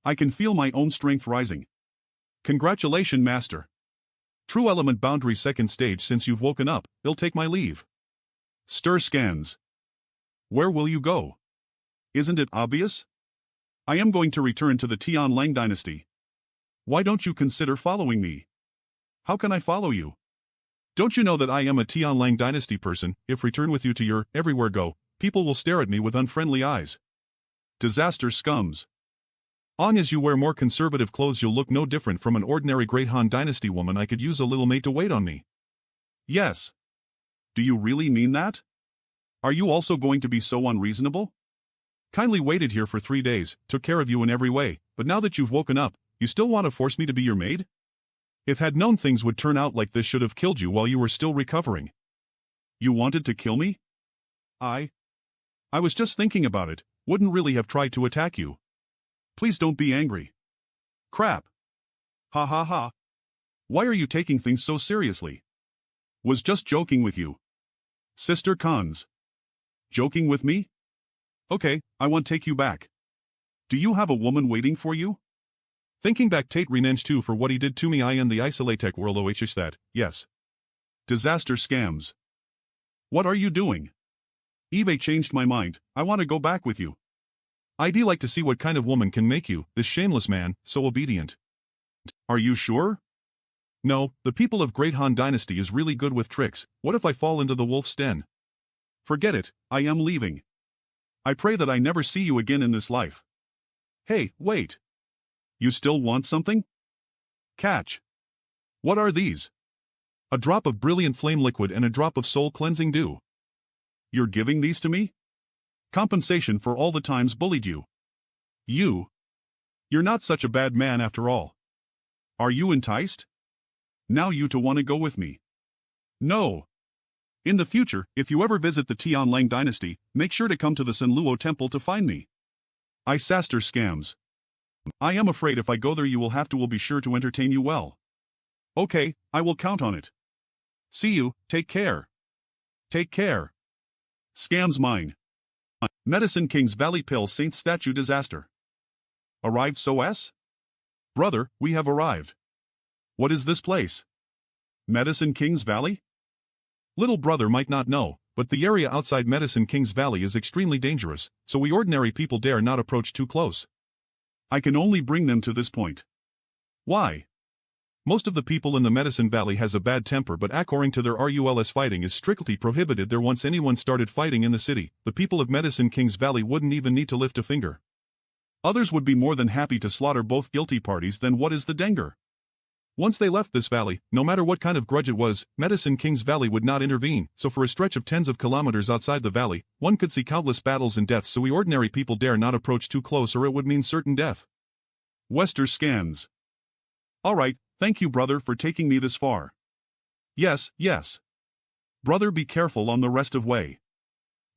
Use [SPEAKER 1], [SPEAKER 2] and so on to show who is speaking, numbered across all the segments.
[SPEAKER 1] I can feel my own strength rising. Congratulations, Master. True Element Boundary second stage. Since you've woken up, I'll take my leave. Stir scans. Where will you go? Isn't it obvious? I am going to return to the Tianlang dynasty. Why don't you consider following me? How can I follow you? Don't you know that I am a Tianlang dynasty person? If return with you to your everywhere go, people will stare at me with unfriendly eyes. Disaster scums. Long as you wear more conservative clothes, you'll look no different from an ordinary Great Han Dynasty woman. I could use a little maid to wait on me. Yes. Do you really mean that? Are you also going to be so unreasonable? Kindly waited here for 3 days, took care of you in every way, but now that you've woken up, you still want to force me to be your maid? If had known things would turn out like this, should have killed you while you were still recovering. You wanted to kill me? I was just thinking about it, wouldn't really have tried to attack you. Please don't be angry. Crap. Ha ha ha. Why are you taking things so seriously? Was just joking with you. Sister Cons. Joking with me? Okay, I won't take you back. Do you have a woman waiting for you? Thinking back, Tate revenge too for what he did to me. I in the isolatech world. OHH that, yes. Disaster scams. What are you doing? Eve changed my mind, I want to go back with you. I'd like to see what kind of woman can make you, this shameless man, so obedient. Are you sure? No, the people of Great Han Dynasty is really good with tricks. What if I fall into the wolf's den? Forget it, I am leaving. I pray that I never see you again in this life. Hey, wait. You still want something? Catch. What are these? A drop of brilliant flame liquid and a drop of soul cleansing dew. You're giving these to me? Compensation for all the times bullied you. You're not such a bad man after all. Are you enticed? Now you to want to go with me. No. In the future, if you ever visit the Tianlang dynasty, make sure to come to the Sanluo temple to find me. I Saster scams. I am afraid if I go there you will be sure to entertain you well. Okay, I will count on it. See you, take care. Take care. Scams mine. Medicine King's Valley Pill Saint Statue Disaster. Arrived SOS? Brother, we have arrived. What is this place? Medicine King's Valley? Little brother might not know, but the area outside Medicine King's Valley is extremely dangerous, so we ordinary people dare not approach too close. I can only bring them to this point. Why? Most of the people in the Medicine Valley has a bad temper, but according to their rules fighting is strictly prohibited there. Once anyone started fighting in the city, the people of Medicine King's Valley wouldn't even need to lift a finger. Others would be more than happy to slaughter both guilty parties. Then what is the danger? Once they left this valley, no matter what kind of grudge it was, Medicine King's Valley would not intervene, so for a stretch of tens of kilometers outside the valley, one could see countless battles and deaths, so we ordinary people dare not approach too close or it would mean certain death. Wester scans. Alright, thank you brother for taking me this far. Yes. Brother, be careful on the rest of way.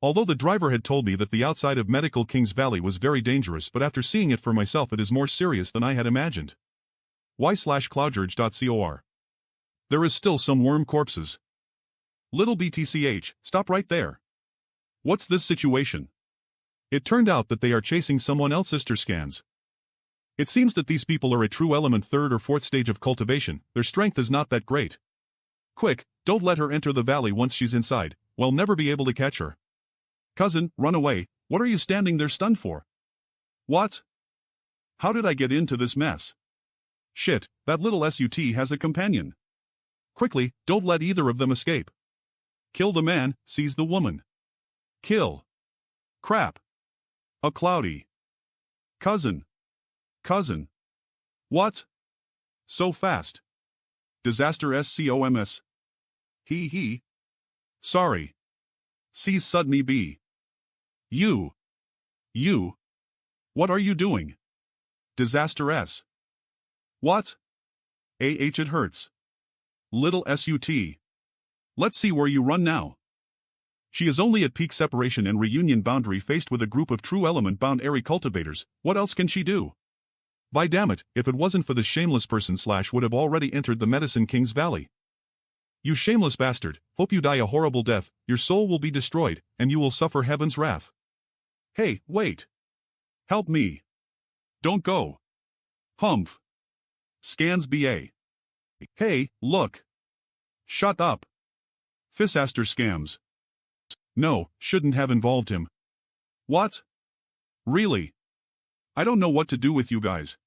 [SPEAKER 1] Although the driver had told me that the outside of Medical King's Valley was very dangerous, but after seeing it for myself it is more serious than I had imagined. y/cloudurge.cor. There is still some worm corpses. Little BTCH, stop right there. What's this situation? It turned out that they are chasing someone else. Sister scans. It seems that these people are a true element 3rd or 4th stage of cultivation, their strength is not that great. Quick, don't let her enter the valley. Once she's inside, we'll never be able to catch her. Cousin, run away, what are you standing there stunned for? What? How did I get into this mess? Shit, that little SUT has a companion. Quickly, don't let either of them escape. Kill the man, seize the woman. Kill. Crap. A cloudy. Cousin. What? So fast. Disaster SCOMS. He. Sorry. See Sudney B. You. What are you doing? Disaster S. What? It hurts. Little SUT. Let's see where you run now. She is only at peak separation and reunion boundary faced with a group of true element bound airy cultivators. What else can she do? By damn it, if it wasn't for this shameless person / would have already entered the Medicine King's Valley. You shameless bastard, hope you die a horrible death, your soul will be destroyed, and you will suffer heaven's wrath. Hey, wait. Help me. Don't go. Humph. Scans BA. Hey, look. Shut up. Fisaster scams. No, shouldn't have involved him. What? Really? I don't know what to do with you guys.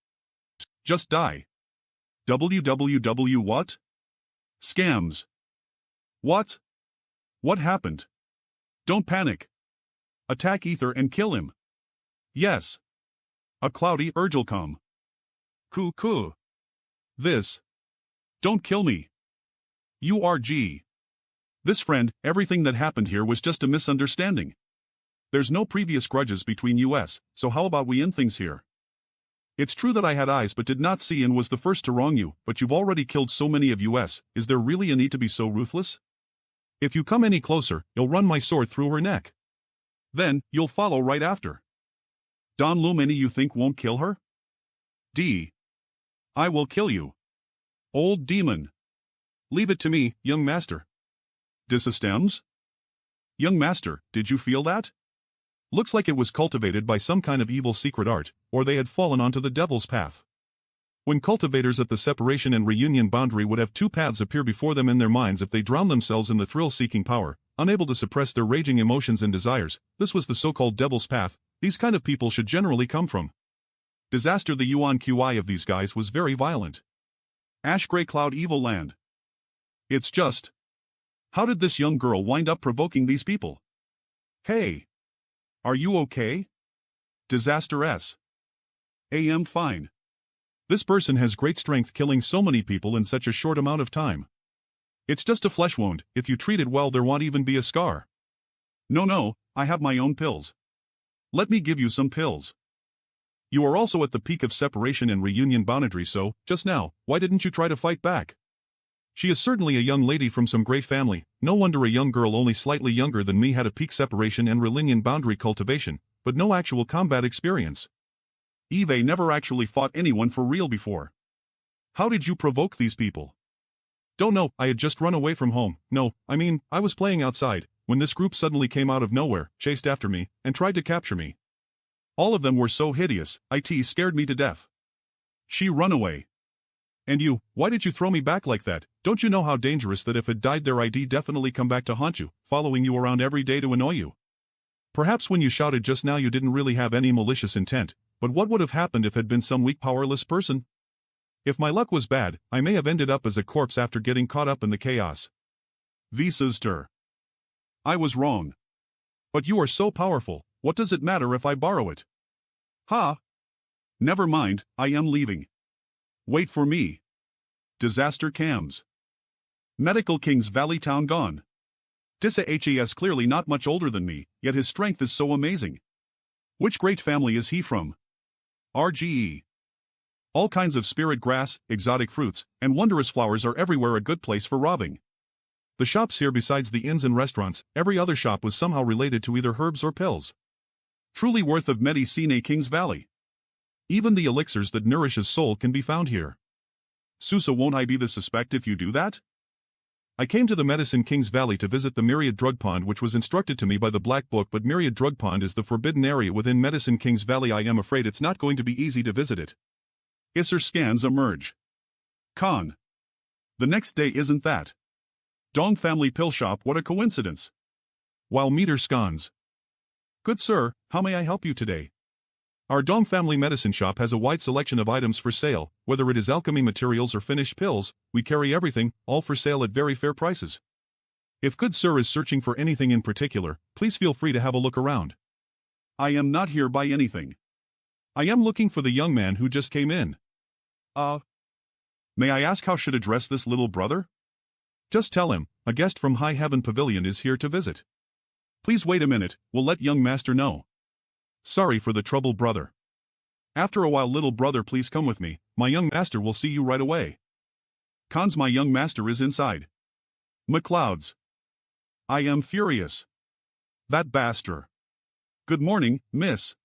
[SPEAKER 1] Just die. www what? Scams. What? What happened? Don't panic. Attack Ether and kill him. Yes. A cloudy urge'll come. Coo. This. Don't kill me. URG. This friend, everything that happened here was just a misunderstanding. There's no previous grudges between us, so how about we end things here? It's true that I had eyes but did not see and was the first to wrong you, but you've already killed so many of us, is there really a need to be so ruthless? If you come any closer, you'll run my sword through her neck. Then, you'll follow right after. Don Lumini you think won't kill her? D. I will kill you. Old demon. Leave it to me, young master. Disystems? Young master, did you feel that? Looks like it was cultivated by some kind of evil secret art, or they had fallen onto the devil's path. When cultivators at the separation and reunion boundary would have two paths appear before them in their minds if they drowned themselves in the thrill-seeking power, unable to suppress their raging emotions and desires, this was the so-called devil's path. These kind of people should generally come from. Disaster. The Yuan QI of these guys was very violent. Ash Grey Cloud Evil Land. It's just. How did this young girl wind up provoking these people? Hey. Are you okay? Disaster S. AM fine. This person has great strength killing so many people in such a short amount of time. It's just a flesh wound, if you treat it well there won't even be a scar. No, I have my own pills. Let me give you some pills. You are also at the peak of separation and reunion boundary, so, just now, why didn't you try to fight back? She is certainly a young lady from some great family, no wonder a young girl only slightly younger than me had a peak separation and reunion boundary cultivation, but no actual combat experience. Eve never actually fought anyone for real before. How did you provoke these people? Don't know, I had just run away from home, I was playing outside, when this group suddenly came out of nowhere, chased after me, and tried to capture me. All of them were so hideous, it scared me to death. She run away. And you, why did you throw me back like that? Don't you know how dangerous that if it died there I'd definitely come back to haunt you, following you around every day to annoy you? Perhaps when you shouted just now you didn't really have any malicious intent, but what would have happened if it had been some weak powerless person? If my luck was bad, I may have ended up as a corpse after getting caught up in the chaos. Sister. I was wrong. But you are so powerful, what does it matter if I borrow it? Ha! Never mind, I am leaving. Wait for me. Disaster cams. Medical Kings Valley Town gone. Dissa HES clearly not much older than me, yet his strength is so amazing. Which great family is he from? RGE. All kinds of spirit grass, exotic fruits, and wondrous flowers are everywhere a good place for robbing. The shops here besides the inns and restaurants, every other shop was somehow related to either herbs or pills. Truly worth of Medicine Kings Valley. Even the elixirs that nourish his soul can be found here. Susa, won't I be the suspect if you do that? I came to the Medicine Kings Valley to visit the Myriad Drug Pond which was instructed to me by the Black Book, but Myriad Drug Pond is the forbidden area within Medicine Kings Valley. I am afraid it's not going to be easy to visit it. Isser scans emerge. Con. The next day isn't that. Dong Family Pill Shop, what a coincidence. While meter scans. Good sir, how may I help you today? Our Dong Family Medicine Shop has a wide selection of items for sale, whether it is alchemy materials or finished pills, we carry everything, all for sale at very fair prices. If good sir is searching for anything in particular, please feel free to have a look around. I am not here by anything. I am looking for the young man who just came in. May I ask how should address this little brother? Just tell him, a guest from High Heaven Pavilion is here to visit. Please wait a minute, we'll let young master know. Sorry for the trouble, brother. After a while, little brother, please come with me, my young master will see you right away. Cons, my young master is inside. McClouds. I am furious. That bastard. Good morning, miss.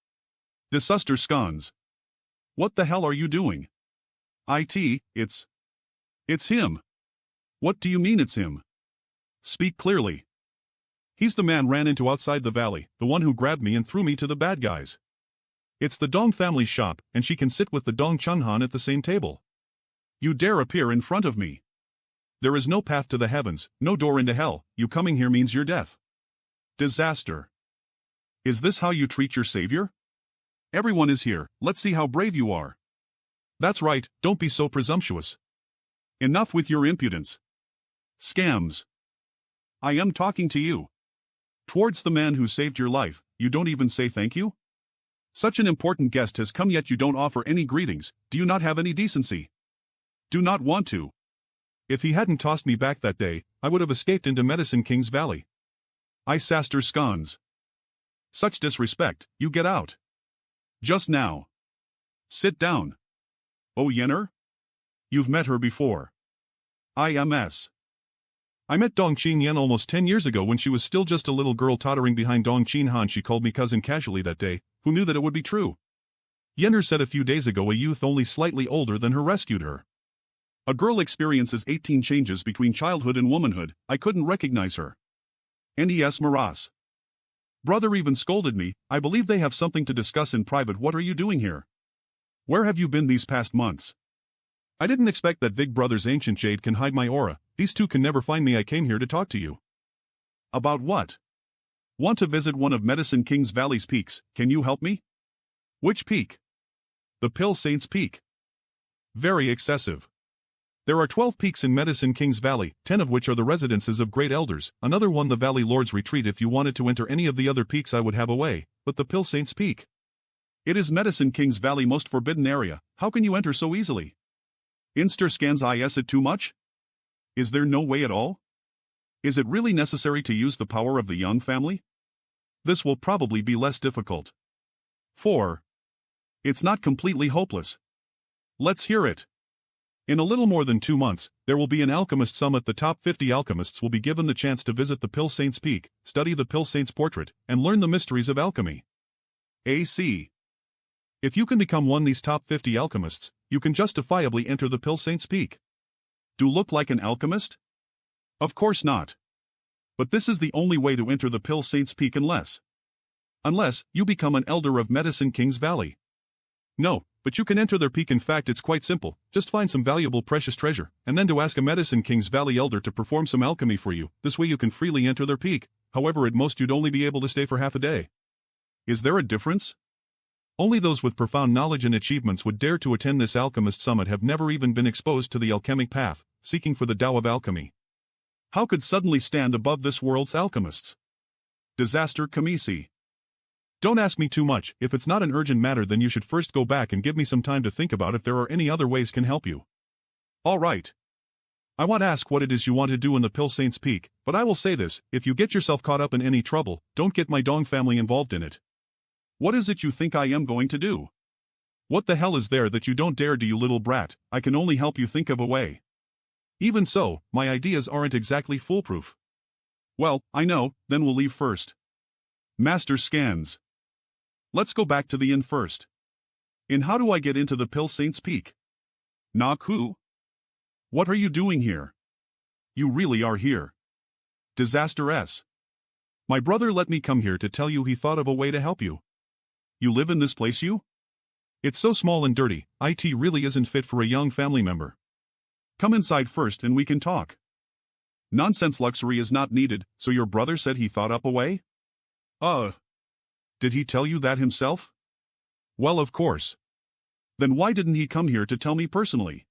[SPEAKER 1] Desuster scones. What the hell are you doing? It's him. What do you mean it's him? Speak clearly. He's the man ran into outside the valley, the one who grabbed me and threw me to the bad guys. It's the Dong family's shop, and she can sit with the Dong Chunghan at the same table. You dare appear in front of me? There is no path to the heavens, no door into hell. You coming here means your death. Disaster. Is this how you treat your savior? Everyone is here, let's see how brave you are. That's right, don't be so presumptuous. Enough with your impudence. Scams. I am talking to you. Towards the man who saved your life, you don't even say thank you? Such an important guest has come yet you don't offer any greetings. Do you not have any decency? Do not want to. If he hadn't tossed me back that day, I would have escaped into Medicine King's Valley. I saster scones. Such disrespect, you get out. Just now. Sit down. Oh Yenner? You've met her before. IMS. I met Dong Qing Yen almost 10 years ago when she was still just a little girl tottering behind Dong Qin Han. She called me cousin casually that day. Who knew that it would be true? Yenner said a few days ago a youth only slightly older than her rescued her. A girl experiences 18 changes between childhood and womanhood. I couldn't recognize her. NES Maras. Brother even scolded me. I believe they have something to discuss in private. What are you doing here? Where have you been these past months? I didn't expect that Big Brother's ancient jade can hide my aura. These two can never find me. I came here to talk to you. About what? Want to visit one of Medicine King's Valley's peaks. Can you help me? Which peak? The Pill Saints Peak. Very excessive. There are 12 peaks in Medicine King's Valley, 10 of which are the residences of great elders, another one the Valley Lord's Retreat. If you wanted to enter any of the other peaks I would have a way, but the Pill Saints Peak. It is Medicine King's Valley most forbidden area. How can you enter so easily? Insta scans is it too much? Is there no way at all? Is it really necessary to use the power of the Young family? This will probably be less difficult. 4. It's not completely hopeless. Let's hear it. In a little more than 2 months, there will be an alchemist summit. The top 50 alchemists will be given the chance to visit the Pill Saints Peak, study the Pill Saints portrait, and learn the mysteries of alchemy. AC. If you can become one of these top 50 alchemists, you can justifiably enter the Pill Saints Peak. Do look like an alchemist? Of course not. But this is the only way to enter the Pill Saints Peak unless you become an elder of Medicine King's Valley. No, but you can enter their peak. In fact, it's quite simple. Just find some valuable precious treasure, and then to ask a Medicine King's Valley elder to perform some alchemy for you. This way you can freely enter their peak. However, at most you'd only be able to stay for half a day. Is there a difference? Only those with profound knowledge and achievements would dare to attend this alchemist summit. Have never even been exposed to the alchemic path, seeking for the Tao of alchemy. How could suddenly stand above this world's alchemists? Disaster Kamisi. Don't ask me too much. If it's not an urgent matter, then you should first go back and give me some time to think about if there are any other ways can help you. All right. I want to ask what it is you want to do in the Pill Saints Peak, but I will say this, if you get yourself caught up in any trouble, don't get my Dong family involved in it. What is it you think I am going to do? What the hell is there that you don't dare do, you little brat? I can only help you think of a way. Even so, my ideas aren't exactly foolproof. Well, I know, then we'll leave first. Master scans. Let's go back to the inn first. In how do I get into the Pill Saints Peak? Knock who? What are you doing here? You really are here. Disaster S. My brother let me come here to tell you he thought of a way to help you. You live in this place, you? It's so small and dirty, it really isn't fit for a young family member. Come inside first and we can talk. Nonsense, luxury is not needed, so your brother said he thought up a way? Did he tell you that himself? Well, of course. Then why didn't he come here to tell me personally?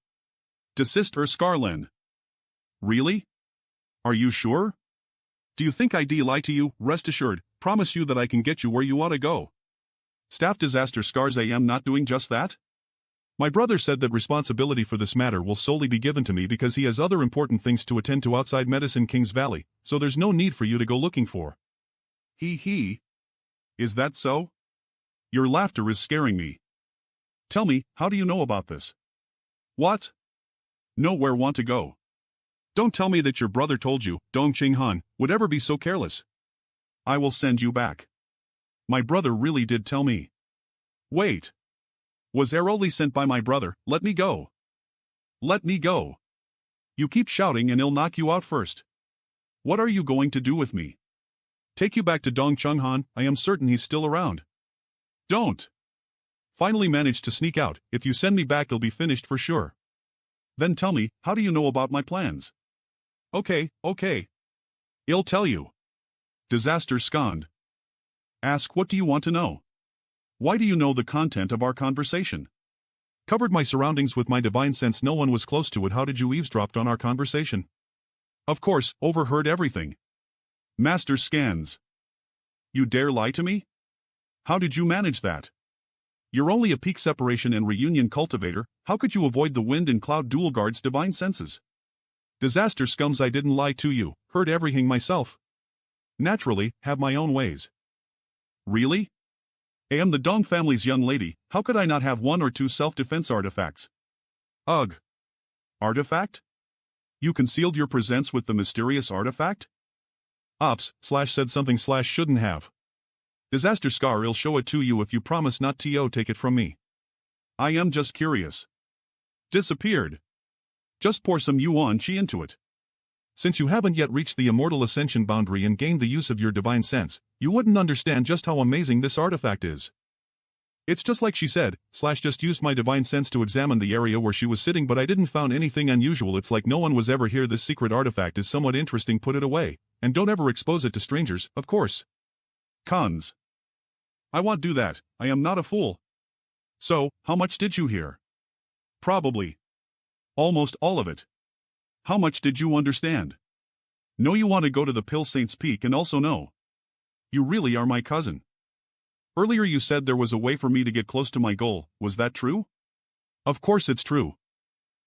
[SPEAKER 1] Desist Scarlen. Really? Are you sure? Do you think I'd lie to you? Rest assured, promise you that I can get you where you ought to go. Staff Disaster Scars, I am not doing just that? My brother said that responsibility for this matter will solely be given to me because he has other important things to attend to outside Medicine King's Valley, so there's no need for you to go looking for. He. Is that so? Your laughter is scaring me. Tell me, how do you know about this? What? Nowhere want to go. Don't tell me that your brother told you. Dong Qinghan would ever be so careless. I will send you back. My brother really did tell me. Wait. Was Eroli sent by my brother? Let me go. Let me go. You keep shouting and he'll knock you out first. What are you going to do with me? Take you back to Dong Chunghan? I am certain he's still around. Don't. Finally managed to sneak out. If you send me back, it'll be finished for sure. Then tell me, how do you know about my plans? Okay. I'll tell you. Disaster scanned. Ask, what do you want to know? Why do you know the content of our conversation? Covered my surroundings with my divine sense, no one was close to it. How did you eavesdrop on our conversation? Of course, overheard everything. Master scans. You dare lie to me? How did you manage that? You're only a peak separation and reunion cultivator, how could you avoid the wind and cloud dual guard's divine senses? Disaster scums, I didn't lie to you, heard everything myself. Naturally, have my own ways. Really? I am the Dong family's young lady, how could I not have one or two self-defense artifacts? Ugh. Artifact? You concealed your presence with the mysterious artifact? Ops, said something shouldn't have. Disaster scar, I'll show it to you if you promise not to take it from me. I am just curious. Disappeared. Just pour some yuan chi into it. Since you haven't yet reached the immortal ascension boundary and gained the use of your divine sense, you wouldn't understand just how amazing this artifact is. It's just like she said, just used my divine sense to examine the area where she was sitting, but I didn't found anything unusual. It's like no one was ever here. This secret artifact is somewhat interesting. Put it away, and don't ever expose it to strangers, of course. Cons. I won't do that, I am not a fool. So, how much did you hear? Probably. Almost all of it. How much did you understand? No, you want to go to the Pill Saints Peak, and also no. You really are my cousin. Earlier you said there was a way for me to get close to my goal, was that true? Of course it's true.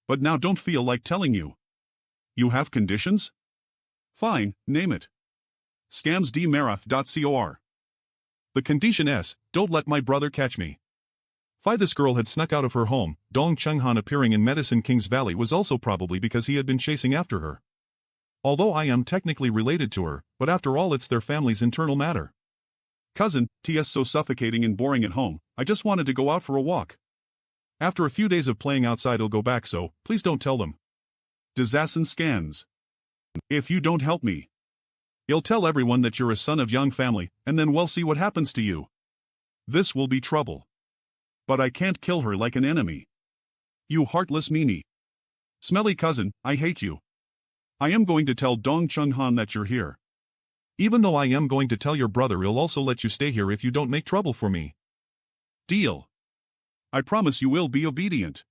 [SPEAKER 1] But now don't feel like telling you. You have conditions? Fine, name it. scamsdmara.cor. The condition S, don't let my brother catch me. This girl had snuck out of her home. Dong Chenghan appearing in Medicine King's Valley was also probably because he had been chasing after her. Although I am technically related to her, but after all it's their family's internal matter. Cousin, TS so suffocating and boring at home, I just wanted to go out for a walk. After a few days of playing outside I'll go back, so please don't tell them. Disaster scans. If you don't help me, you'll tell everyone that you're a son of young family, and then we'll see what happens to you. This will be trouble. But I can't kill her like an enemy. You heartless meanie. Smelly cousin, I hate you. I am going to tell Dong Chenghan that you're here. Even though I am going to tell your brother, he'll also let you stay here if you don't make trouble for me. Deal. I promise you will be obedient.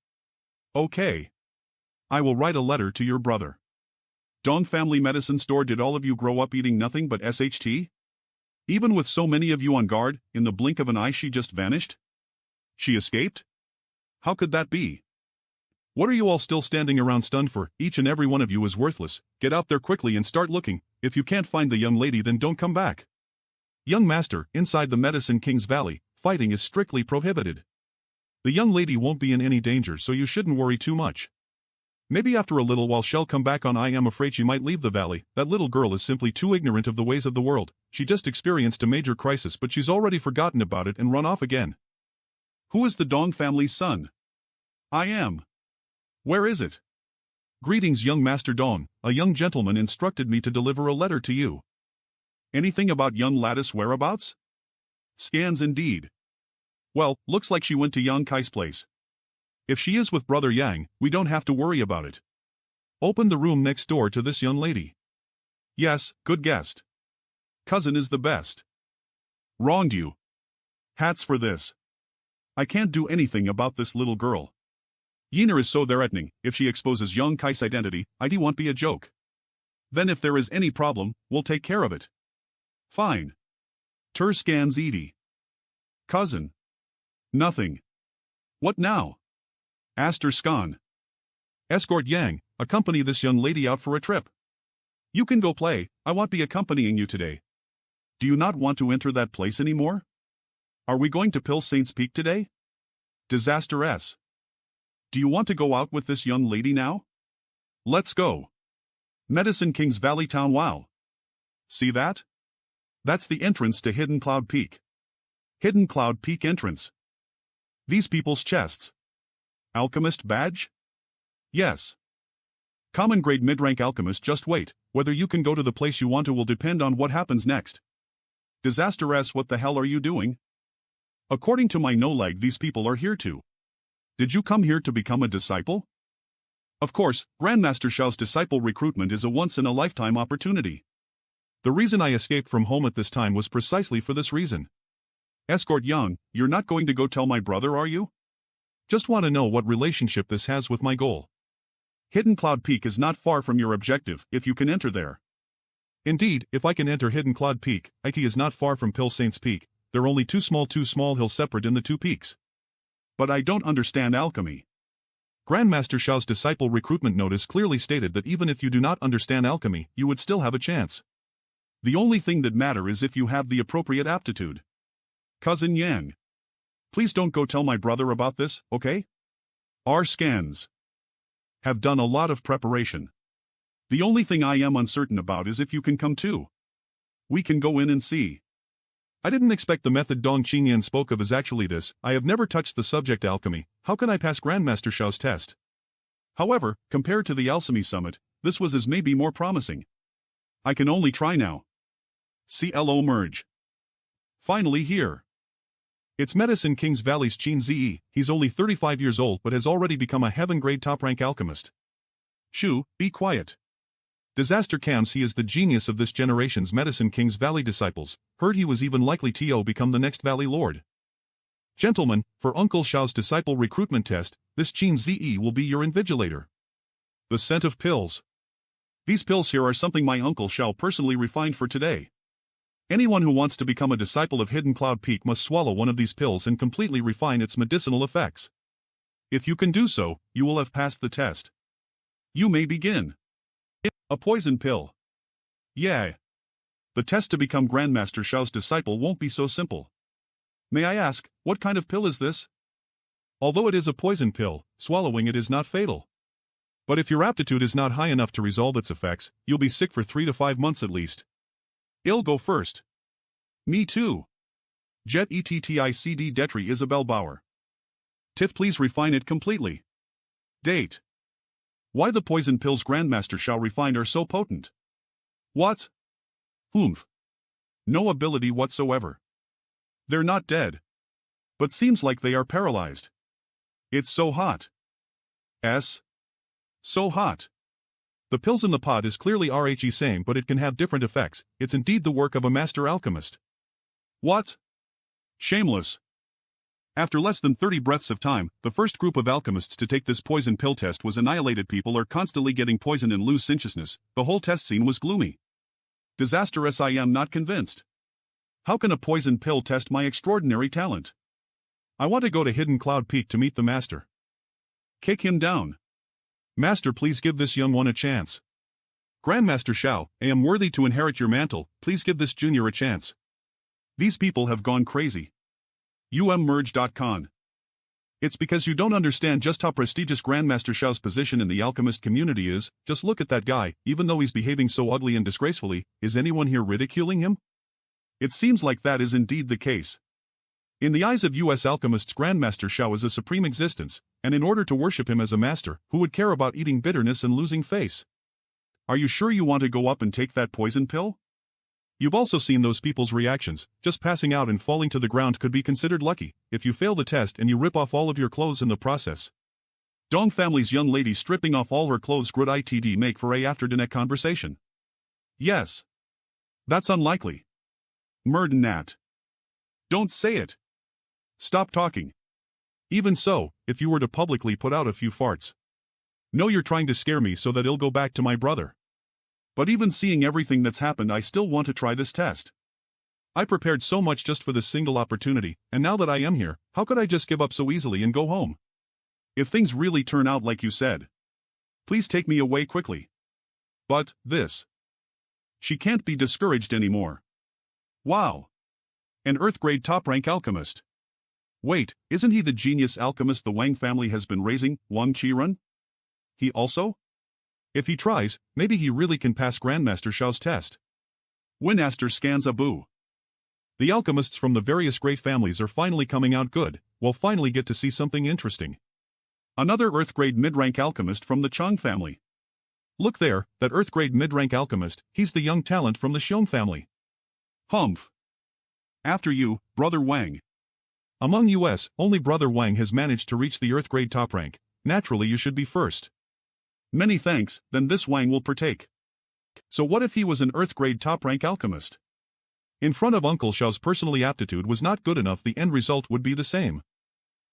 [SPEAKER 1] Okay. I will write a letter to your brother. Dong Family Medicine Store. Did all of you grow up eating nothing but SHT? Even with so many of you on guard, in the blink of an eye she just vanished? She escaped? How could that be? What are you all still standing around stunned for? Each and every one of you is worthless. Get out there quickly and start looking. If you can't find the young lady, then don't come back. Young master, inside the Medicine King's Valley, fighting is strictly prohibited. The young lady won't be in any danger, so you shouldn't worry too much. Maybe after a little while she'll come back on. I am afraid she might leave the valley. That little girl is simply too ignorant of the ways of the world. She just experienced a major crisis, but she's already forgotten about it and run off again. Who is the Dong family's son? I am. Where is it? Greetings, young Master Dong. A young gentleman instructed me to deliver a letter to you. Anything about young lattice whereabouts? Scans indeed. Well, looks like she went to Yang Kai's place. If she is with Brother Yang, we don't have to worry about it. Open the room next door to this young lady. Yes, good guest. Cousin is the best. Wronged you. Hats for this. I can't do anything about this little girl. Yiner is so threatening. If she exposes Yang Kai's identity, it won't be a joke. Then if there is any problem, we'll take care of it. Fine. Tur scans Edie. Cousin. Nothing. What now? Aster Scan. Escort Yang, accompany this young lady out for a trip. You can go play, I won't be accompanying you today. Do you not want to enter that place anymore? Are we going to Pill Saints Peak today? Disaster S. Do you want to go out with this young lady now? Let's go. Medicine King's Valley Town. Wow. See that? That's the entrance to Hidden Cloud Peak. Hidden Cloud Peak entrance. These people's chests. Alchemist badge? Yes. Common grade mid-rank alchemist. Just wait, whether you can go to the place you want to will depend on what happens next. Disaster S. What the hell are you doing? According to my no-leg, these people are here to. Did you come here to become a disciple? Of course, Grandmaster Xiao's disciple recruitment is a once-in-a-lifetime opportunity. The reason I escaped from home at this time was precisely for this reason. Escort Young, you're not going to go tell my brother, are you? Just want to know what relationship this has with my goal. Hidden Cloud Peak is not far from your objective, if you can enter there. Indeed, if I can enter Hidden Cloud Peak, it is not far from Pill Saint's Peak. They're only two small hills separate in the two peaks. But I don't understand alchemy. Grandmaster Xiao's disciple recruitment notice clearly stated that even if you do not understand alchemy, you would still have a chance. The only thing that matters is if you have the appropriate aptitude. Cousin Yang. Please don't go tell my brother about this, okay? Our scans have done a lot of preparation. The only thing I am uncertain about is if you can come too. We can go in and see. I didn't expect the method Dong Qingyan spoke of as actually this. I have never touched the subject alchemy. How can I pass Grandmaster Xiao's test? However, compared to the Alchemy Summit, this was as maybe more promising. I can only try now. CLO merge. Finally here. It's Medicine King's Valley's Qin Zi. He's only 35 years old but has already become a heaven-grade top-rank alchemist. Shu, be quiet. Disaster Cams, he is the genius of this generation's Medicine King's Valley disciples. Heard he was even likely to become the next Valley Lord. Gentlemen, for Uncle Xiao's disciple recruitment test, this Qin Zi will be your invigilator. The scent of pills. These pills here are something my Uncle Xiao personally refined for today. Anyone who wants to become a disciple of Hidden Cloud Peak must swallow one of these pills and completely refine its medicinal effects. If you can do so, you will have passed the test. You may begin. A poison pill. Yeah. The test to become Grandmaster Xiao's disciple won't be so simple. May I ask, what kind of pill is this? Although it is a poison pill, swallowing it is not fatal. But if your aptitude is not high enough to resolve its effects, you'll be sick for 3 to 5 months at least. I'll go first. Me too. Jet ETTICD Detri Isabel Bauer. Tith, please refine it completely. Date. Why the poison pills Grandmaster Xiao refined are so potent? What? Oomph. No ability whatsoever. They're not dead. But seems like they are paralyzed. It's so hot. So hot. The pills in the pot is clearly RHE same, but it can have different effects. It's indeed the work of a master alchemist. What? Shameless. After less than 30 breaths of time, the first group of alchemists to take this poison pill test was annihilated. People are constantly getting poisoned and lose consciousness. The whole test scene was gloomy. Disastrous. I am not convinced. How can a poison pill test my extraordinary talent? I want to go to Hidden Cloud Peak to meet the master. Kick him down. Master, please give this young one a chance. Grandmaster Xiao, I am worthy to inherit your mantle. Please give this junior a chance. These people have gone crazy. ummerge.con. It's because you don't understand just how prestigious Grandmaster Xiao's position in the alchemist community is. Just look at that guy. Even though he's behaving so ugly and disgracefully, is anyone here ridiculing him? It seems like that is indeed the case. In the eyes of US alchemists, Grandmaster Xiao is a supreme existence, and in order to worship him as a master, who would care about eating bitterness and losing face? Are you sure you want to go up and take that poison pill? You've also seen those people's reactions. Just passing out and falling to the ground could be considered lucky, if you fail the test and you rip off all of your clothes in the process. Dong family's young lady stripping off all her clothes could itd make for a after dinner conversation. Yes. That's unlikely. Murden Nat. Don't say it. Stop talking. Even so, if you were to publicly put out a few farts. No, you're trying to scare me so that it'll go back to my brother. But even seeing everything that's happened, I still want to try this test. I prepared so much just for this single opportunity, and now that I am here, how could I just give up so easily and go home? If things really turn out like you said, please take me away quickly. But, this. She can't be discouraged anymore. Wow. An Earth-grade top-rank alchemist. Wait, isn't he the genius alchemist the Wang family has been raising, Wang Qirun? He also? If he tries, maybe he really can pass Grandmaster Xiao's test. Winaster scans Abu. The alchemists from the various great families are finally coming out good. We'll finally get to see something interesting. Another Earth-grade mid-rank alchemist from the Chang family. Look there, that Earth-grade mid-rank alchemist, he's the young talent from the Xiong family. Humph. After you, Brother Wang. Among us, only Brother Wang has managed to reach the Earth grade top rank. Naturally you should be first. Many thanks, then this Wang will partake. So what if he was an Earth grade top rank alchemist? In front of Uncle Xiao's personally aptitude was not good enough, the end result would be the same.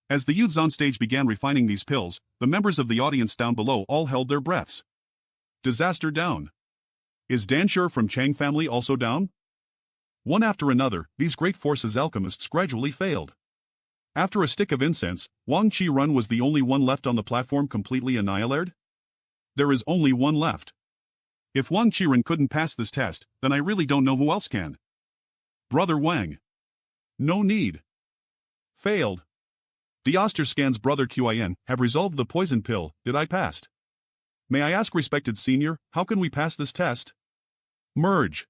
[SPEAKER 1] As the youths on stage began refining these pills, the members of the audience down below all held their breaths. Disaster down. Is Danshur from Chang family also down? One after another, these great forces alchemists gradually failed. After a stick of incense, Wang Qirun was the only one left on the platform completely annihilated? There is only one left. If Wang Qirun couldn't pass this test, then I really don't know who else can. Brother Wang. No need. Failed. Scan's brother Qin have resolved the poison pill, did I pass? May I ask respected senior, how can we pass this test? Merge.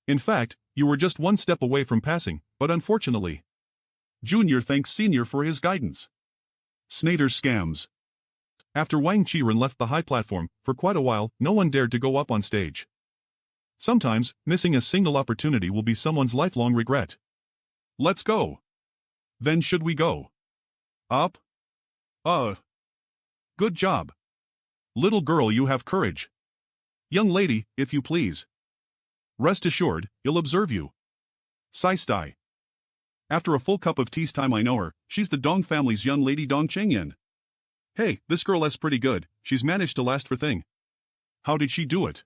[SPEAKER 1] In fact, you were just one step away from passing, but unfortunately. Junior thanks senior for his guidance. Snader scams. After Wang Qirun left the high platform, for quite a while, no one dared to go up on stage. Sometimes, missing a single opportunity will be someone's lifelong regret. Let's go. Then should we go? Up? Good job. Little girl, you have courage. Young lady, if you please. Rest assured, you'll observe you. Sai. After a full cup of tea's time I know her, she's the Dong family's young lady Dong Chengyan. Hey, this girl is pretty good, she's managed to last for thing. How did she do it?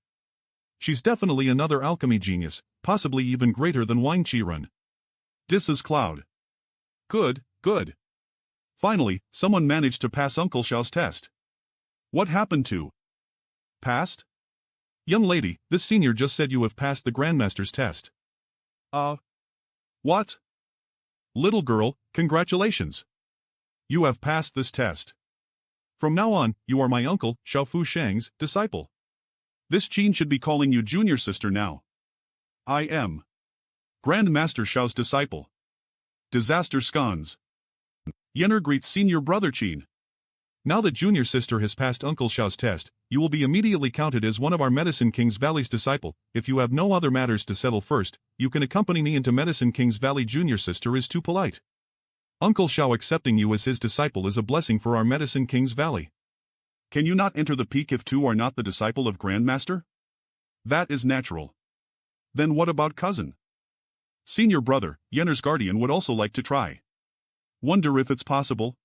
[SPEAKER 1] She's definitely another alchemy genius, possibly even greater than Wang Qirun. Dis's Cloud. Good. Finally, someone managed to pass Uncle Xiao's test. What happened to? Passed? Young lady, this senior just said you have passed the Grandmaster's test. What? Little girl, congratulations. You have passed this test. From now on, you are my uncle, Xiaofu Shang's, disciple. This Qin should be calling you junior sister now. I am Grandmaster Xiao's disciple. Disaster scones. Yener greets senior brother Qin. Now that junior sister has passed Uncle Xiao's test, you will be immediately counted as one of our Medicine King's Valley's disciple. If you have no other matters to settle first, you can accompany me into Medicine King's Valley. Junior sister is too polite. Uncle Xiao accepting you as his disciple is a blessing for our Medicine King's Valley. Can you not enter the peak if two are not the disciple of Grandmaster? That is natural. Then what about cousin? Senior brother, Yener's guardian would also like to try. Wonder if it's possible.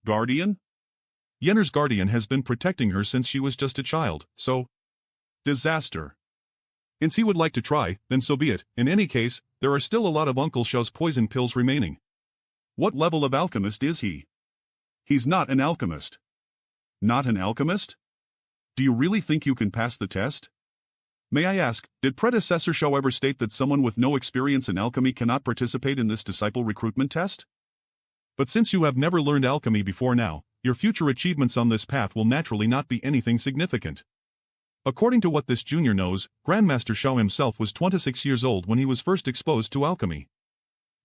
[SPEAKER 1] Guardian? Yener's guardian has been protecting her since she was just a child, so... Disaster. Since he would like to try, then so be it. In any case, there are still a lot of Uncle Xiao's poison pills remaining. What level of alchemist is he? He's not an alchemist. Not an alchemist? Do you really think you can pass the test? May I ask, did predecessor Xiao ever state that someone with no experience in alchemy cannot participate in this disciple recruitment test? But since you have never learned alchemy before now, your future achievements on this path will naturally not be anything significant. According to what this junior knows, Grandmaster Xiao himself was 26 years old when he was first exposed to alchemy.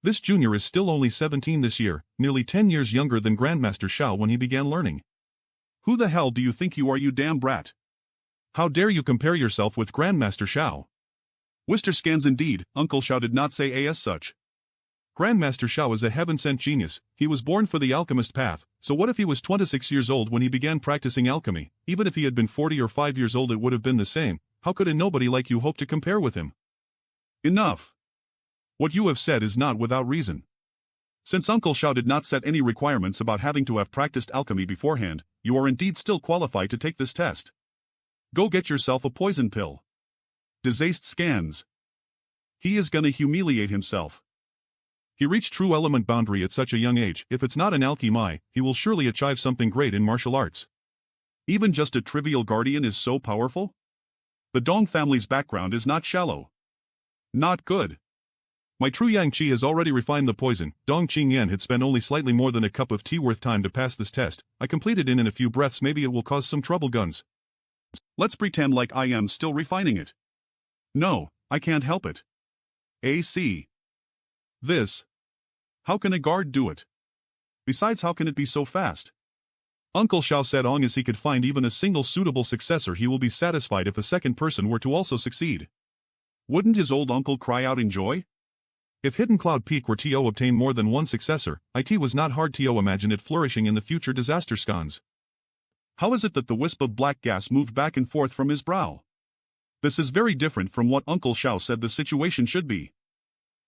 [SPEAKER 1] This junior is still only 17 this year, nearly 10 years younger than Grandmaster Xiao when he began learning. Who the hell do you think you are, you damn brat? How dare you compare yourself with Grandmaster Xiao? Wister scans indeed, Uncle Xiao did not say as such. Grandmaster Xiao is a heaven-sent genius, he was born for the alchemist path, so what if he was 26 years old when he began practicing alchemy? Even if he had been 40 or 5 years old it would have been the same. How could a nobody like you hope to compare with him? Enough. What you have said is not without reason. Since Uncle Xiao did not set any requirements about having to have practiced alchemy beforehand, you are indeed still qualified to take this test. Go get yourself a poison pill. Disaster scans. He is gonna humiliate himself. He reached true element boundary at such a young age. If it's not an alchemy, he will surely achieve something great in martial arts. Even just a trivial guardian is so powerful? The Dong family's background is not shallow. Not good. My true Yang Qi has already refined the poison. Dong Qingyan had spent only slightly more than a cup of tea worth time to pass this test. I completed it in a few breaths. Maybe it will cause some trouble, guns. Let's pretend like I am still refining it. No, I can't help it. AC. This. How can a guard do it? Besides, how can it be so fast? Uncle Xiao said long as he could find even a single suitable successor he will be satisfied if a second person were to also succeed. Wouldn't his old uncle cry out in joy? If Hidden Cloud Peak were to obtain more than one successor, it was not hard to imagine it flourishing in the future disaster scans. How is it that the wisp of black gas moved back and forth from his brow? This is very different from what Uncle Shao said the situation should be.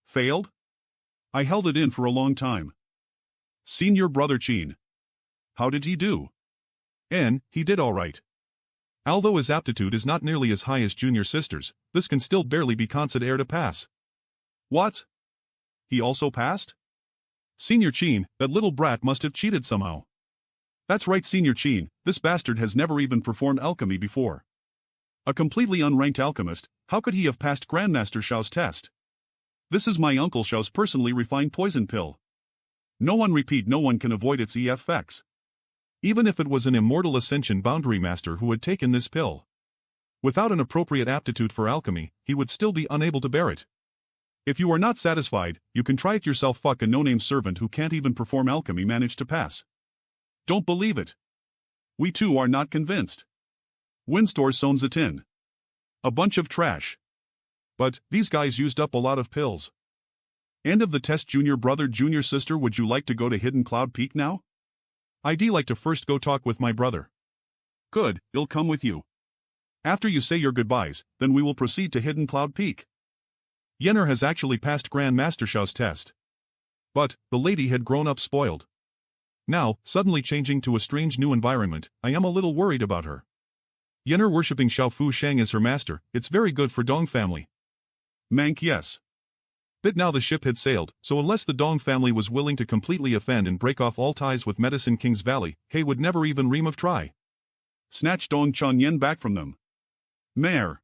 [SPEAKER 1] Failed? I held it in for a long time. Senior brother Chin. How did he do? He did alright. Although his aptitude is not nearly as high as junior sister's, this can still barely be considered a pass. What? He also passed? Senior Chin, that little brat must have cheated somehow. That's right, Senior Chin, this bastard has never even performed alchemy before. A completely unranked alchemist, how could he have passed Grandmaster Shao's test? This is my Uncle Shao's personally refined poison pill. No one can avoid its effects. Even if it was an immortal Ascension Boundary Master who had taken this pill. Without an appropriate aptitude for alchemy, he would still be unable to bear it. If you are not satisfied, you can try it yourself. Fuck a no-name servant who can't even perform alchemy managed to pass. Don't believe it. We too are not convinced. Winstore Sons it in. A bunch of trash. But, these guys used up a lot of pills. End of the test, junior brother, junior sister. Would you like to go to Hidden Cloud Peak now? I'd like to first go talk with my brother. Good, he'll come with you. After you say your goodbyes, then we will proceed to Hidden Cloud Peak. Yenner has actually passed Grandmaster Shao's test. But, the lady had grown up spoiled. Now, suddenly changing to a strange new environment, I am a little worried about her. Yenner worshipping Xiao Fu Shang as her master, it's very good for Dong family. Mank, yes. But now the ship had sailed, so unless the Dong family was willing to completely offend and break off all ties with Medicine King's Valley, He would never even dream of try. Snatch Dong Chong Yen back from them. Mayor.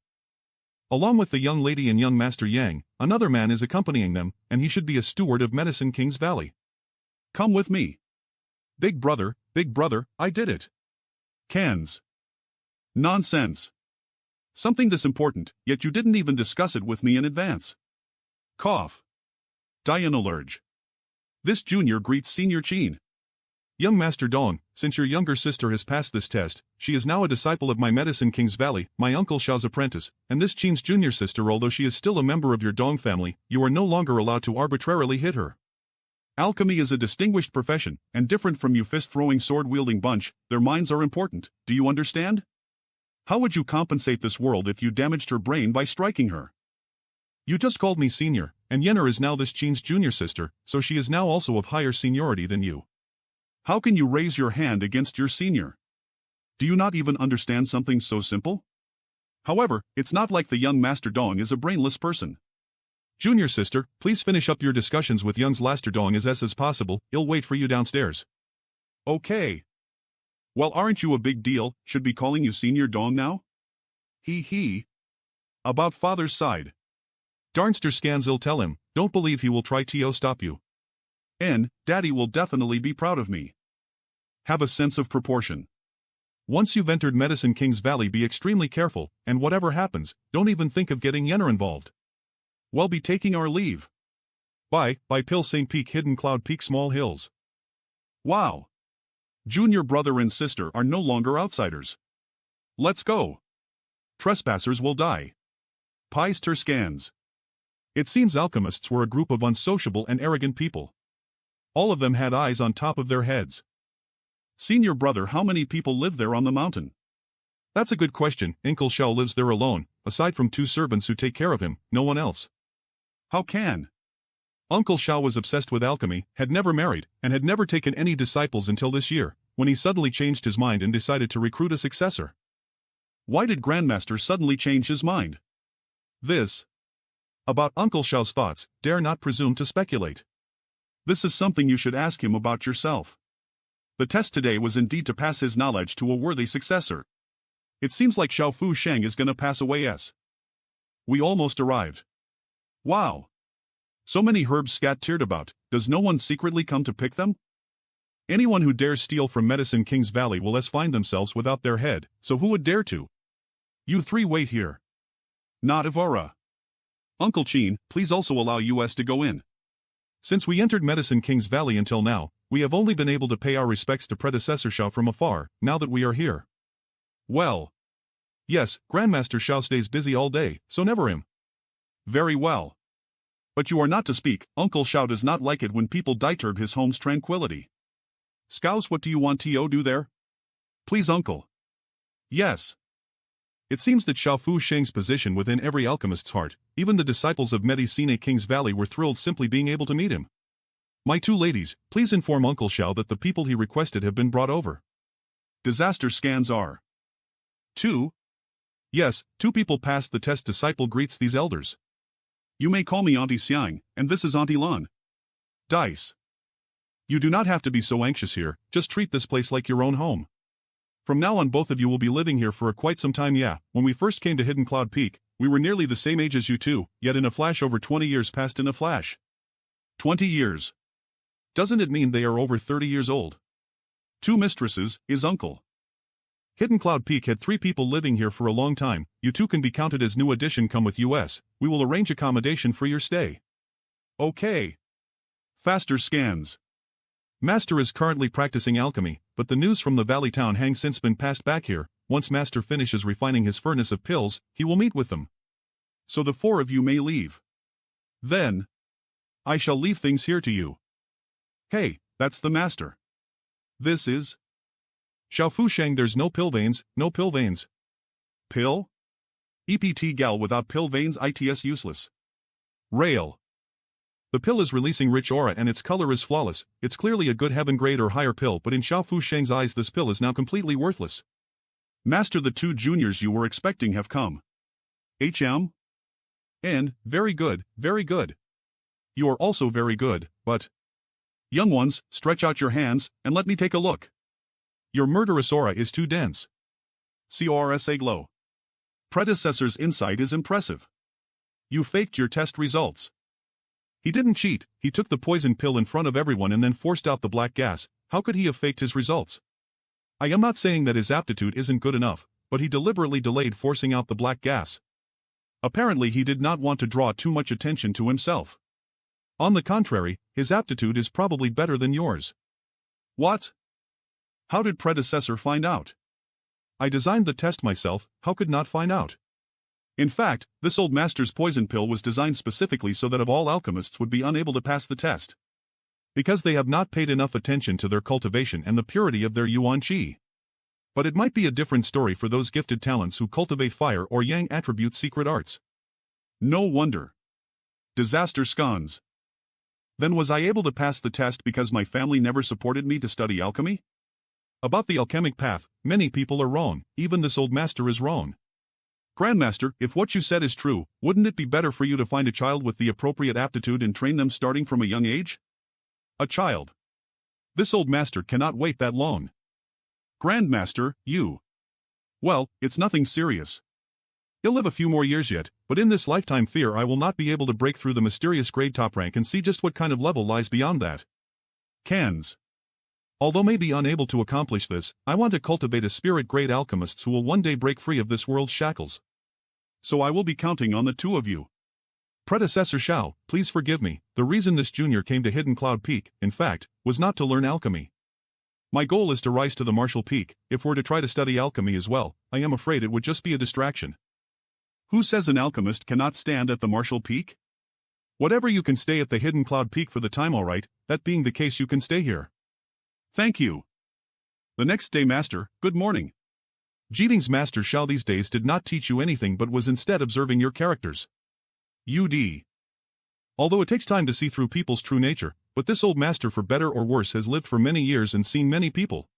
[SPEAKER 1] Along with the young lady and young Master Yang, another man is accompanying them, and he should be a steward of Medicine King's Valley. Come with me. Big brother, I did it. Cans. Nonsense. Something this important, yet you didn't even discuss it with me in advance. Cough. Dianalurge. This junior greets Senior Chin. Young Master Dong, since your younger sister has passed this test, she is now a disciple of my Medicine King's Valley, my Uncle Shao's apprentice, and this Chin's junior sister. Although she is still a member of your Dong family, you are no longer allowed to arbitrarily hit her. Alchemy is a distinguished profession, and different from you fist-throwing sword-wielding bunch, their minds are important, do you understand? How would you compensate this world if you damaged her brain by striking her? You just called me senior, and Yenner is now this Chin's junior sister, so she is now also of higher seniority than you. How can you raise your hand against your senior? Do you not even understand something so simple? However, it's not like the young Master Dong is a brainless person. Junior sister, please finish up your discussions with young's Laster Dong as possible, he'll wait for you downstairs. Okay. Well, aren't you a big deal, should be calling you Senior Dong now? He. About father's side. Darnster scans, I'll tell him, don't believe he will try to stop you. Daddy will definitely be proud of me. Have a sense of proportion. Once you've entered Medicine King's Valley, be extremely careful, and whatever happens, don't even think of getting Yenner involved. We'll be taking our leave. Bye, Pill St. Peak, Hidden Cloud Peak, Small Hills. Wow. Junior brother and sister are no longer outsiders. Let's go. Trespassers will die. Pies ter scans. It seems alchemists were a group of unsociable and arrogant people. All of them had eyes on top of their heads. Senior brother, how many people live there on the mountain? That's a good question. Uncle Shao lives there alone, aside from 2 servants who take care of him, no one else. How can? Uncle Shao was obsessed with alchemy, had never married, and had never taken any disciples until this year, when he suddenly changed his mind and decided to recruit a successor. Why did Grandmaster suddenly change his mind? This. About Uncle Shao's thoughts, dare not presume to speculate. This is something you should ask him about yourself. The test today was indeed to pass his knowledge to a worthy successor. It seems like Xiao Fu Shang is gonna pass away. We almost arrived. Wow. So many herbs scattered about, does no one secretly come to pick them? Anyone who dares steal from Medicine King's Valley will find themselves without their head, so who would dare to? You 3 wait here. Not Ivara. Uncle Chin, please also allow us to go in. Since we entered Medicine King's Valley until now, we have only been able to pay our respects to predecessor Xiao from afar. Now that we are here. Well. Yes, Grandmaster Xiao stays busy all day, so never him. Very well. But you are not to speak. Uncle Shao does not like it when people disturb his home's tranquility. Scouse, what do you want to do there? Please, uncle. Yes. It seems that Xiao Fu Sheng's position within every alchemist's heart, even the disciples of Medicine King's Valley were thrilled simply being able to meet him. My two ladies, please inform Uncle Xiao that the people he requested have been brought over. Disaster scans are. 2. Yes, 2 people passed the test. Disciple greets these elders. You may call me Auntie Xiang, and this is Auntie Lan. Dice. You do not have to be so anxious here, just treat this place like your own home. From now on both of you will be living here for quite some time. Yeah, when we first came to Hidden Cloud Peak, we were nearly the same age as you two, yet in a flash over 20 years passed in a flash. 20 years. Doesn't it mean they are over 30 years old? 2 mistresses, is uncle. Hidden Cloud Peak had 3 people living here for a long time. You two can be counted as new addition. Come with us, we will arrange accommodation for your stay. Okay. Faster scans. Master is currently practicing alchemy, but the news from the valley town has since been passed back here. Once Master finishes refining his furnace of pills, he will meet with them. So the 4 of you may leave. Then, I shall leave things here to you. Hey, that's the master. This is Xiao Fu Sheng. There's no pill veins, no pill veins. Pill? EPT gal without pill veins its useless. Rail. The pill is releasing rich aura and its color is flawless. It's clearly a good heaven grade or higher pill, but in Xiao Fu Sheng's eyes this pill is now completely worthless. Master, the 2 juniors you were expecting have come. HM? And, very good, very good. You are also very good, but... Young ones, stretch out your hands, and let me take a look. Your murderous aura is too dense. CORSA glow. Predecessor's insight is impressive. You faked your test results. He didn't cheat, he took the poison pill in front of everyone and then forced out the black gas. How could he have faked his results? I am not saying that his aptitude isn't good enough, but he deliberately delayed forcing out the black gas. Apparently he did not want to draw too much attention to himself. On the contrary, his aptitude is probably better than yours. What? How did predecessor find out? I designed the test myself, how could not find out? In fact, this old master's poison pill was designed specifically so that of all alchemists would be unable to pass the test. Because they have not paid enough attention to their cultivation and the purity of their yuan qi. But it might be a different story for those gifted talents who cultivate fire or yang attribute secret arts. No wonder. Disaster scones. Then was I able to pass the test because my family never supported me to study alchemy? About the alchemic path, many people are wrong, even this old master is wrong. Grandmaster, if what you said is true, wouldn't it be better for you to find a child with the appropriate aptitude and train them starting from a young age? A child. This old master cannot wait that long. Grandmaster, you. Well, it's nothing serious. He'll live a few more years yet, but in this lifetime fear I will not be able to break through the mysterious grade top rank and see just what kind of level lies beyond that. Cans. Although may be unable to accomplish this, I want to cultivate a spirit-grade alchemists who will one day break free of this world's shackles. So I will be counting on the 2 of you. Predecessor Xiao, please forgive me, the reason this junior came to Hidden Cloud Peak, in fact, was not to learn alchemy. My goal is to rise to the martial peak. If we're to try to study alchemy as well, I am afraid it would just be a distraction. Who says an alchemist cannot stand at the martial peak? Whatever, you can stay at the Hidden Cloud Peak for the time, alright, that being the case you can stay here. Thank you. The next day, Master, good morning. Jeeting's Master Xiao these days did not teach you anything but was instead observing your characters. UD. Although it takes time to see through people's true nature, but this old master for better or worse has lived for many years and seen many people.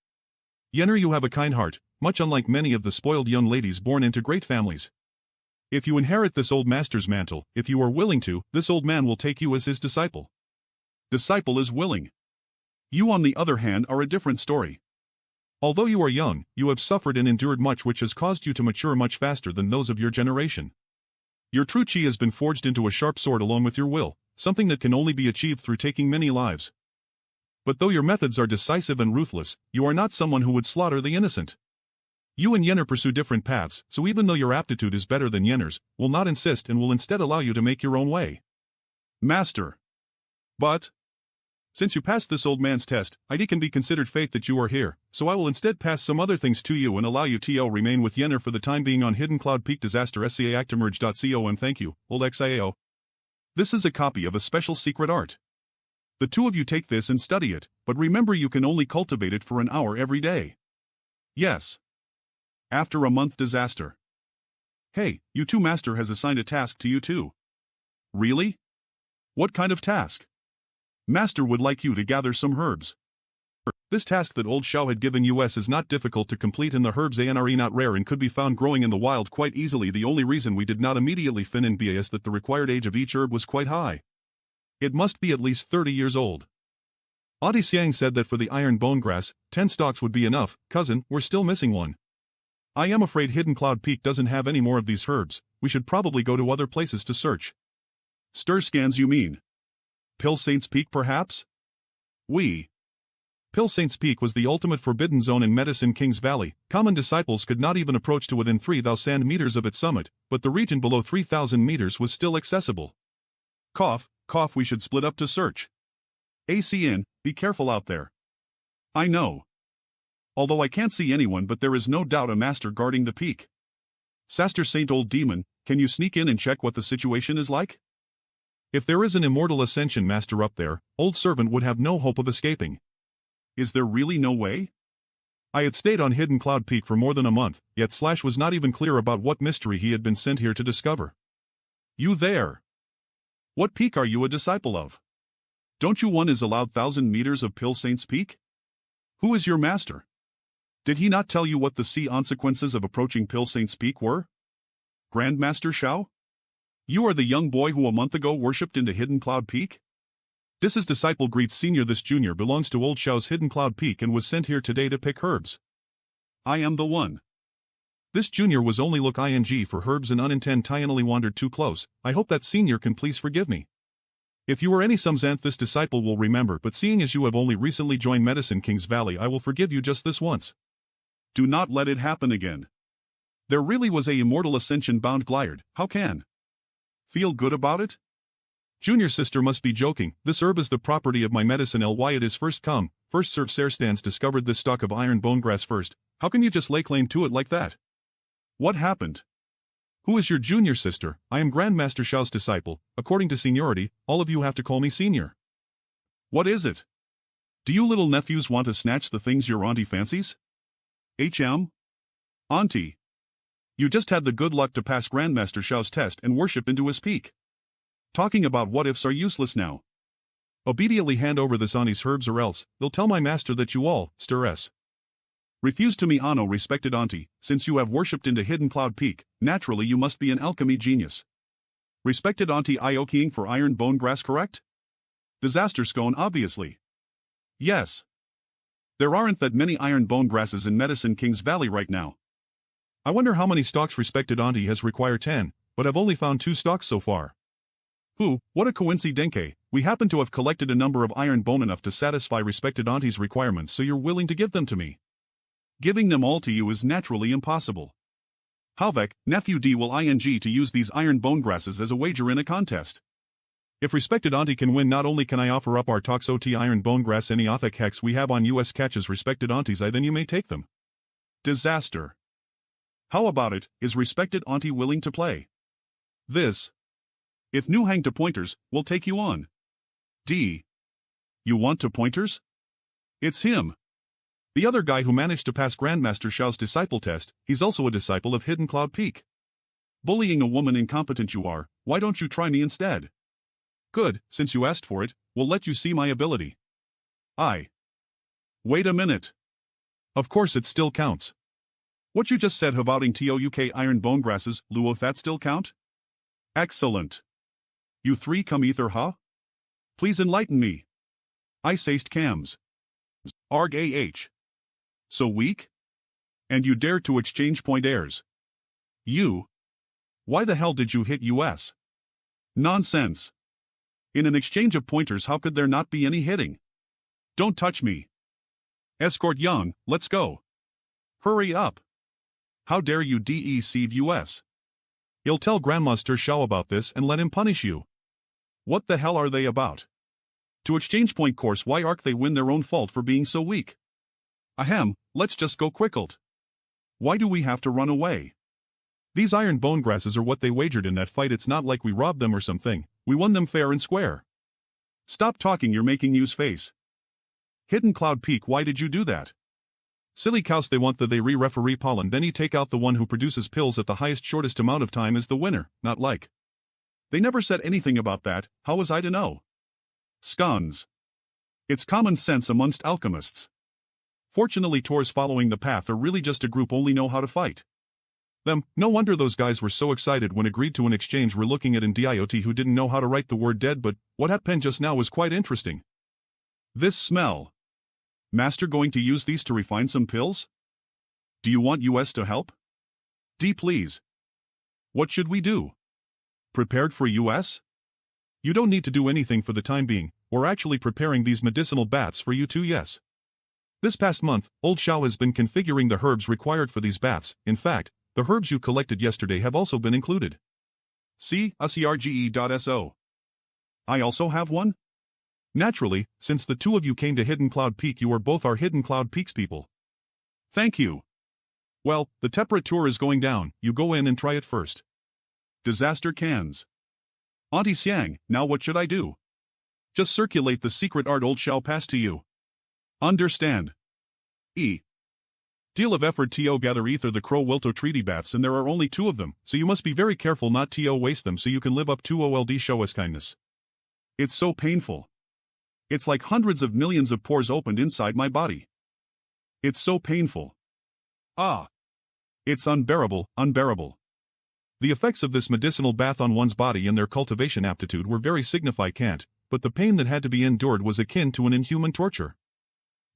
[SPEAKER 1] Yenner, you have a kind heart, much unlike many of the spoiled young ladies born into great families. If you inherit this old master's mantle, if you are willing to, this old man will take you as his disciple. Disciple is willing. You on the other hand are a different story. Although you are young, you have suffered and endured much which has caused you to mature much faster than those of your generation. Your true chi has been forged into a sharp sword along with your will, something that can only be achieved through taking many lives. But though your methods are decisive and ruthless, you are not someone who would slaughter the innocent. You and Yenner pursue different paths, so even though your aptitude is better than Yenner's, will not insist and will instead allow you to make your own way. Master. But since you passed this old man's test, it can be considered fate that you are here, so I will instead pass some other things to you and allow you to remain with Yenner for the time being on Hidden Cloud Peak. Disaster SCA Actimerge.com. Thank you, old XIAO. This is a copy of a special secret art. The two of you take this and study it, but remember you can only cultivate it for an hour every day. Yes. After a month disaster. Hey, you two, master has assigned a task to you too. Really? What kind of task? Master would like you to gather some herbs. This task that old Xiao had given us is not difficult to complete, and the herbs are not rare and could be found growing in the wild quite easily. The only reason we did not immediately finish is that the required age of each herb was quite high. It must be at least 30 years old. Auntie Xiang said that for the iron bone grass, 10 stalks would be enough. Cousin, we're still missing one. I am afraid Hidden Cloud Peak doesn't have any more of these herbs. We should probably go to other places to search. Stir scans, you mean? Pill Saint's Peak, perhaps? Pill Saint's Peak was the ultimate forbidden zone in Medicine King's Valley. Common disciples could not even approach to within 3,000 meters of its summit, but the region below 3,000 meters was still accessible. Cough, we should split up to search. ACN, be careful out there. I know. Although I can't see anyone, but there is no doubt a master guarding the peak. Saster Saint Old Demon, can you sneak in and check what the situation is like? If there is an immortal ascension master up there, old servant would have no hope of escaping. Is there really no way? I had stayed on Hidden Cloud Peak for more than a month, yet Slash was not even clear about what mystery he had been sent here to discover. You there? What peak are you a disciple of? Don't you one is allowed 1,000 meters of Pill Saint's Peak? Who is your master? Did he not tell you what the consequences of approaching Pill Saint's Peak were? Grandmaster Xiao? You are the young boy who a month ago worshipped into Hidden Cloud Peak? This is disciple greets senior. This junior belongs to old Xiao's Hidden Cloud Peak and was sent here today to pick herbs. I am the one. This junior was only look ing for herbs and unintentionally wandered too close. I hope that senior can please forgive me. If you are any something this disciple will remember, but seeing as you have only recently joined Medicine King's Valley, I will forgive you just this once. Do not let it happen again. There really was a immortal ascension bound gliard. How can? Feel good about it? Junior sister must be joking. This herb is the property of my medicine ly. It is first come, first served. Sarstans discovered this stalk of iron bone grass first. How can you just lay claim to it like that? What happened? Who is your junior sister? I am Grandmaster Xiao's disciple. According to seniority, all of you have to call me senior. What is it? Do you little nephews want to snatch the things your auntie fancies? Auntie. You just had the good luck to pass Grandmaster Xiao's test and worship into his peak. Talking about what ifs are useless now. Obediently hand over this auntie's herbs, or else they'll tell my master that you all, refuse to me. Ano, respected auntie, since you have worshipped into Hidden Cloud Peak, naturally you must be an alchemy genius. Respected auntie, Ioking for iron bone grass, correct? Disaster scone, obviously. Yes. There aren't that many iron bone grasses in Medicine King's Valley right now. I wonder how many stalks respected auntie has required 10, but I've only found 2 stalks so far. What a coincidence. We happen to have collected a number of iron bone enough to satisfy respected auntie's requirements, so you're willing to give them to me. Giving them all to you is naturally impossible. Halvek, nephew D will ing to use these iron bone grasses as a wager in a contest. If respected auntie can win, not only can I offer up our Tox OT iron bone grass any Othek hex we have on US catches respected aunties, then you may take them. Disaster. How about it, is respected auntie willing to play? This. If new hang to pointers, we'll take you on. D. You want to pointers? It's him. The other guy who managed to pass Grandmaster Xiao's disciple test, he's also a disciple of Hidden Cloud Peak. Bullying a woman incompetent you are, why don't you try me instead? Good, since you asked for it, we'll let you see my ability. Wait a minute. Of course it still counts. What you just said about TOUK iron bone grasses, Luo, that still count? Excellent. You three come ether, huh? Please enlighten me. I saist cams. Arg So weak? And you dare to exchange point airs? You? Why the hell did you hit us? Nonsense. In an exchange of pointers, how could there not be any hitting? Don't touch me. Escort Young, let's go. Hurry up. How dare you deceive us? You'll tell Grandmaster Xiao about this and let him punish you. What the hell are they about? To exchange point course, why arc they win their own fault for being so weak? Ahem, let's just go quickled. Why do we have to run away? These iron bone grasses are what they wagered in that fight. It's not like we robbed them or something. We won them fair and square. Stop talking, you're making news face. Hidden Cloud Peak, why did you do that? Silly cows, they want that they referee pollen, then you take out the one who produces pills at the highest shortest amount of time as the winner, not like. They never said anything about that, how was I to know? Scones. It's common sense amongst alchemists. Fortunately, Tours following the path are really just a group only know how to fight. Them, no wonder those guys were so excited when agreed to an exchange we're looking at in DIOT who didn't know how to write the word dead, but what happened just now was quite interesting. This smell. Master going to use these to refine some pills? Do you want US to help? D please. What should we do? Prepared for US? You don't need to do anything for the time being, we're actually preparing these medicinal baths for you too, yes. This past month, Old Xiao has been configuring the herbs required for these baths. In fact, the herbs you collected yesterday have also been included. See, userge.so. I also have one? Naturally, since the two of you came to Hidden Cloud Peak, you are both our Hidden Cloud Peaks people. Thank you. Well, the temperature is going down, you go in and try it first. Disaster cans. Auntie Xiang, now what should I do? Just circulate the secret art Old Xiao passed to you. Understand. E. Deal of effort to gather ether the Crow Wilto treaty baths, and there are only 2 of them, so you must be very careful not to waste them so you can live up to old show us kindness. It's so painful. It's like hundreds of millions of pores opened inside my body. It's so painful. Ah. It's unbearable, unbearable. The effects of this medicinal bath on one's body and their cultivation aptitude were very significant, but the pain that had to be endured was akin to an inhuman torture.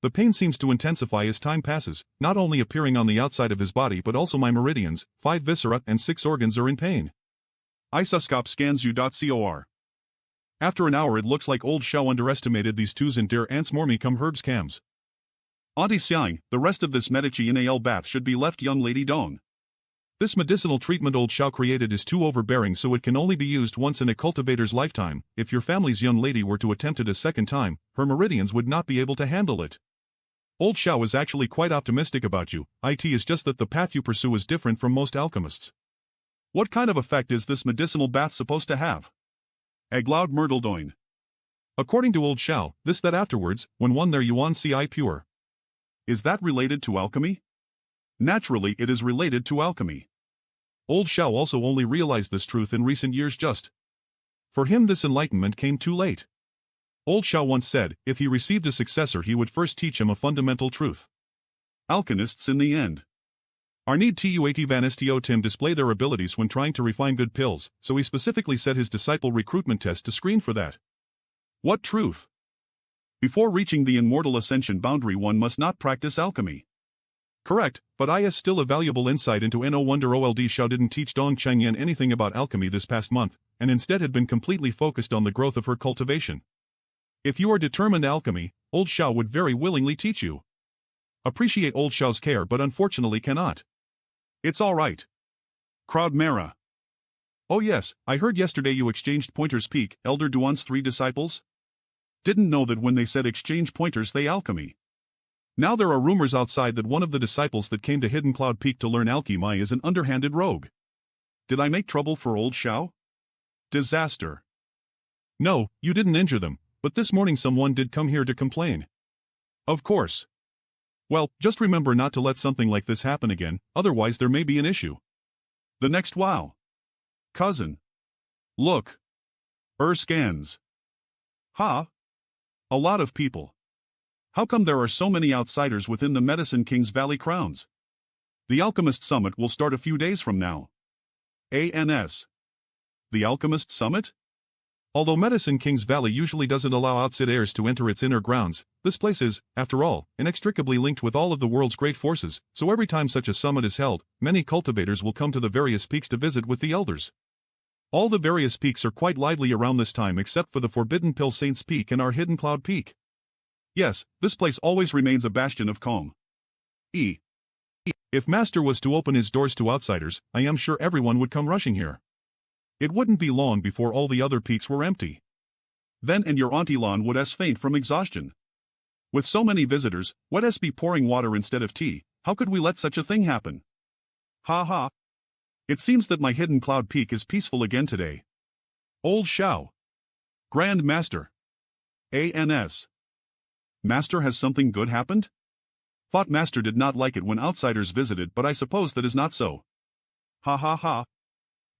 [SPEAKER 1] The pain seems to intensify as time passes, not only appearing on the outside of his body but also my meridians, 5 viscera and 6 organs are in pain. Isuscop scans you.cor. After an hour it looks like Old Xiao underestimated these twos and dear ants more me come herbs cams. Auntie Xiang, the rest of this Medici Nal bath should be left young lady Dong. This medicinal treatment Old Xiao created is too overbearing, so it can only be used once in a cultivator's lifetime. If your family's young lady were to attempt it a second time, her meridians would not be able to handle it. Old Xiao is actually quite optimistic about you, it is just that the path you pursue is different from most alchemists. What kind of effect is this medicinal bath supposed to have? Agloud Myrtledoin. According to Old Xiao, this that afterwards, when one there yuan ci pure. Is that related to alchemy? Naturally it is related to alchemy. Old Xiao also only realized this truth in recent years just. For him this enlightenment came too late. Old Xiao once said, if he received a successor he would first teach him a fundamental truth. Alchemists in the end are need to vanistio Tim display their abilities when trying to refine good pills, so he specifically set his disciple recruitment test to screen for that. What truth? Before reaching the immortal ascension boundary one must not practice alchemy. Correct, but I has still a valuable insight into no wonder Old Xiao didn't teach Dong Chengyan anything about alchemy this past month, and instead had been completely focused on the growth of her cultivation. If you are determined alchemy, Old Xiao would very willingly teach you. Appreciate Old Xiao's care but unfortunately cannot. It's alright. Crowd Mara. Oh yes, I heard yesterday you exchanged Pointer's Peak, Elder Duan's 3 disciples? Didn't know that when they said exchange pointers they alchemy. Now there are rumors outside that one of the disciples that came to Hidden Cloud Peak to learn alchemy is an underhanded rogue. Did I make trouble for Old Xiao? Disaster. No, you didn't injure them, but this morning someone did come here to complain. Of course. Well, just remember not to let something like this happen again, otherwise there may be an issue. The next wow. Cousin. Look. Scans. Ha. A lot of people. How come there are so many outsiders within the Medicine King's Valley Crowns? The Alchemist Summit will start a few days from now. ANS. The Alchemist Summit? Although Medicine King's Valley usually doesn't allow outsiders to enter its inner grounds, this place is, after all, inextricably linked with all of the world's great forces, so every time such a summit is held, many cultivators will come to the various peaks to visit with the elders. All the various peaks are quite lively around this time except for the Forbidden Pill Saints Peak and our Hidden Cloud Peak. Yes, this place always remains a bastion of calm. If Master was to open his doors to outsiders, I am sure everyone would come rushing here. It wouldn't be long before all the other peaks were empty. Then and your Auntie Lan would faint from exhaustion. With so many visitors, would be pouring water instead of tea, how could we let such a thing happen? Ha ha. It seems that my Hidden Cloud Peak is peaceful again today. Old Xiao. Grand Master. ANS. Master, has something good happened? Thought Master did not like it when outsiders visited, but I suppose that is not so. Ha ha ha.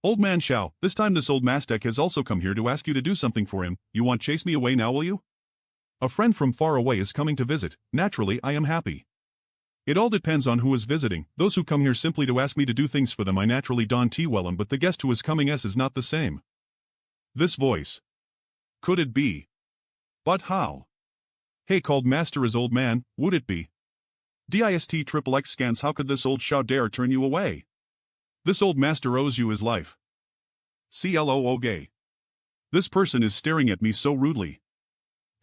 [SPEAKER 1] Old man Xiao, this time this old Mastek has also come here to ask you to do something for him. You want chase me away now, will you? A friend from far away is coming to visit. Naturally, I am happy. It all depends on who is visiting. Those who come here simply to ask me to do things for them, I naturally don T welcome, but the guest who is coming is not the same. This voice. Could it be? But how? Hey, called Master is old man, would it be? DIST scans, how could this old Xiao dare turn you away? This old Master owes you his life. CLOO gay. This person is staring at me so rudely.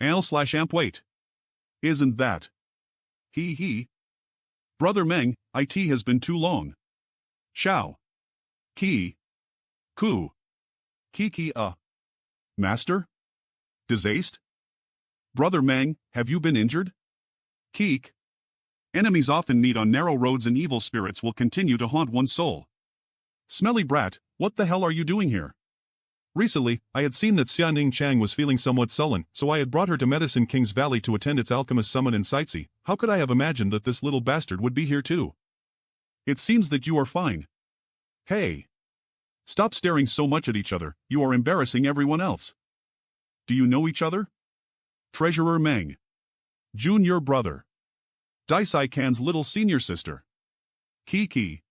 [SPEAKER 1] Al/amp wait. Isn't that? He. Brother Meng, it has been too long. Xiao. Ki. Ku. Kiki Master? Disaste? Brother Meng, have you been injured? Keek. Enemies often meet on narrow roads and evil spirits will continue to haunt one's soul. Smelly brat, what the hell are you doing here? Recently, I had seen that Xianing Chang was feeling somewhat sullen, so I had brought her to Medicine King's Valley to attend its alchemist summit in sightsee. How could I have imagined that this little bastard would be here too? It seems that you are fine. Hey. Stop staring so much at each other, you are embarrassing everyone else. Do you know each other? Treasurer Meng. Junior brother. Daisai Kan's little senior sister. Kiki.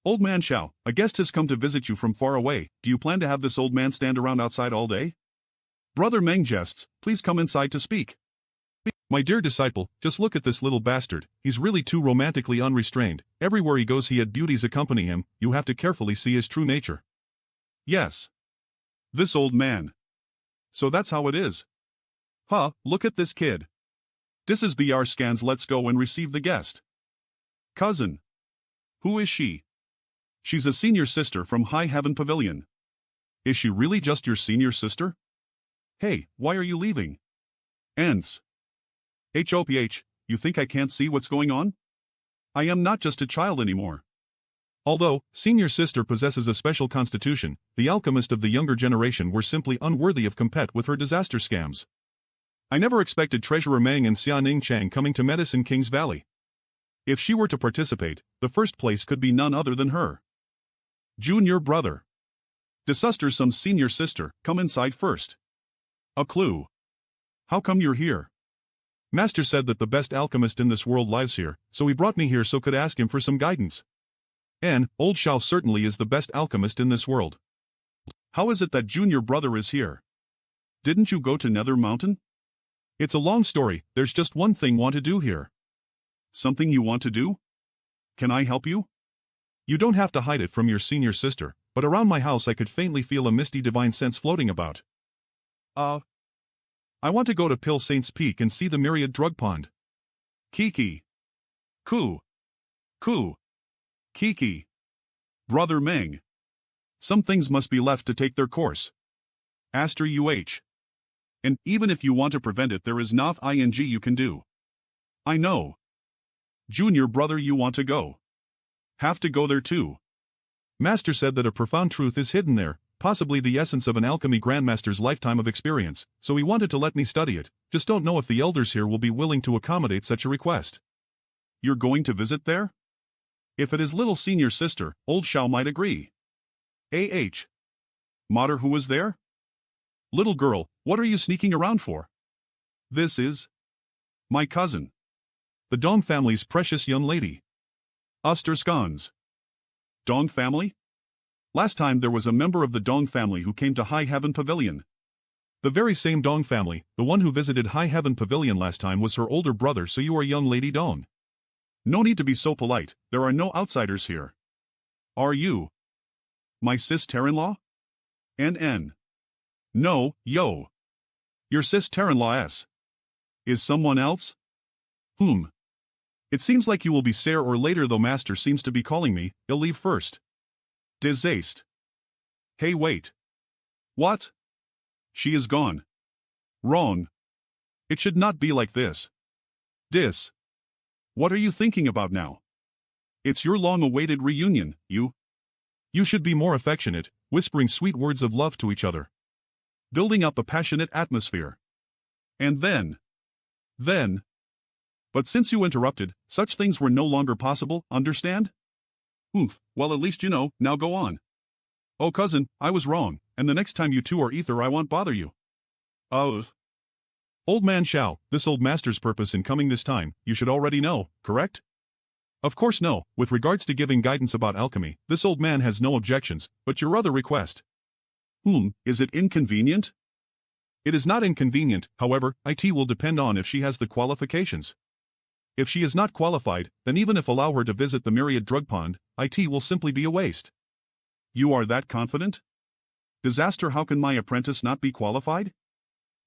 [SPEAKER 1] Old man Xiao, a guest has come to visit you from far away. Do you plan to have this old man stand around outside all day? Brother Meng jests, please come inside to speak. My dear disciple, just look at this little bastard, he's really too romantically unrestrained. Everywhere he goes he had beauties accompany him, you have to carefully see his true nature. Yes. This old man. So that's how it is. Huh, look at this kid. This is BR scans, let's go and receive the guest. Cousin. Who is she? She's a senior sister from High Heaven Pavilion. Is she really just your senior sister? Hey, why are you leaving? Ents. HOPH, you think I can't see what's going on? I am not just a child anymore. Although, senior sister possesses a special constitution, the alchemist of the younger generation were simply unworthy of compete with her disaster scams. I never expected Treasurer Meng and Xianing Chang coming to Medicine King's Valley. If she were to participate, the first place could be none other than her. Junior brother. Desuster some senior sister, come inside first. A clue. How come you're here? Master said that the best alchemist in this world lives here, so he brought me here so could ask him for some guidance. And, old Xiao certainly is the best alchemist in this world. How is it that junior brother is here? Didn't you go to Nether Mountain? It's a long story, there's just one thing want to do here. Something you want to do? Can I help you? You don't have to hide it from your senior sister, but around my house I could faintly feel a misty divine sense floating about. I want to go to Pill Saint's Peak and see the myriad drug pond. Kiki. Ku. Kiki. Brother Meng. Some things must be left to take their course. Aster UH. And even if you want to prevent it, there is nothing you can do. I know. Junior brother, you want to go. Have to go there too. Master said that a profound truth is hidden there, possibly the essence of an alchemy grandmaster's lifetime of experience, so he wanted to let me study it, just don't know if the elders here will be willing to accommodate such a request. You're going to visit there? If it is little senior sister, old Xiao might agree. Mater, who is there? Little girl, what are you sneaking around for? This is my cousin. The Dong family's precious young lady. Osterskans. Dong family? Last time there was a member of the Dong family who came to High Heaven Pavilion. The very same Dong family, the one who visited High Heaven Pavilion last time was her older brother, so you are young lady Dong. No need to be so polite, there are no outsiders here. Are you? My sister-in-law? NN. No, yo. Your sister-in-law S. Is someone else? Whom? It seems like you will be sooner or later, though master seems to be calling me, I'll leave first. Disaste. Hey wait. What? She is gone. Wrong. It should not be like this. What are you thinking about now? It's your long-awaited reunion, you should be more affectionate, whispering sweet words of love to each other. building up a passionate atmosphere. And then. But since you interrupted, such things were no longer possible, understand? Oomph, well at least you know, now go on. Oh cousin, I was wrong, and the next time you two are ether I won't bother you. Oh. Old man Xiao, this old master's purpose in coming this time, you should already know, correct? Of course no, with regards to giving guidance about alchemy, this old man has no objections, but your other request. Is it inconvenient? It is not inconvenient, however, it will depend on if she has the qualifications. If she is not qualified, then even if allow her to visit the myriad drug pond, it will simply be a waste. You are that confident? Disaster, how can my apprentice not be qualified?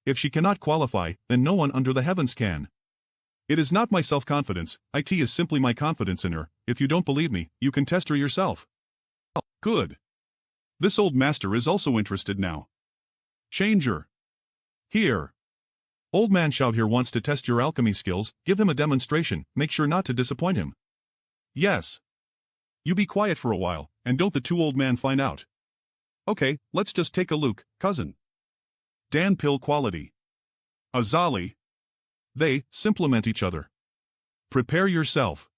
[SPEAKER 1] If she cannot qualify, then no one under the heavens can. It is not my self-confidence, it is simply my confidence in her. If you don't believe me, you can test her yourself. Good. This old master is also interested now. Changer. Here. Old man Xiao here wants to test your alchemy skills, give him a demonstration, make sure not to disappoint him. Yes. You be quiet for a while, and don't the two old man find out. Okay, let's just take a look, cousin. Dan pill quality. Azali. They supplement each other. Prepare yourself.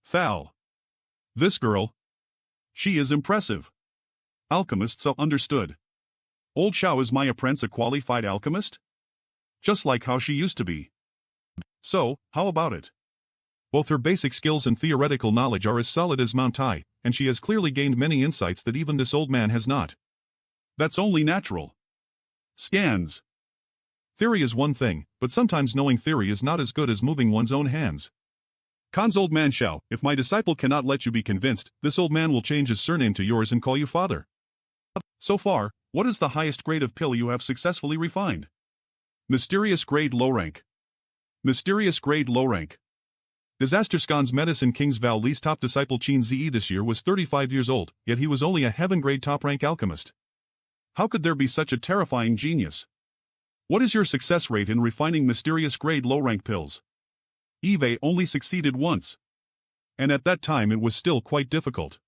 [SPEAKER 1] Thal. This girl. She is impressive. Alchemists are understood. Old Xiao is my apprentice, a qualified alchemist? Just like how she used to be. So, how about it? Both her basic skills and theoretical knowledge are as solid as Mount Tai, and she has clearly gained many insights that even this old man has not. That's only natural. Scans. Theory is one thing, but sometimes knowing theory is not as good as moving one's own hands. Khan's old man Xiao, if my disciple cannot let you be convinced, this old man will change his surname to yours and call you father. So far, what is the highest grade of pill you have successfully refined? Mysterious grade low rank. Mysterious grade low rank. Disaster Scon's medicine King's Val Lee's top disciple Qin Zi this year was 35 years old, yet he was only a heaven grade top rank alchemist. How could there be such a terrifying genius? What is your success rate in refining mysterious grade low rank pills? Eve only succeeded once. And at that time it was still quite difficult.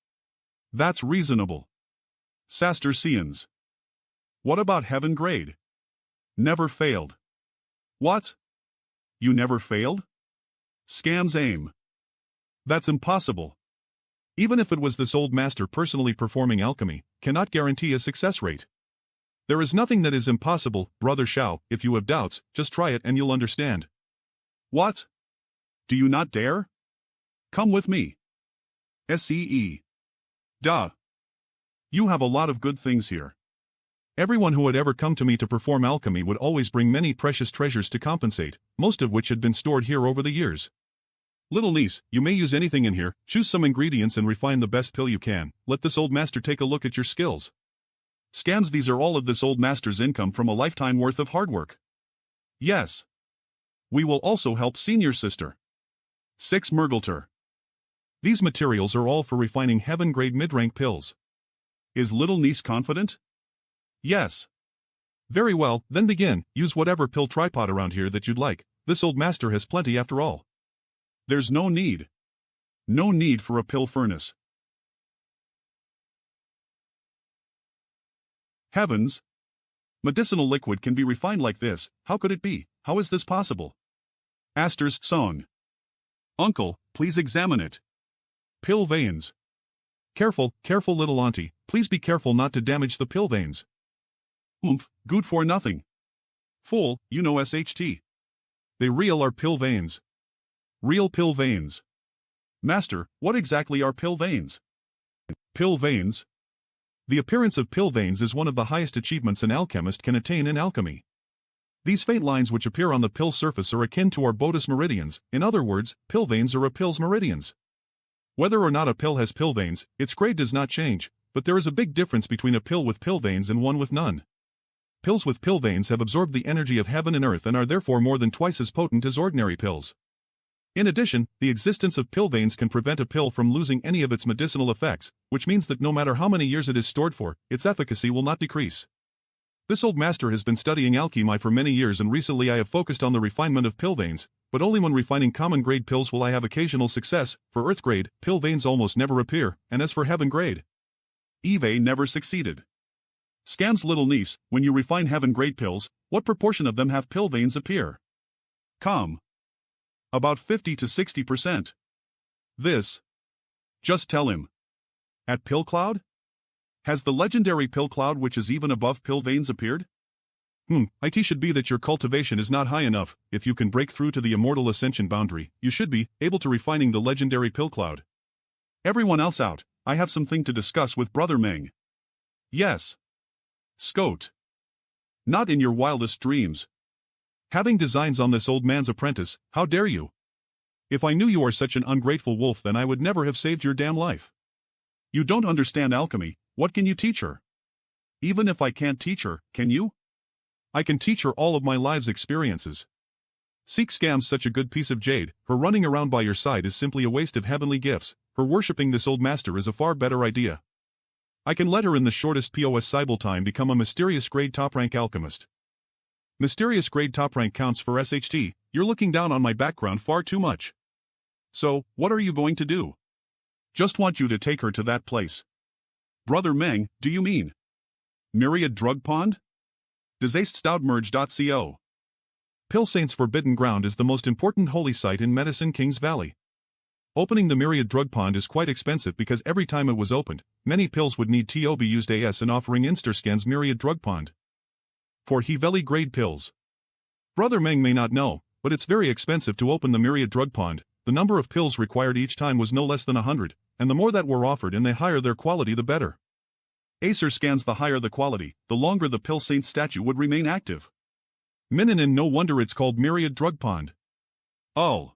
[SPEAKER 1] That's reasonable. Saster Seans. What about heaven grade? Never failed. What? You never failed? Scam's aim. That's impossible. Even if it was this old master personally performing alchemy, cannot guarantee a success rate. There is nothing that is impossible, brother Xiao. If you have doubts, just try it and you'll understand. What? Do you not dare? Come with me. SEE. Duh. You have a lot of good things here. Everyone who had ever come to me to perform alchemy would always bring many precious treasures to compensate, most of which had been stored here over the years. Little niece, you may use anything in here, choose some ingredients and refine the best pill you can. Let this old master take a look at your skills. Scams, these are all of this old master's income from a lifetime worth of hard work. Yes. We will also help senior sister. 6 Mergelter. These materials are all for refining heaven-grade mid-rank pills. Is little niece confident? Yes. Very well, then begin. Use whatever pill tripod around here that you'd like. This old master has plenty after all. There's no need. No need for a pill furnace. Heavens! Medicinal liquid can be refined like this, how could it be? How is this possible? Aster's song. Uncle, please examine it. Pill veins. Careful, careful little auntie, please be careful not to damage the pill veins. Oomph, good for nothing. Fool, you know SHT. They real are pill veins. Real pill veins. Master, what exactly are pill veins? Pill veins? The appearance of pill veins is one of the highest achievements an alchemist can attain in alchemy. These faint lines which appear on the pill surface are akin to our Botus meridians, in other words, pill veins are a pill's meridians. Whether or not a pill has pill veins, its grade does not change, but there is a big difference between a pill with pill veins and one with none. Pills with pill veins have absorbed the energy of heaven and earth and are therefore more than twice as potent as ordinary pills. In addition, the existence of pill veins can prevent a pill from losing any of its medicinal effects, which means that no matter how many years it is stored for, its efficacy will not decrease. This old master has been studying alchemy for many years, and recently I have focused on the refinement of pill veins, but only when refining common grade pills will I have occasional success. For earth grade, pill veins almost never appear, and as for heaven grade, Eve never succeeded. Scam's little niece, when you refine heaven-grade pills, what proportion of them have pill veins appear? Com. About 50 to 60%. This. Just tell him. At Pill Cloud? Has the legendary Pill Cloud which is even above pill veins appeared? It should be that your cultivation is not high enough. If you can break through to the immortal ascension boundary, you should be able to refining the legendary Pill Cloud. Everyone else out, I have something to discuss with Brother Meng. Yes. Scout. Not in your wildest dreams. Having designs on this old man's apprentice, how dare you? If I knew you are such an ungrateful wolf, then I would never have saved your damn life. You don't understand alchemy. What can you teach her? Even if I can't teach her, can you? I can teach her all of my life's experiences. Seek Scam's such a good piece of jade. Her running around by your side is simply a waste of heavenly gifts. Her worshipping this old master is a far better idea. I can let her in the shortest POS Cybele time become a mysterious grade top rank alchemist. Mysterious grade top rank counts for SHT. You're looking down on my background far too much. So, what are you going to do? Just want you to take her to that place. Brother Meng, do you mean? Myriad Drug Pond? Disastestoutmerge.co. Pill Saint's Forbidden Ground is the most important holy site in Medicine King's Valley. Opening the Myriad Drug Pond is quite expensive because every time it was opened, many pills would need to be used as in offering Instarscan's Myriad Drug Pond. For Heveli grade pills. Brother Meng may not know, but it's very expensive to open the Myriad Drug Pond. The number of pills required each time was no less than 100, and the more that were offered and the higher their quality the better. Acer scans the higher the quality, the longer the Pill Saint statue would remain active. Mininin, no wonder it's called Myriad Drug Pond. Oh.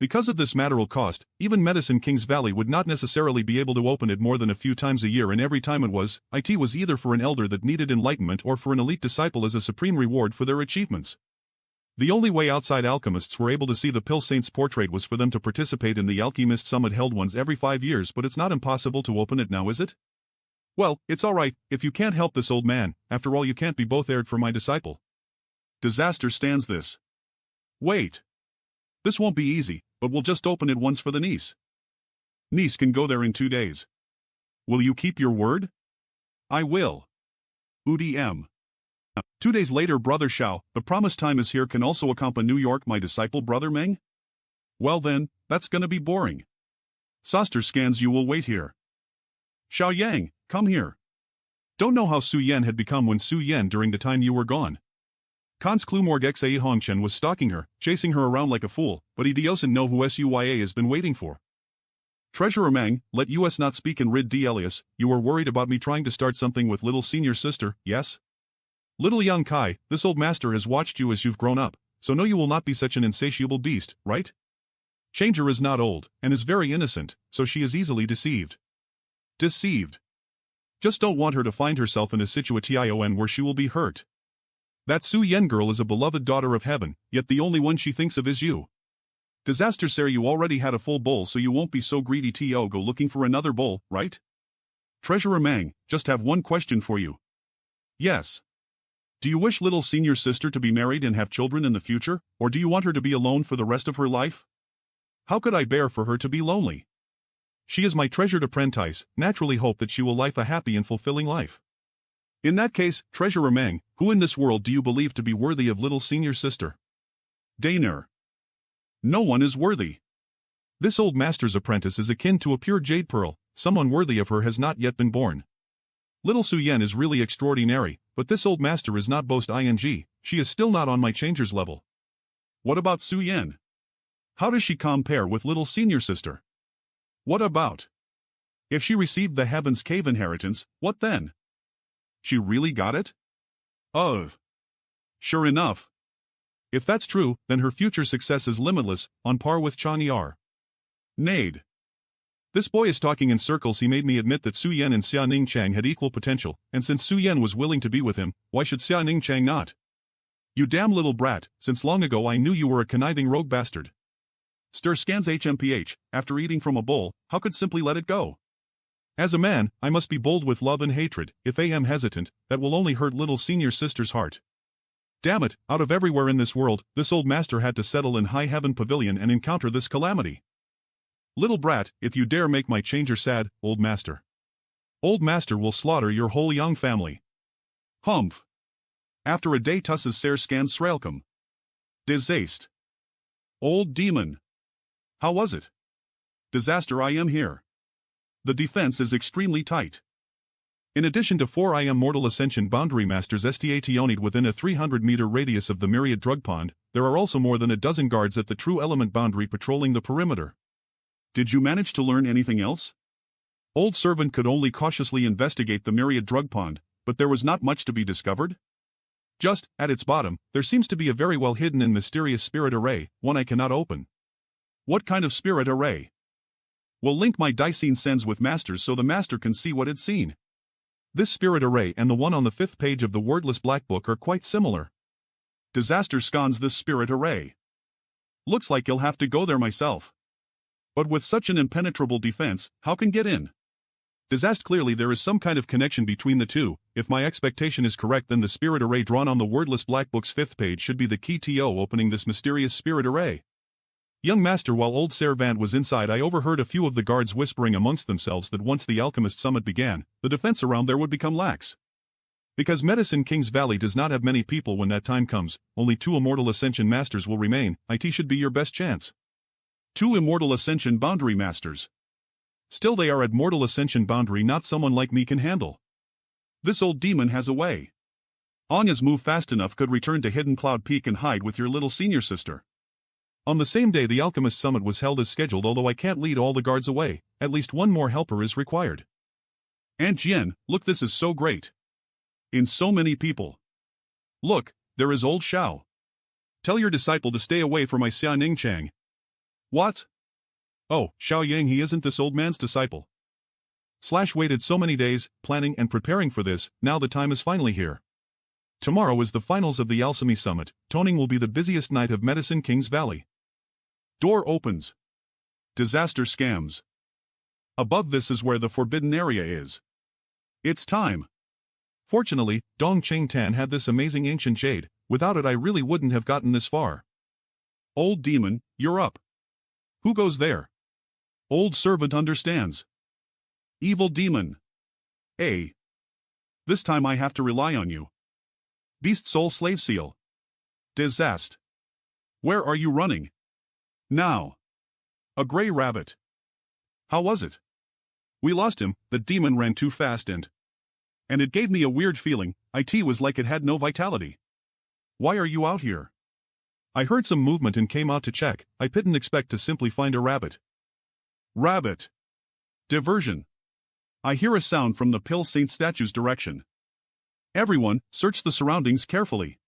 [SPEAKER 1] Because of this material cost, even Medicine King's Valley would not necessarily be able to open it more than a few times a year, and every time it was either for an elder that needed enlightenment or for an elite disciple as a supreme reward for their achievements. The only way outside alchemists were able to see the Pill Saint's portrait was for them to participate in the Alchemist Summit held once every 5 years, but it's not impossible to open it now, is it? Well, it's alright, if you can't help this old man. After all, you can't be both heired for my disciple. Disaster stands this. Wait. This won't be easy, but we'll just open it once for the niece. Niece can go there in 2 days. Will you keep your word? I will. UDM. 2 days later, Brother Xiao, the promised time is here. Can also accompany New York, my disciple Brother Meng? Well then, that's gonna be boring. Soster scans, you will wait here. Xiao Yang, come here. Don't know how Su Yan had become when Su Yan during the time you were gone. Khan's Klumorg Xae Hongchen was stalking her, chasing her around like a fool, but he doesn't know who Suya has been waiting for. Treasurer Meng, let us not speak in rid D. Elias. You were worried about me trying to start something with little senior sister, yes? Little young Kai, this old master has watched you as you've grown up, so no, you will not be such an insatiable beast, right? Changer is not old, and is very innocent, so she is easily deceived. Deceived. Just don't want her to find herself in a situation where she will be hurt. That Su Yen girl is a beloved daughter of heaven, yet the only one she thinks of is you. Disaster sir, you already had a full bowl, so you won't be so greedy to go looking for another bowl, right? Treasurer Mang, just have one question for you. Yes. Do you wish little senior sister to be married and have children in the future, or do you want her to be alone for the rest of her life? How could I bear for her to be lonely? She is my treasured apprentice, naturally hope that she will live a happy and fulfilling life. In that case, Treasurer Meng, who in this world do you believe to be worthy of little senior sister? Daner. No one is worthy. This old master's apprentice is akin to a pure jade pearl, someone worthy of her has not yet been born. Little Su Yen is really extraordinary, but this old master is not boast ing, she is still not on my changer's level. What about Su Yen? How does she compare with little senior sister? What about? If she received the Heaven's Cave inheritance, what then? She really got it? Sure enough. If that's true, then her future success is limitless, on par with Chang Yar. Nade. This boy is talking in circles. He made me admit that Su Yen and Xia Ning Chang had equal potential, and since Su Yen was willing to be with him, why should Xia Ning Chang not? You damn little brat, since long ago I knew you were a conniving rogue bastard. Stir scans HMPH, after eating from a bowl, how could simply let it go? As a man, I must be bold with love and hatred. If I am hesitant, that will only hurt little senior sister's heart. Damn it, out of everywhere in this world, this old master had to settle in High Heaven Pavilion and encounter this calamity. Little brat, if you dare make my changer sad, old master will slaughter your whole young family. Humph. After a day tusses ser scans srailcum. Disaste. Old demon. How was it? Disaster, I am here. The defense is extremely tight. In addition to 4 IM Mortal Ascension Boundary Masters stationed within a 300-meter radius of the Myriad Drug Pond, there are also more than a dozen guards at the True Element boundary patrolling the perimeter. Did you manage to learn anything else? Old Servant could only cautiously investigate the Myriad Drug Pond, but there was not much to be discovered. Just, at its bottom, there seems to be a very well hidden and mysterious spirit array, one I cannot open. What kind of spirit array? Will link my Dicene sends with Masters so the Master can see what it's seen. This spirit array and the one on the 5th page of the Wordless Black Book are quite similar. Disaster scans this spirit array. Looks like you'll have to go there myself. But with such an impenetrable defense, how can get in? Disaster, clearly there is some kind of connection between the two. If my expectation is correct, then the spirit array drawn on the Wordless Black Book's 5th page should be the key to opening this mysterious spirit array. Young Master, while old Servant was inside, I overheard a few of the guards whispering amongst themselves that once the Alchemist Summit began, the defense around there would become lax. Because Medicine King's Valley does not have many people when that time comes, only 2 Immortal Ascension Masters will remain. It should be your best chance. 2 Immortal Ascension Boundary Masters. Still, they are at Mortal Ascension boundary, not someone like me can handle. This old demon has a way. Anya's move fast enough could return to Hidden Cloud Peak and hide with your little senior sister. On the same day the Alchemist Summit was held as scheduled, although I can't lead all the guards away, at least one more helper is required. Aunt Jian, look, this is so great. In so many people. Look, there is old Xiao. Tell your disciple to stay away from my Xia Ning Chang. What? Oh, Xiao Yang, he isn't this old man's disciple. Waited so many days, planning and preparing for this, now the time is finally here. Tomorrow is the finals of the Alchemy Summit. Toning will be the busiest night of Medicine King's Valley. Door opens. Disaster scams. Above this is where the forbidden area is. It's time. Fortunately, Dong Cheng Tan had this amazing ancient jade. Without it I really wouldn't have gotten this far. Old demon, you're up. Who goes there? Old Servant understands. Evil demon. This time I have to rely on you. Beast Soul Slave Seal. Disaster. Where are you running? Now. A gray rabbit. How was it? We lost him. The demon ran too fast and it gave me a weird feeling. It was like it had no vitality. Why are you out here? I heard some movement and came out to check. I didn't expect to simply find a rabbit. Rabbit. Diversion. I hear a sound from the Pill Saint statue's direction. Everyone, search the surroundings carefully.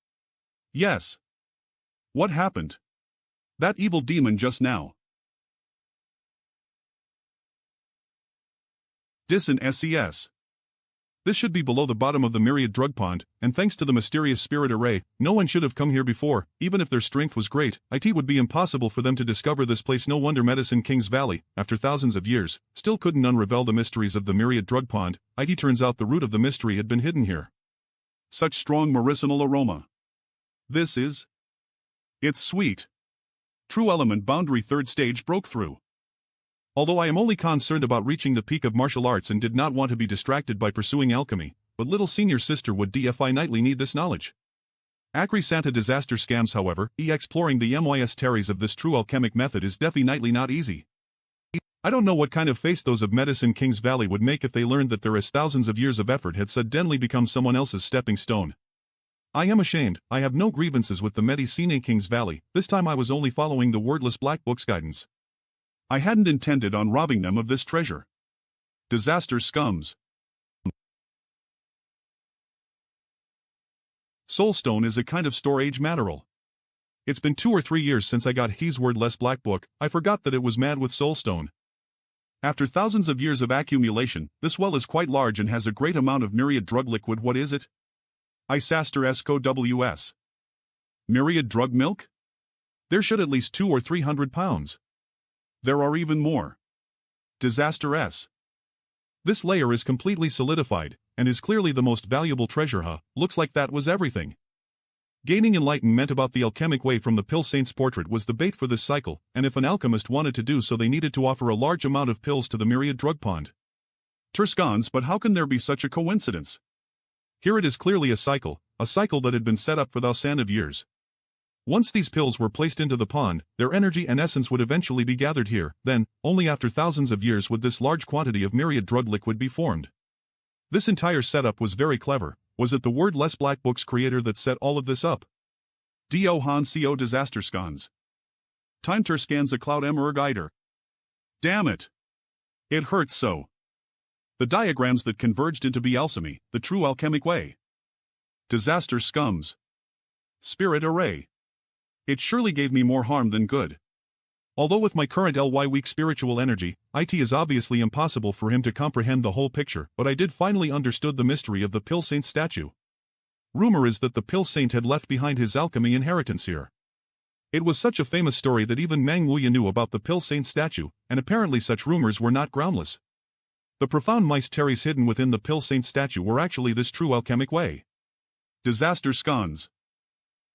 [SPEAKER 1] Yes. What happened? That evil demon just now. Disin SES. This should be below the bottom of the Myriad Drug Pond, and thanks to the mysterious spirit array, no one should have come here before. Even if their strength was great, it would be impossible for them to discover this place. No wonder Medicine King's Valley, after thousands of years, still couldn't unravel the mysteries of the Myriad Drug Pond. It turns out the root of the mystery had been hidden here. Such strong medicinal aroma. This is... It's sweet. True Element Boundary 3rd Stage broke through. Although I am only concerned about reaching the peak of martial arts and did not want to be distracted by pursuing alchemy, but little senior sister would definitely need this knowledge. Acri Santa disaster scams, however, exploring the MYS terries of this true alchemic method is definitely not easy. I don't know what kind of face those of Medicine King's Valley would make if they learned that there is thousands of years of effort had suddenly become someone else's stepping stone. I am ashamed. I have no grievances with the Medicine King's Valley. This time I was only following the Wordless Black Book's guidance. I hadn't intended on robbing them of this treasure. Disaster scums. Soulstone is a kind of storage mineral. It's been 2 or 3 years since I got his Wordless Black Book. I forgot that it was mad with soulstone. After thousands of years of accumulation, this well is quite large and has a great amount of myriad drug liquid. What is it? Isaster Esco WS. Myriad drug milk? There should at least 200 or 300 pounds. There are even more. Disaster S. This layer is completely solidified, and is clearly the most valuable treasure. Looks like that was everything. Gaining enlightenment about the alchemic way from the Pill Saint's portrait was the bait for this cycle, and if an alchemist wanted to do so they needed to offer a large amount of pills to the Myriad Drug Pond. Turskans, but how can there be such a coincidence? Here it is clearly a cycle that had been set up for thousands of years. Once these pills were placed into the pond, their energy and essence would eventually be gathered here, then, only after thousands of years would this large quantity of myriad drug liquid be formed. This entire setup was very clever. Was it the wordless Black Book's creator that set all of this up? Do Han Co disaster scans. Time ter scans a cloud emergider. Damn it. It hurts so. The diagrams that converged into alchemy, the true alchemic way. Disaster scums. Spirit array. It surely gave me more harm than good. Although with my current weak spiritual energy, it is obviously impossible for him to comprehend the whole picture, but I did finally understood the mystery of the Pill Saint statue. Rumor is that the Pill Saint had left behind his alchemy inheritance here. It was such a famous story that even Manhwa knew about the Pill Saint statue, and apparently such rumors were not groundless. The profound mysteries hidden within the Pill Saint statue were actually this true alchemic way. Disaster scans.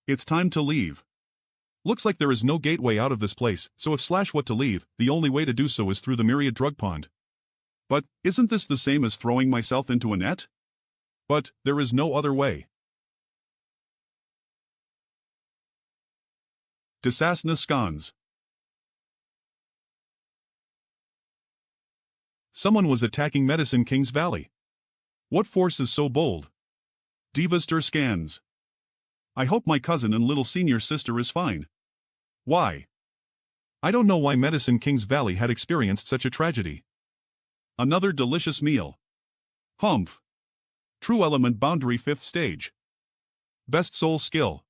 [SPEAKER 1] It's time to leave. Looks like there is no gateway out of this place, so if / what to leave, the only way to do so is through the myriad drug pond. But, isn't this the same as throwing myself into a net? But, there is no other way. Disaster scans. Someone was attacking Medicine King's Valley. What force is so bold? Devastator scans. I hope my cousin and little senior sister is fine. Why? I don't know why Medicine King's Valley had experienced such a tragedy. Another delicious meal. Humph. True element boundary 5th stage. Best soul skill.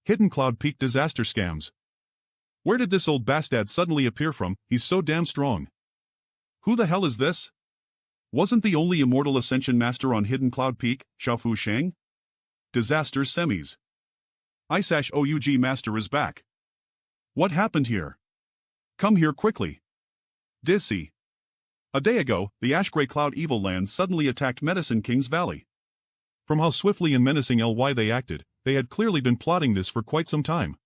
[SPEAKER 1] Hidden cloud peak disaster scams. Where did this old bastard suddenly appear from? He's so damn strong. Who the hell is this? Wasn't the only immortal ascension master on Hidden Cloud Peak, Xiaofu Shang? Disaster semis. Isash Oug master is back. What happened here? Come here quickly. Dissy. A day ago, the ash gray cloud evil lands suddenly attacked Medicine King's Valley. From how swiftly and menacing they acted, they had clearly been plotting this for quite some time.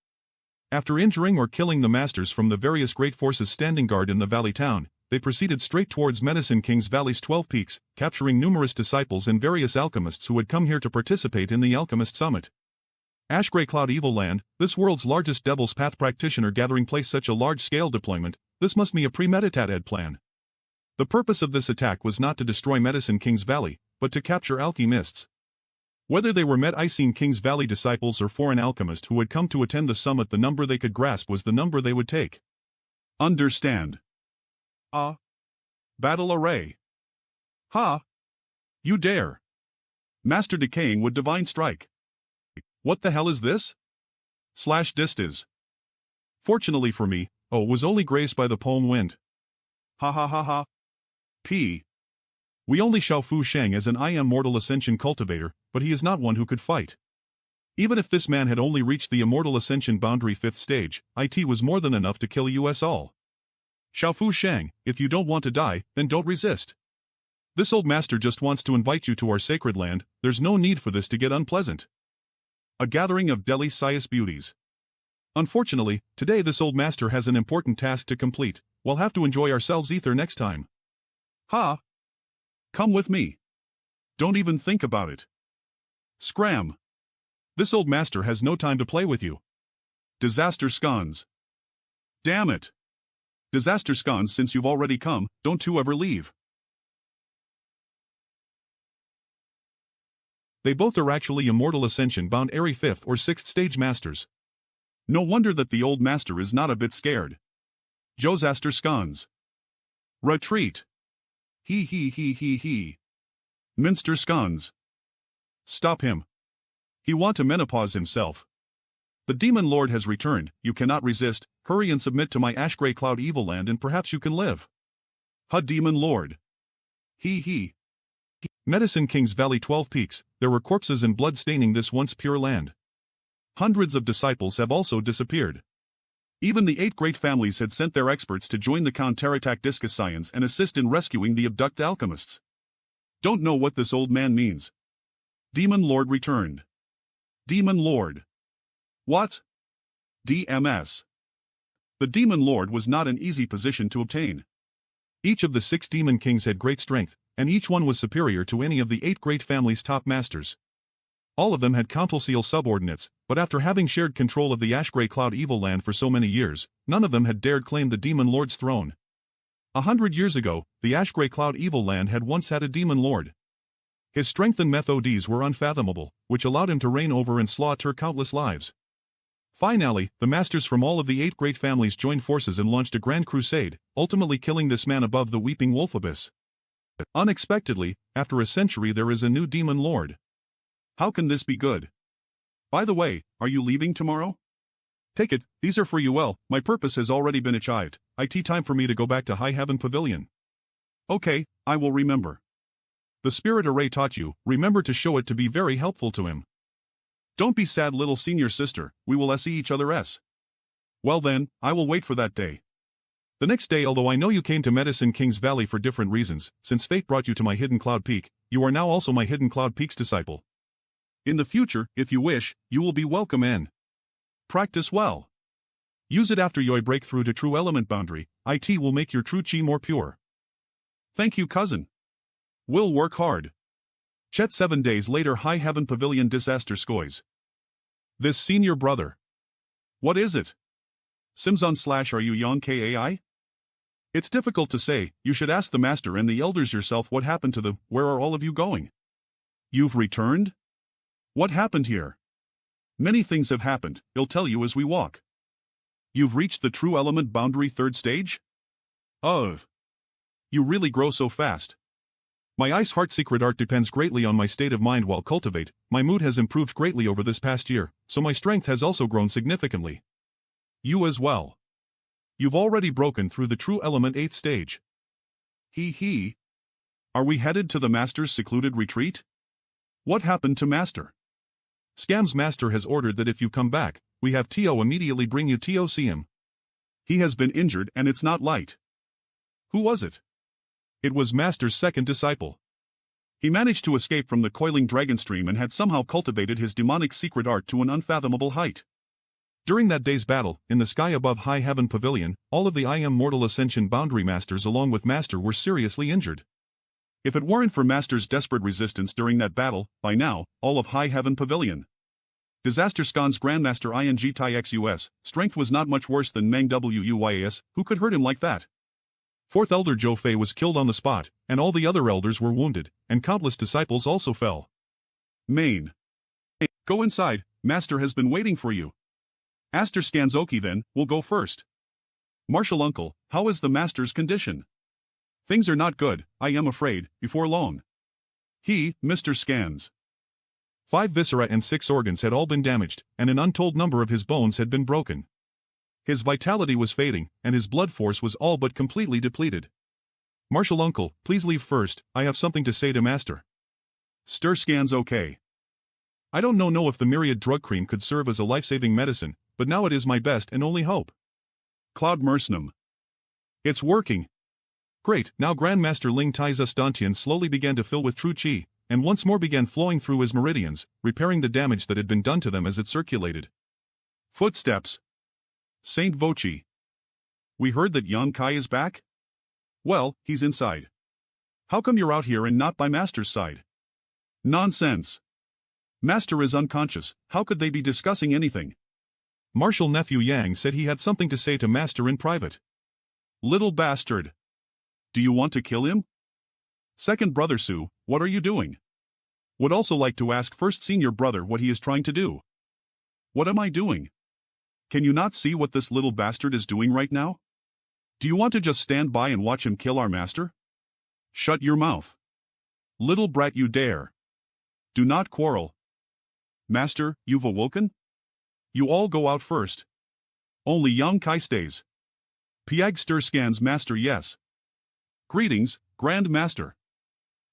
[SPEAKER 1] After injuring or killing the masters from the various great forces standing guard in the valley town, they proceeded straight towards Medicine King's Valley's 12 peaks, capturing numerous disciples and various alchemists who had come here to participate in the Alchemist Summit. Ash Grey Cloud Evil Land, this world's largest Devil's Path practitioner gathering place such a large-scale deployment, this must be a premeditated plan. The purpose of this attack was not to destroy Medicine King's Valley, but to capture alchemists. Whether they were Medicine King's Valley disciples or foreign alchemists who had come to attend the summit, the number they could grasp was the number they would take. Understand? Battle array. Ha! You dare! Master Decaying with Divine Strike. What the hell is this? /distas. Fortunately for me, was only grazed by the palm wind. Ha ha ha ha. P. We only Xiaofu Shang as an Immortal Ascension cultivator, but he is not one who could fight. Even if this man had only reached the Immortal Ascension boundary 5th stage, it was more than enough to kill us all. Xiaofu Shang, if you don't want to die, then don't resist. This old master just wants to invite you to our sacred land, there's no need for this to get unpleasant. A gathering of Delhi Sias beauties. Unfortunately, today this old master has an important task to complete, we'll have to enjoy ourselves ether next time. Ha! Come with me. Don't even think about it. Scram. This old master has no time to play with you. Disaster scones. Damn it. Disaster scones, since you've already come, don't you ever leave. They both are actually Immortal Ascension bound Airy 5th or 6th stage masters. No wonder that the old master is not a bit scared. Josaster scones. Retreat. He. Minster scones. Stop him. He want to menopause himself. The Demon Lord has returned, you cannot resist, hurry and submit to my Ash Grey Cloud Evil Land and perhaps you can live. Demon Lord. He. Medicine King's Valley 12 peaks, there were corpses and blood staining this once pure land. Hundreds of disciples have also disappeared. Even the 8 great families had sent their experts to join the counterattack discus science and assist in rescuing the abducted alchemists. Don't know what this old man means. Demon Lord returned. Demon Lord. What? DMS. The Demon Lord was not an easy position to obtain. Each of the 6 demon kings had great strength, and each one was superior to any of the 8 great families' top masters. All of them had council subordinates, but after having shared control of the Ash-Grey Cloud Evil Land for so many years, none of them had dared claim the Demon Lord's throne. 100 years ago, the Ash-Grey Cloud Evil Land had once had a Demon Lord. His strength and methods were unfathomable, which allowed him to reign over and slaughter countless lives. Finally, the masters from all of the 8 great families joined forces and launched a grand crusade, ultimately killing this man above the Weeping Wolf Abyss. Unexpectedly, after a century there is a new Demon Lord. How can this be good? By the way, are you leaving tomorrow? Take it, these are for you. Well, my purpose has already been achieved. It time for me to go back to High Heaven Pavilion. Okay, I will remember. The spirit array taught you, remember to show it to be very helpful to him. Don't be sad, little senior sister, we will see each other. Well then, I will wait for that day. The next day, although I know you came to Medicine King's Valley for different reasons, since fate brought you to my Hidden Cloud Peak, you are now also my Hidden Cloud Peak's disciple. In the future, if you wish, you will be welcome and practice well. Use it after you break through to true element boundary, it will make your true chi more pure. Thank you, cousin. Will work hard. Chet 7 days later, High Heaven Pavilion. Disaster Skoys. This senior brother. What is it? Simzon / are you young kai? It's difficult to say, you should ask the master and the elders yourself what happened to them. Where are all of you going? You've returned? What happened here? Many things have happened, I'll tell you as we walk. You've reached the true element boundary 3rd stage? Ugh. You really grow so fast. My ice heart secret art depends greatly on my state of mind while cultivate. My mood has improved greatly over this past year, so my strength has also grown significantly. You as well. You've already broken through the true element 8th stage. He. Are we headed to the master's secluded retreat? What happened to master? Scam's master has ordered that if you come back, we have Tio immediately bring you Tio see him. He has been injured and it's not light. Who was it? It was master's 2nd disciple. He managed to escape from the coiling dragon stream and had somehow cultivated his demonic secret art to an unfathomable height. During that day's battle, in the sky above High Heaven Pavilion, all of the I Am Mortal Ascension boundary masters along with master were seriously injured. If it weren't for master's desperate resistance during that battle, by now, all of High Heaven Pavilion. Disaster Scon's Grandmaster ING Tai XUS, strength was not much worse than Meng Wuyas, who could hurt him like that? 4th Elder Zhou Fei was killed on the spot, and all the other elders were wounded, and countless disciples also fell. Main. Go inside, master has been waiting for you. Aster Scanzoki then, will go first. Martial uncle, how is the master's condition? Things are not good, I am afraid, before long. He, Mr. Scans. 5 viscera and 6 organs had all been damaged, and an untold number of his bones had been broken. His vitality was fading, and his blood force was all but completely depleted. Martial uncle, please leave first, I have something to say to master. Stir Scans okay. I don't know if the myriad drug cream could serve as a life-saving medicine, but now it is my best and only hope. Cloud Mercenum. It's working. Great, now Grandmaster Ling Tai's Dantian slowly began to fill with true chi, and once more began flowing through his meridians, repairing the damage that had been done to them as it circulated. Footsteps. Saint Vochi. We heard that Yang Kai is back? Well, he's inside. How come you're out here and not by Master's side? Nonsense. Master is unconscious, how could they be discussing anything? Martial nephew Yang said he had something to say to Master in private. Little bastard. Do you want to kill him? Second brother Su, what are you doing? Would also like to ask first senior brother what he is trying to do. What am I doing? Can you not see what this little bastard is doing right now? Do you want to just stand by and watch him kill our master? Shut your mouth. Little brat, you dare. Do not quarrel. Master, you've awoken? You all go out first. Only Yang Kai stays. Piag Stir Scans Master, yes. Greetings, Grand Master.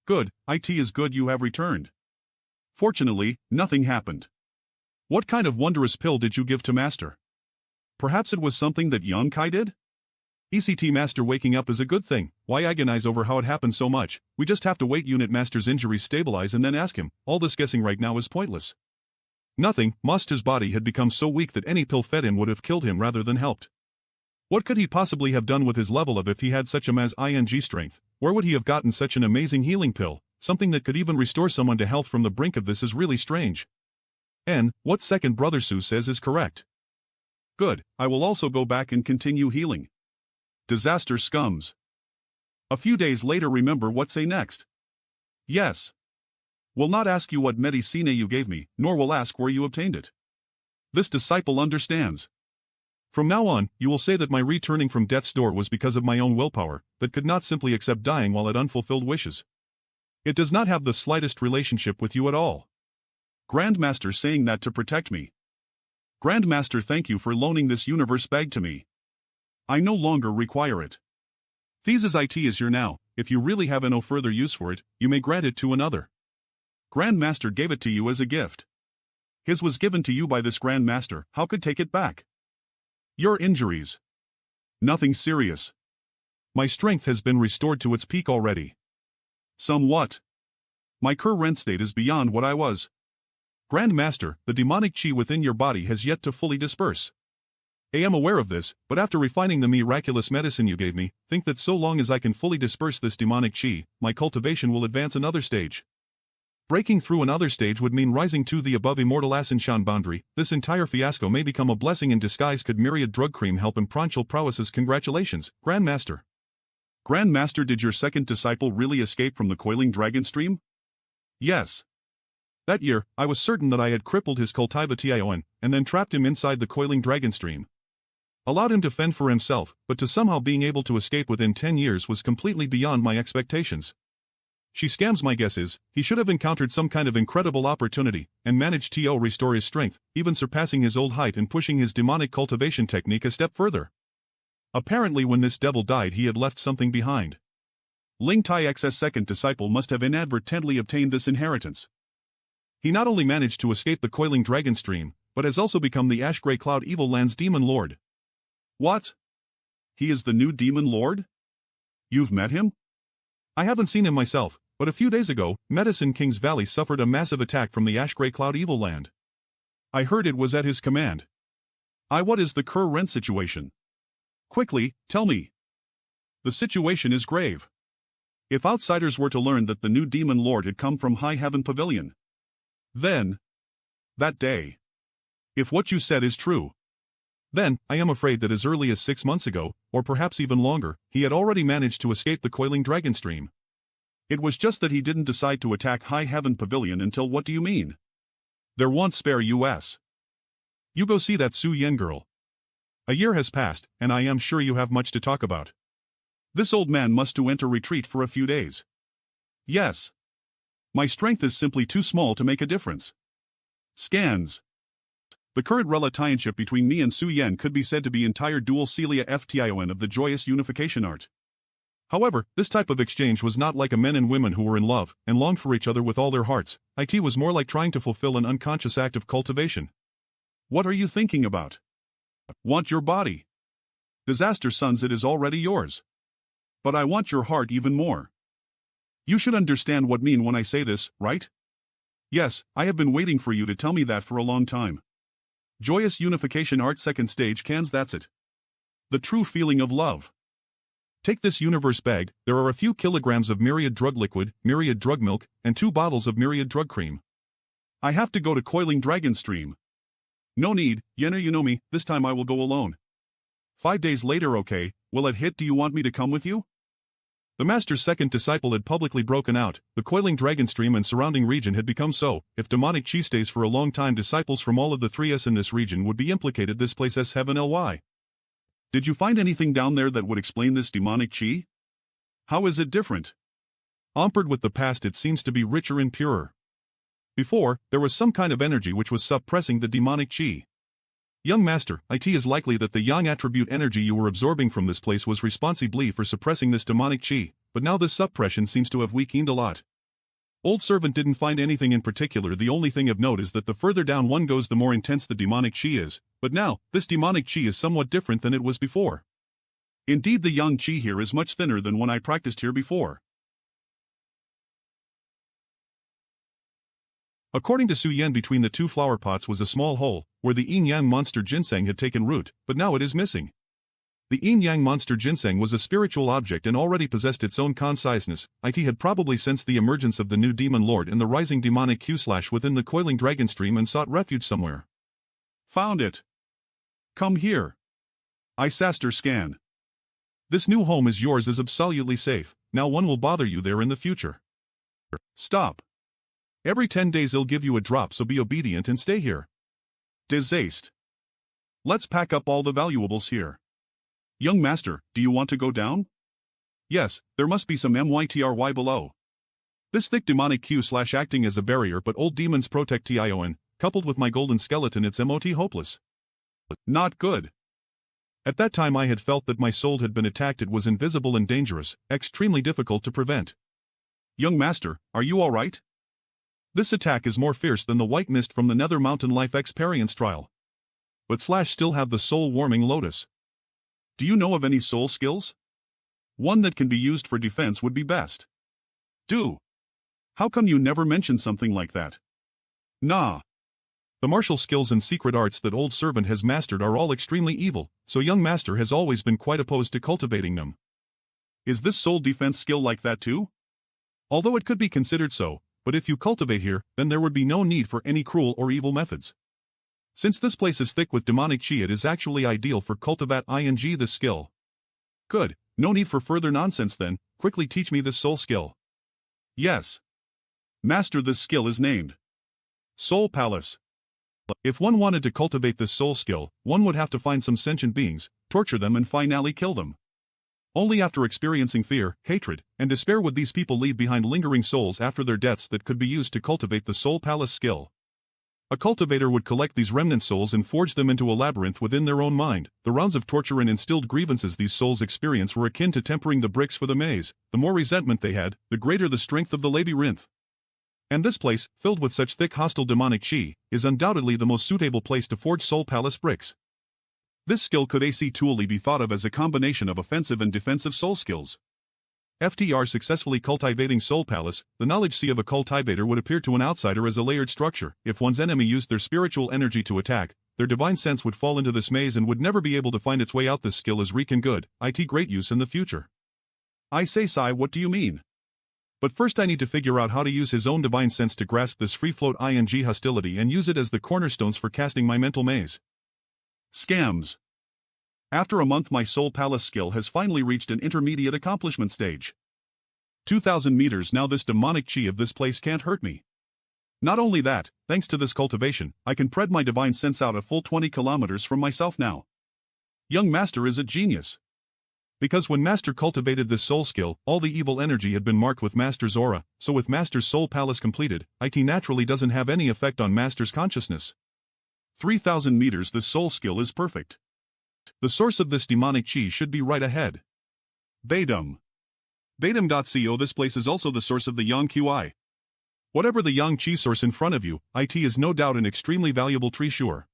[SPEAKER 1] Good, it is good you have returned. Fortunately, nothing happened. What kind of wondrous pill did you give to Master? Perhaps it was something that Yang Kai did? ECT Master waking up is a good thing, why agonize over how it happened so much? We just have to wait unit Master's injuries stabilize and then ask him. All this guessing right now is pointless. Nothing, Master's body had become so weak that any pill fed in would have killed him rather than helped. What could he possibly have done with his level of if he had such a ing strength? Where would he have gotten such an amazing healing pill? Something that could even restore someone to health from the brink of this is really strange. N, what second brother Sue says is correct. Good, I will also go back and continue healing. Disaster scums. A few days later, remember what say next. Yes. Will not ask you what medicine you gave me, nor will ask where you obtained it. This disciple understands. From now on, you will say that my returning from death's door was because of my own willpower, that could not simply accept dying while at unfulfilled wishes. It does not have the slightest relationship with you at all. Grandmaster saying that to protect me. Grandmaster, thank you for loaning this universe bag to me. I no longer require it. Thesis it is your now, if you really have no further use for it, you may grant it to another. Grandmaster gave it to you as a gift. His was given to you by this Grandmaster, how could take it back? Your injuries. Nothing serious. My strength has been restored to its peak already. Somewhat. My current state is beyond what I was. Grandmaster, the demonic chi within your body has yet to fully disperse. I am aware of this, but after refining the miraculous medicine you gave me, think that so long as I can fully disperse this demonic chi, my cultivation will advance another stage. Breaking through another stage would mean rising to the above immortal Ascension boundary. This entire fiasco may become a blessing in disguise. Could myriad drug cream help in pranchal prowesses? Congratulations, Grandmaster. Grandmaster, did your second disciple really escape from the coiling dragon stream? Yes. That year, I was certain that I had crippled his cultivator and then trapped him inside the coiling dragon stream. Allowed him to fend for himself, but to somehow being able to escape within 10 years was completely beyond my expectations. She scams. My guess is, he should have encountered some kind of incredible opportunity, and managed to restore his strength, even surpassing his old height and pushing his demonic cultivation technique a step further. Apparently when this devil died he had left something behind. Ling Tai X's second disciple must have inadvertently obtained this inheritance. He not only managed to escape the coiling dragon stream, but has also become the Ash Grey Cloud Evil Land's Demon Lord. What? He is the new Demon Lord? You've met him? I haven't seen him myself, but a few days ago, Medicine King's Valley suffered a massive attack from the Ash Grey Cloud Evil Land. I heard it was at his command. What is the current situation? Quickly, tell me. The situation is grave. If outsiders were to learn that the new Demon Lord had come from High Heaven Pavilion, then, that day, if what you said is true, then, I am afraid that as early as 6 months ago, or perhaps even longer, he had already managed to escape the coiling dragon stream. It was just that he didn't decide to attack High Heaven Pavilion until. What do you mean? There won't spare us. You go see that Su Yen girl. A year has passed, and I am sure you have much to talk about. This old man must to enter retreat for a few days. Yes. My strength is simply too small to make a difference. Scans. The current relationship between me and Su Yen could be said to be entire dual Celia Ftion of the joyous unification art. However, this type of exchange was not like a men and women who were in love and longed for each other with all their hearts. It was more like trying to fulfill an unconscious act of cultivation. What are you thinking about? Want your body. Disaster sons, it is already yours. But I want your heart even more. You should understand what I mean when I say this, right? Yes, I have been waiting for you to tell me that for a long time. Joyous unification art second stage cans, that's it. The true feeling of love. Take this universe bag, there are a few kilograms of myriad drug liquid, myriad drug milk, and 2 bottles of myriad drug cream. I have to go to Coiling Dragon Stream. No need, Yenna, you know me, this time I will go alone. 5 days later, okay, will it hit? Do you want me to come with you? The master's second disciple had publicly broken out. The coiling dragon stream and surrounding region had become so. If demonic chi stays for a long time, disciples from all of the 3S in this region would be implicated. This place is heaven ly. Did you find anything down there that would explain this demonic chi? How is it different? Compared with the past, it seems to be richer and purer. Before, there was some kind of energy which was suppressing the demonic chi. Young master, it is likely that the yang attribute energy you were absorbing from this place was responsible for suppressing this demonic chi, but now this suppression seems to have weakened a lot. Old servant didn't find anything in particular. The only thing of note is that the further down one goes, the more intense the demonic chi is, but now, this demonic chi is somewhat different than it was before. Indeed, the yang chi here is much thinner than when I practiced here before. According to Su Yen, between the 2 flower pots was a small hole, where the yin-yang monster ginseng had taken root, but now it is missing. The yin-yang monster ginseng was a spiritual object and already possessed its own conciseness. It had probably sensed the emergence of the new demon lord in the rising demonic Q/ within the coiling dragon stream and sought refuge somewhere. Found it. Come here. Isaster scan. This new home is yours, is absolutely safe. Now one will bother you there in the future. Stop. Every 10 days I'll give you a drop, so be obedient and stay here. Disaste. Let's pack up all the valuables here. Young master, do you want to go down? Yes, there must be some MYTRY below. This thick demonic Q/ acting as a barrier, but old demons protect TION, coupled with my golden skeleton, it's MOT hopeless. Not good. At that time I had felt that my soul had been attacked. It was invisible and dangerous, extremely difficult to prevent. Young master, are you alright? This attack is more fierce than the white mist from the Nether Mountain Life experience trial. But / still have the soul-warming lotus. Do you know of any soul skills? One that can be used for defense would be best. Do. How come you never mention something like that? Nah. The martial skills and secret arts that old servant has mastered are all extremely evil, so young master has always been quite opposed to cultivating them. Is this soul defense skill like that too? Although it could be considered so, but if you cultivate here, then there would be no need for any cruel or evil methods. Since this place is thick with demonic chi, it is actually ideal for cultivate this skill. Good, no need for further nonsense then, quickly teach me this soul skill. Yes. Master, this skill is named Soul Palace. If one wanted to cultivate this soul skill, one would have to find some sentient beings, torture them and finally kill them. Only after experiencing fear, hatred, and despair would these people leave behind lingering souls after their deaths that could be used to cultivate the Soul Palace skill. A cultivator would collect these remnant souls and forge them into a labyrinth within their own mind. The rounds of torture and instilled grievances these souls experience were akin to tempering the bricks for the maze. The more resentment they had, the greater the strength of the labyrinth. And this place, filled with such thick hostile demonic chi, is undoubtedly the most suitable place to forge Soul Palace bricks. This skill could actually be thought of as a combination of offensive and defensive soul skills. FTR successfully cultivating Soul Palace, the knowledge sea of a cultivator would appear to an outsider as a layered structure. If one's enemy used their spiritual energy to attack, their divine sense would fall into this maze and would never be able to find its way out. This skill is reeking good, great use in the future. I say, Sai, what do you mean? But first I need to figure out how to use his own divine sense to grasp this free-float hostility and use it as the cornerstones for casting my mental maze. Scams. After a month my Soul Palace skill has finally reached an intermediate accomplishment stage. 2,000 meters now. This demonic chi of this place can't hurt me. Not only that, thanks to this cultivation, I can spread my divine sense out a full 20 kilometers from myself now. Young master is a genius. Because when master cultivated this soul skill, all the evil energy had been marked with master's aura, so with master's Soul Palace completed, it naturally doesn't have any effect on master's consciousness. 3,000 meters. This soul skill is perfect. The source of this demonic chi should be right ahead. Badum. Badum.co. This place is also the source of the Yang Qi. Whatever the Yang Chi source in front of you, it is no doubt an extremely valuable tree. Sure.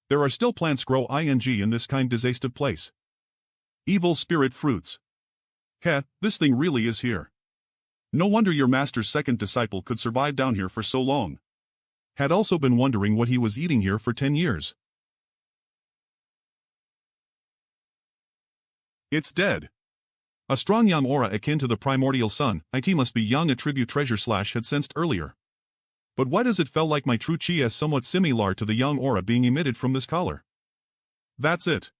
[SPEAKER 1] There are still plants grow in this kind disaster place. Evil spirit fruits. Heh, this thing really is here. No wonder your master's second disciple could survive down here for so long. Had also been wondering what he was eating here for 10 years. It's dead. A strong young aura akin to the primordial sun, it must be young attribute treasure / had sensed earlier. But why does it feel like my true chi is somewhat similar to the young aura being emitted from this collar? That's it.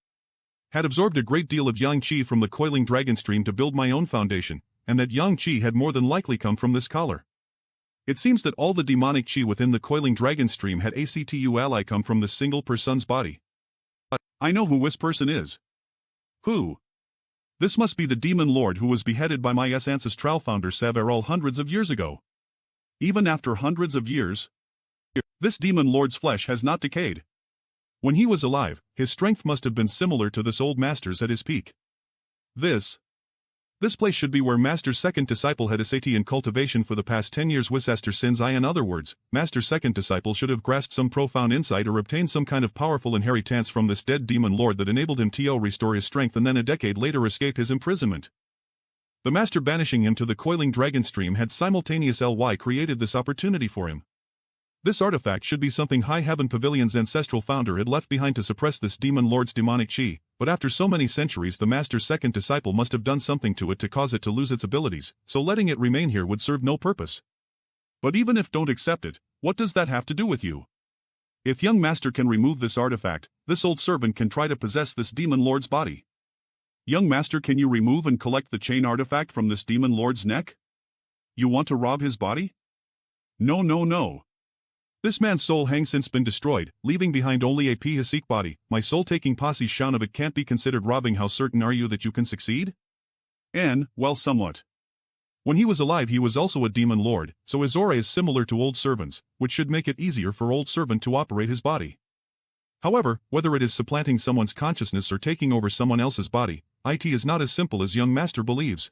[SPEAKER 1] Had absorbed a great deal of yang chi from the coiling dragon stream to build my own foundation, and that yang chi had more than likely come from this collar. It seems that all the demonic chi within the coiling dragon stream had actually come from this single person's body. I know who this person is. Who? This must be the demon lord who was beheaded by my ancestral founder several hundreds of years ago. Even after hundreds of years, this demon lord's flesh has not decayed. When he was alive, his strength must have been similar to this old master's at his peak. This place should be where master's second disciple had sat in cultivation for the past 10 years with Esther sins. In other words, master's second disciple should have grasped some profound insight or obtained some kind of powerful inheritance from this dead demon lord that enabled him to restore his strength and then a decade later escape his imprisonment. The master banishing him to the coiling dragon stream had simultaneously created this opportunity for him. This artifact should be something High Heaven Pavilion's ancestral founder had left behind to suppress this demon lord's demonic chi, but after so many centuries the master's second disciple must have done something to it to cause it to lose its abilities, so letting it remain here would serve no purpose. But even if don't accept it, what does that have to do with you? If young master can remove this artifact, this old servant can try to possess this demon lord's body. Young master, can you remove and collect the chain artifact from this demon lord's neck? You want to rob his body? No, no, no. This man's soul has since been destroyed, leaving behind only a Pihasik body. My soul-taking posse shun of it can't be considered robbing. How certain are you that you can succeed? And, well, somewhat. When he was alive he was also a demon lord, so his aura is similar to old servant's, which should make it easier for old servant to operate his body. However, whether it is supplanting someone's consciousness or taking over someone else's body, it is not as simple as young master believes.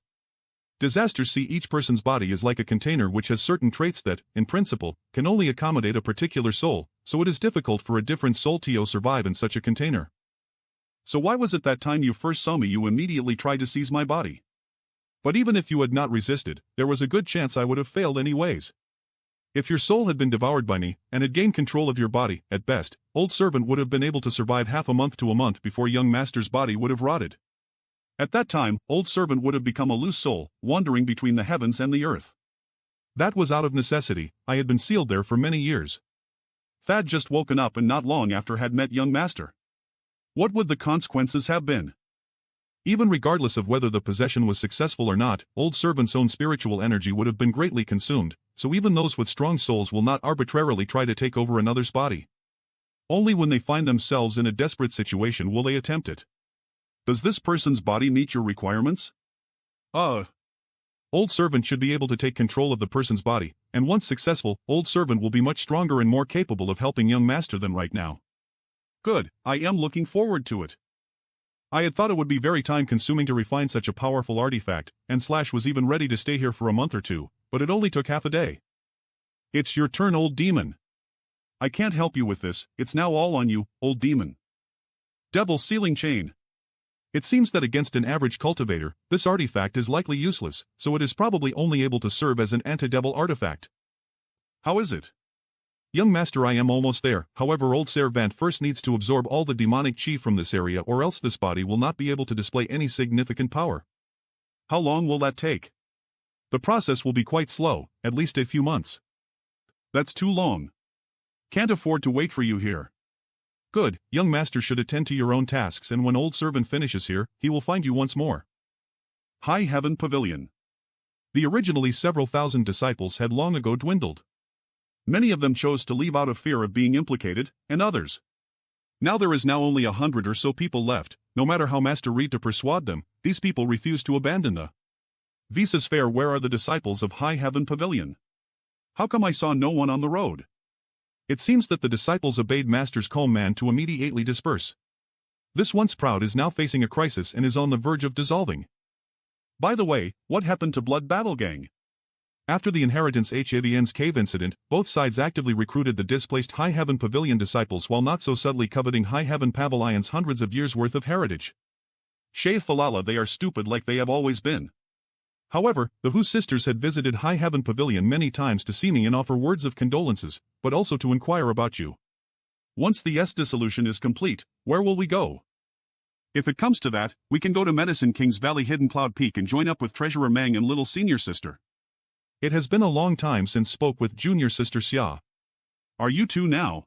[SPEAKER 1] Disasters see each person's body is like a container which has certain traits that, in principle, can only accommodate a particular soul, so it is difficult for a different soul to survive in such a container. So why was it that time you first saw me you immediately tried to seize my body? But even if you had not resisted, there was a good chance I would have failed anyways. If your soul had been devoured by me, and had gained control of your body, at best, old servant would have been able to survive half a month to a month before young master's body would have rotted. At that time, old servant would have become a loose soul, wandering between the heavens and the earth. That was out of necessity. I had been sealed there for many years. Thad just woken up and not long after had met young master. What would the consequences have been? Even regardless of whether the possession was successful or not, old servant's own spiritual energy would have been greatly consumed, so even those with strong souls will not arbitrarily try to take over another's body. Only when they find themselves in a desperate situation will they attempt it. Does this person's body meet your requirements? Old servant should be able to take control of the person's body, and once successful, old servant will be much stronger and more capable of helping young master than right now. Good, I am looking forward to it. I had thought it would be very time-consuming to refine such a powerful artifact, and Slash was even ready to stay here for a month or two, but it only took half a day. It's your turn, old demon. I can't help you with this, it's now all on you, old demon. Devil Sealing Chain. It seems that against an average cultivator, this artifact is likely useless, so it is probably only able to serve as an anti-devil artifact. How is it? Young master, I am almost there. However, old servant first needs to absorb all the demonic chi from this area, or else this body will not be able to display any significant power. How long will that take? The process will be quite slow, at least a few months. That's too long. Can't afford to wait for you here. Good, young master should attend to your own tasks, and when old servant finishes here, he will find you once more. High Heaven Pavilion. The originally several thousand disciples had long ago dwindled. Many of them chose to leave out of fear of being implicated, and others. Now there is now only 100 or so people left. No matter how master read to persuade them, these people refuse to abandon the Visa's fair. Where are the disciples of High Heaven Pavilion? How come I saw no one on the road? It seems that the disciples obeyed master's command to immediately disperse. This once proud is now facing a crisis and is on the verge of dissolving. By the way, what happened to Blood Battle Gang? After the Inheritance HAVN's cave incident, both sides actively recruited the displaced High Heaven Pavilion disciples while not so subtly coveting High Heaven Pavilion's hundreds of years' worth of heritage. Shave Falala, they are stupid like they have always been. However, the Hu sisters had visited High Heaven Pavilion many times to see me and offer words of condolences, but also to inquire about you. Once the dissolution is complete, where will we go? If it comes to that, we can go to Medicine King's Valley Hidden Cloud Peak and join up with Treasurer Mang and little senior sister. It has been a long time since spoke with junior sister Xia. Are you two now?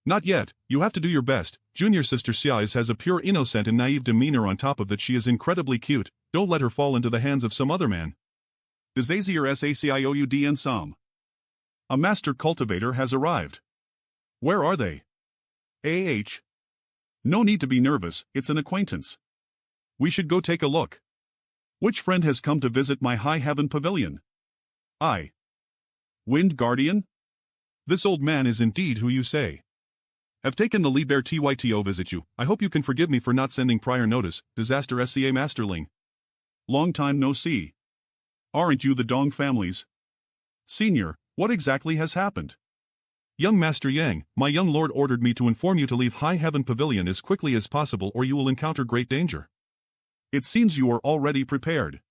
[SPEAKER 1] Not yet, you have to do your best. Junior sister Xia has a pure innocent and naive demeanor. On top of that, she is incredibly cute. Don't let her fall into the hands of some other man. Desazier Sacioud and Sam. A master cultivator has arrived. Where are they? No need to be nervous, it's an acquaintance. We should go take a look. Which friend has come to visit my High Heaven Pavilion? Wind Guardian? This old man is indeed who you say. Have taken the Liber Tyto visit you. I hope you can forgive me for not sending prior notice. Disaster SCA Masterling. Long time no see. Aren't you the Dong families? Senior, what exactly has happened? Young Master Yang, my young lord ordered me to inform you to leave High Heaven Pavilion as quickly as possible or you will encounter great danger. It seems you are already prepared.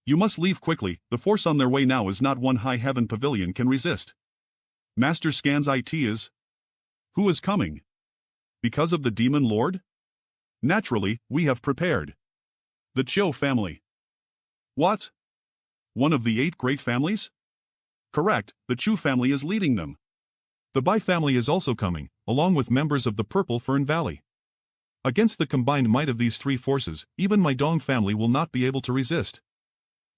[SPEAKER 1] You must leave quickly, the force on their way now is not one High Heaven Pavilion can resist. Master scans it is. Who is coming? Because of the Demon Lord? Naturally, we have prepared. The Cho family. What? One of the 8 great families? Correct, the Chu family is leading them. The Bai family is also coming, along with members of the Purple Fern Valley. Against the combined might of these 3 forces, even my Dong family will not be able to resist.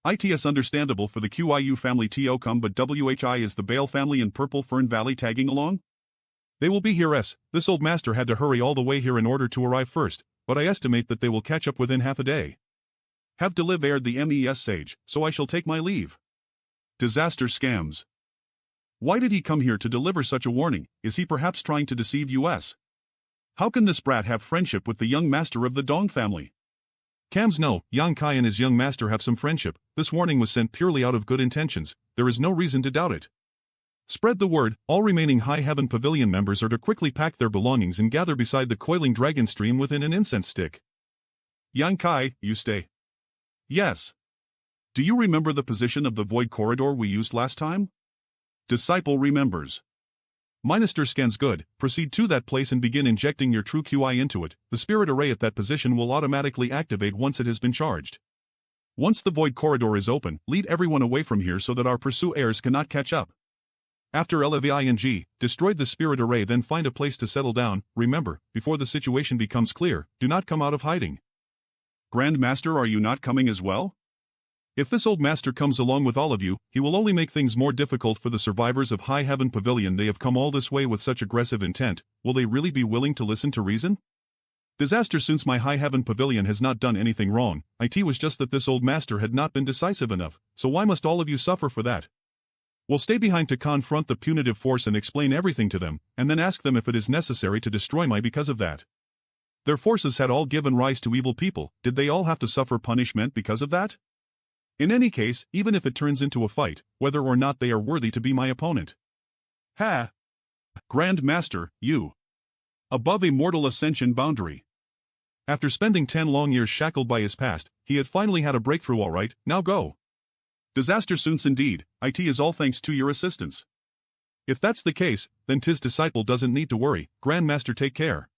[SPEAKER 1] It's understandable for the Qiu family to come, but WHI is the Bale family in Purple Fern Valley tagging along? They will be here. This old master had to hurry all the way here in order to arrive first, but I estimate that they will catch up within half a day. Have delivered the MES sage, so I shall take my leave. Disaster scams. Why did he come here to deliver such a warning? Is he perhaps trying to deceive us? How can this brat have friendship with the young master of the Dong family? Cams, no, Yang Kai and his young master have some friendship. This warning was sent purely out of good intentions. There is no reason to doubt it. Spread the word. All remaining High Heaven Pavilion members are to quickly pack their belongings and gather beside the coiling dragon stream within an incense stick. Yang Kai, you stay. Yes. Do you remember the position of the void corridor we used last time? Disciple remembers. Minister scans good. Proceed to that place and begin injecting your true QI into it. The spirit array at that position will automatically activate once it has been charged. Once the void corridor is open, lead everyone away from here so that our pursuers cannot catch up. After LVING, destroyed the spirit array, then find a place to settle down. Remember, before the situation becomes clear, do not come out of hiding. Grand Master, are you not coming as well? If this old master comes along with all of you, he will only make things more difficult for the survivors of High Heaven Pavilion. They have come all this way with such aggressive intent. Will they really be willing to listen to reason? Disaster, since my High Heaven Pavilion has not done anything wrong. It was just that this old master had not been decisive enough, so why must all of you suffer for that? We'll stay behind to confront the punitive force and explain everything to them, and then ask them if it is necessary to destroy my because of that. Their forces had all given rise to evil people. Did they all have to suffer punishment because of that? In any case, even if it turns into a fight, whether or not they are worthy to be my opponent. Ha! Grand Master, you. Above a mortal ascension boundary. After spending 10 long years shackled by his past, he had finally had a breakthrough. Alright, now go. Disaster soons indeed. It is all thanks to your assistance. If that's the case, then tis disciple doesn't need to worry. Grand Master, take care.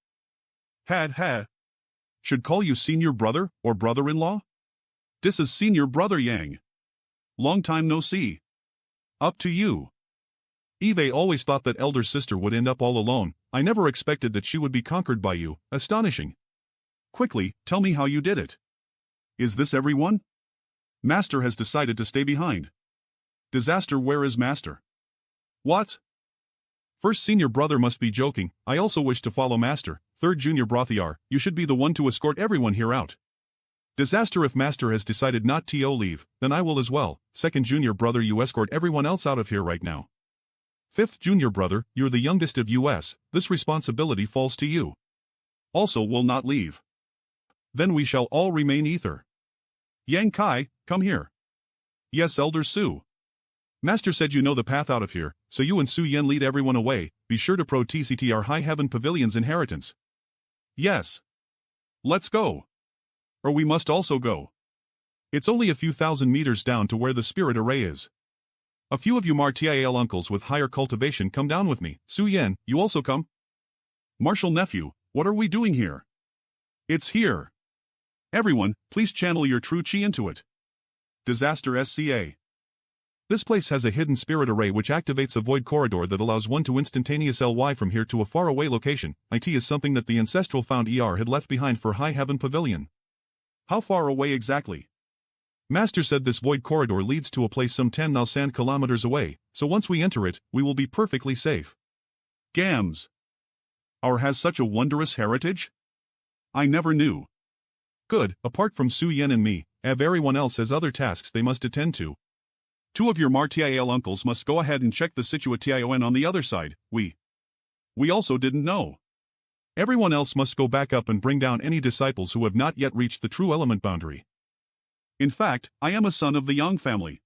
[SPEAKER 1] Ha. Should call you senior brother or brother-in-law? This is senior brother Yang. Long time no see. Up to you. Eve always thought that elder sister would end up all alone. I never expected that she would be conquered by you. Astonishing. Quickly, tell me how you did it. Is this everyone? Master has decided to stay behind. Disaster, where is Master? What? First senior brother must be joking. I also wish to follow Master. Third junior brothiar, you should be the one to escort everyone here out. Disaster, if Master has decided not to leave, then I will as well. Second junior brother, you escort everyone else out of here right now. Fifth junior brother, you're the youngest of us, this responsibility falls to you. Also will not leave. Then we shall all remain ether. Yang Kai, come here. Yes, Elder Su. Master said you know the path out of here, so you and Su Yen lead everyone away. Be sure to protect our High Heaven Pavilion's inheritance. Yes. Let's go. Or we must also go. It's only a few thousand meters down to where the spirit array is. A few of you Martial uncles with higher cultivation come down with me. Su Yen, you also come? Martial nephew, what are we doing here? It's here. Everyone, please channel your true chi into it. Disaster SCA. This place has a hidden spirit array which activates a void corridor that allows one to instantaneous LY from here to a faraway location. It is something that the ancestral found had left behind for High Heaven Pavilion. How far away exactly? Master said this void corridor leads to a place some 10,000 kilometers away, so once we enter it, we will be perfectly safe. Gams. Our has such a wondrous heritage? I never knew. Good, apart from Su Yen and me, everyone else has other tasks they must attend to. Two of your Martial uncles must go ahead and check the situation on the other side. We also didn't know. Everyone else must go back up and bring down any disciples who have not yet reached the true element boundary. In fact, I am a son of the Yang family.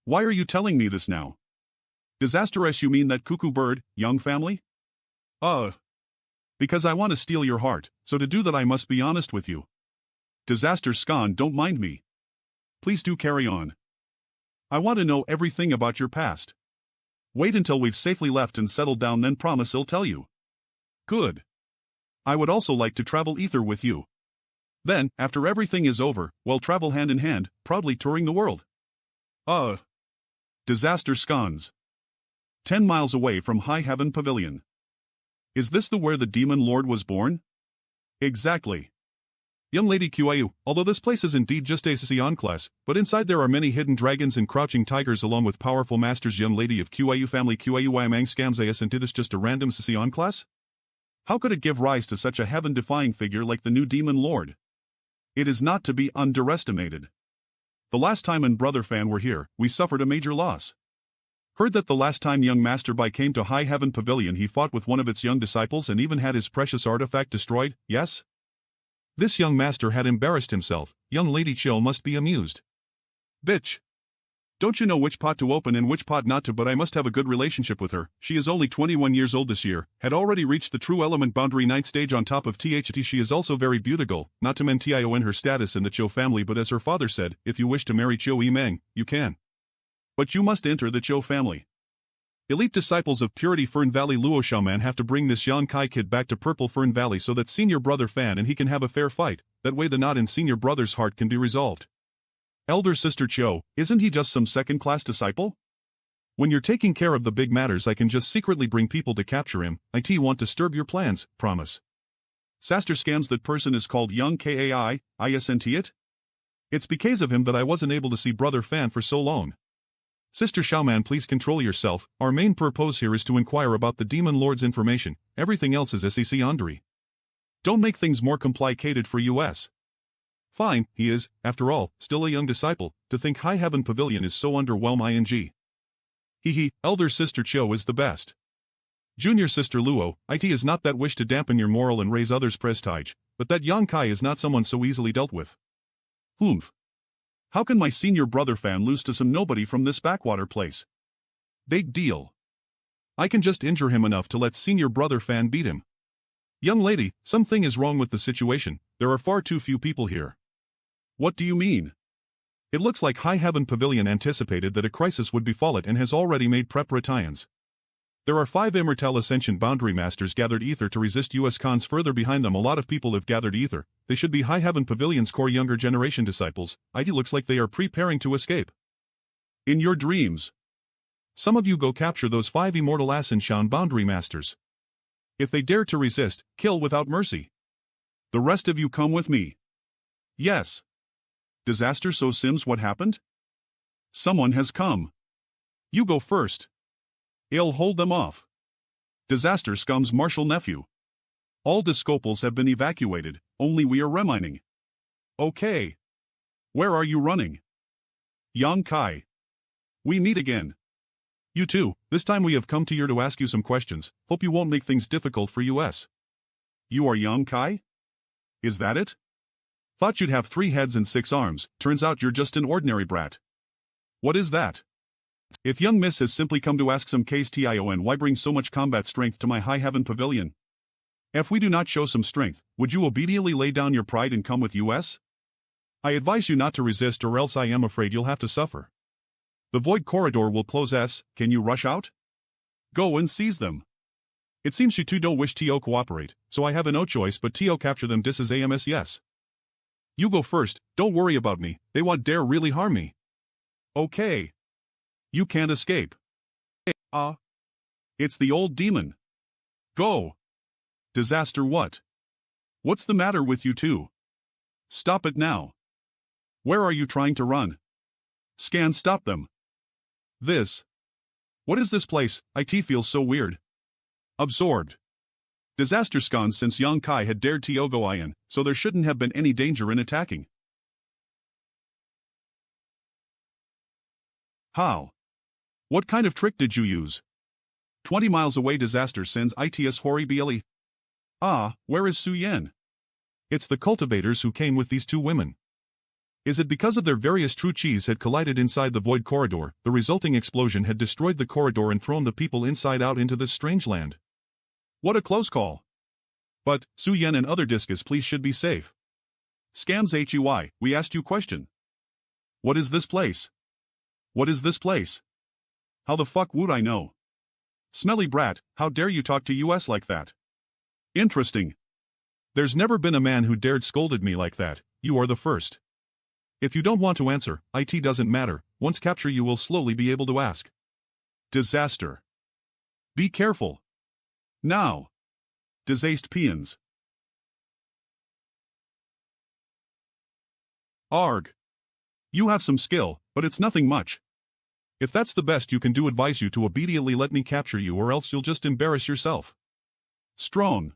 [SPEAKER 1] Why are you telling me this now? Disastrous, you mean that cuckoo bird, Yang family? Because I want to steal your heart, so to do that I must be honest with you. Disaster Scan, don't mind me. Please do carry on. I want to know everything about your past. Wait until we've safely left and settled down, then promise I'll tell you. Good. I would also like to travel ether with you. Then, after everything is over, we'll travel hand in hand, proudly touring the world. Disaster scones. 10 miles away from High Heaven Pavilion. Is this the where the Demon Lord was born? Exactly. Young Lady QIU, although this place is indeed just a Sion class, but inside there are many hidden dragons and crouching tigers along with powerful masters. Young Lady of QIU family QIU Wamang scams AS into this just a random Sion class? How could it give rise to such a heaven-defying figure like the new Demon Lord? It is not to be underestimated. The last time and Brother Fan were here, we suffered a major loss. Heard that the last time young Master Bai came to High Heaven Pavilion he fought with one of its young disciples and even had his precious artifact destroyed, yes? This young master had embarrassed himself. Young Lady Chill must be amused. Bitch. Don't you know which pot to open and which pot not to, but I must have a good relationship with her. She is only 21 years old this year, had already reached the true element boundary 9th stage on top of THT. She is also very beautiful, not to mention in her status in the Chiu family, but as her father said, if you wish to marry Chiu Yimeng, you can. But you must enter the Chiu family. Elite disciples of Purity Fern Valley Luo Shaoman have to bring this Yan Kai kid back to Purple Fern Valley so that Senior Brother Fan and he can have a fair fight, that way the knot in Senior Brother's heart can be resolved. Elder Sister Chiu, isn't he just some second-class disciple? When you're taking care of the big matters I can just secretly bring people to capture him. I won't disturb your plans, promise. Saster scams that person is called Young Kai, isn't it? It's because of him that I wasn't able to see Brother Fan for so long. Sister Shaoman, please control yourself. Our main purpose here is to inquire about the Demon Lord's information. Everything else is SEC Andri. Don't make things more complicated for us. Fine, he is, after all, still a young disciple. To think High Heaven Pavilion is so underwhelming. Elder Sister Cho is the best. Junior Sister Luo, it is not that wish to dampen your moral and raise others' prestige, but that Yang Kai is not someone so easily dealt with. Humph. How can my Senior Brother Fan lose to some nobody from this backwater place? Big deal. I can just injure him enough to let Senior Brother Fan beat him. Young lady, something is wrong with the situation. There are far too few people here. What do you mean? It looks like High Heaven Pavilion anticipated that a crisis would befall it and has already made preparations. There are 5 Immortal Ascension Boundary Masters gathered ether to resist US cons. Further behind them a lot of people have gathered ether. They should be High Heaven Pavilion's core younger generation disciples. It looks like they are preparing to escape. In your dreams. Some of you go capture those 5 Immortal Ascension Boundary Masters. If they dare to resist, kill without mercy. The rest of you come with me. Yes. Disaster. So Sims, what happened? Someone has come. You go first. I'll hold them off. Disaster scum's martial nephew. All disciples have been evacuated, only we are remaining. Okay. Where are you running? Yang Kai. We meet again. You too, this time we have come to here to ask you some questions, hope you won't make things difficult for us. You are Yang Kai? Is that it? Thought you'd have 3 heads and 6 arms, turns out you're just an ordinary brat. What is that? If young miss has simply come to ask some KSTION, why bring so much combat strength to my High Heaven Pavilion? If we do not show some strength, would you obediently lay down your pride and come with us? I advise you not to resist or else I am afraid you'll have to suffer. The void corridor will close. Can you rush out? Go and seize them. It seems you two don't wish to cooperate, so I have no choice but to capture them. This is AMS. Yes. You go first, don't worry about me, they won't dare really harm me. Okay. You can't escape. It's the old demon. Go. Disaster. What? What's the matter with you two? Stop it now. Where are you trying to run? Scan, stop them. This. What is this place? It feels so weird. Absorbed. Disaster scans since Yang Kai had dared to go in, so there shouldn't have been any danger in attacking. How? What kind of trick did you use? 20 miles away. Disaster sends its Hori Ble. Where is Su Yen? It's the cultivators who came with these 2 women. Is it because of their various true cheese had collided inside the void corridor, the resulting explosion had destroyed the corridor and thrown the people inside out into this strange land? What a close call. But, Su Yen and other discus please should be safe. Scams HUI, we asked you question. What is this place? What is this place? How the fuck would I know? Smelly brat, how dare you talk to us like that? Interesting. There's never been a man who dared scolded me like that, you are the first. If you don't want to answer, it doesn't matter, once capture you will slowly be able to ask. Disaster. Be careful. Now. Disaster peons. Arg. You have some skill, but it's nothing much. If that's the best you can do, advise you to obediently let me capture you, or else you'll just embarrass yourself. Strong.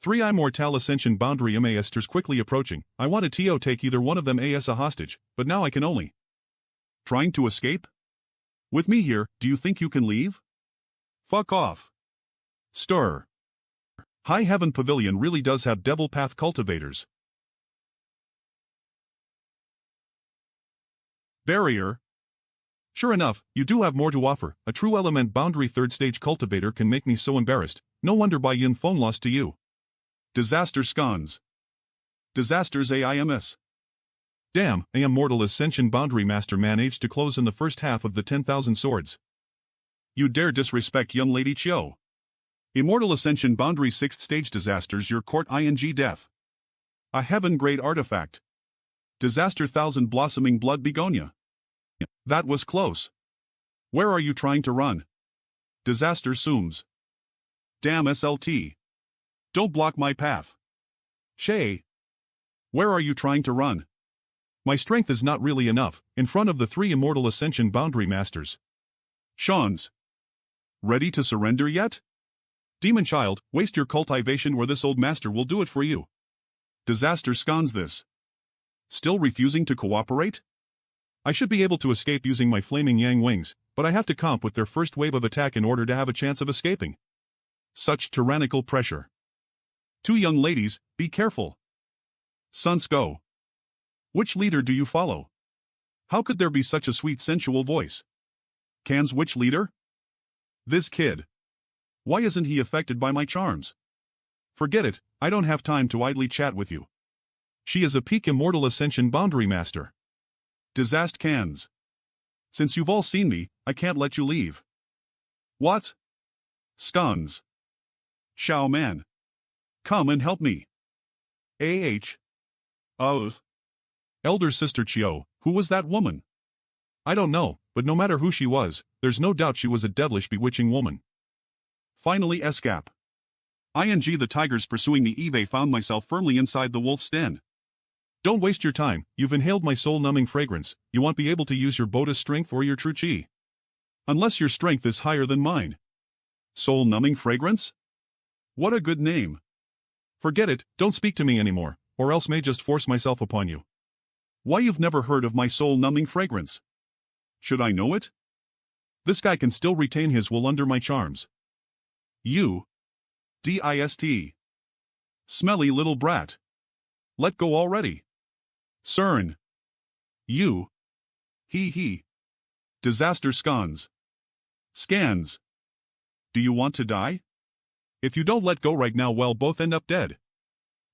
[SPEAKER 1] 3 Mortal Ascension Boundary Masters quickly approaching. I wanted to take either one of them as a hostage, but now I can only. Trying to escape? With me here, do you think you can leave? Fuck off. Stir. High Heaven Pavilion really does have Devil Path cultivators. Barrier. Sure enough, you do have more to offer. A true element boundary 3rd stage cultivator can make me so embarrassed. No wonder by yin phone lost to you. Disaster scones. Disasters AIMS. Damn, I am Mortal Ascension Boundary Master managed to close in the first half of the 10,000 swords. You dare disrespect young lady Chio. Immortal Ascension Boundary 6th stage disasters your court ing death. A heaven grade artifact. Disaster 1000 blossoming blood begonia. That was close. Where are you trying to run? Disaster Sooms. Damn SLT. Don't block my path. Shay. Where are you trying to run? My strength is not really enough, in front of the 3 Immortal Ascension Boundary Masters. Shawns. Ready to surrender yet? Demon Child, waste your cultivation or this old master will do it for you. Disaster scones this. Still refusing to cooperate? I should be able to escape using my flaming yang wings, but I have to comp with their first wave of attack in order to have a chance of escaping. Such tyrannical pressure. 2 young ladies, be careful. Sons go. Which leader do you follow? How could there be such a sweet sensual voice? Can's which leader? This kid. Why isn't he affected by my charms? Forget it, I don't have time to idly chat with you. She is a peak Immortal Ascension Boundary Master. Disaster cans. Since you've all seen me, I can't let you leave. What? Scones. Shao Man. Come and help me. Oh. Elder Sister Chio, who was that woman? I don't know, but no matter who she was, there's no doubt she was a devilish bewitching woman. Finally escape. The tigers pursuing me. They found myself firmly inside the wolf's den. Don't waste your time, you've inhaled my soul-numbing fragrance, you won't be able to use your Boda's strength or your true chi. Unless your strength is higher than mine. Soul-numbing fragrance? What a good name. Forget it, don't speak to me anymore, or else may just force myself upon you. Why you've never heard of my soul-numbing fragrance? Should I know it? This guy can still retain his will under my charms. You. Dist. Smelly little brat. Let go already. CERN. You. He. Disaster scones. Scans. Do you want to die? If you don't let go right now, well, both end up dead.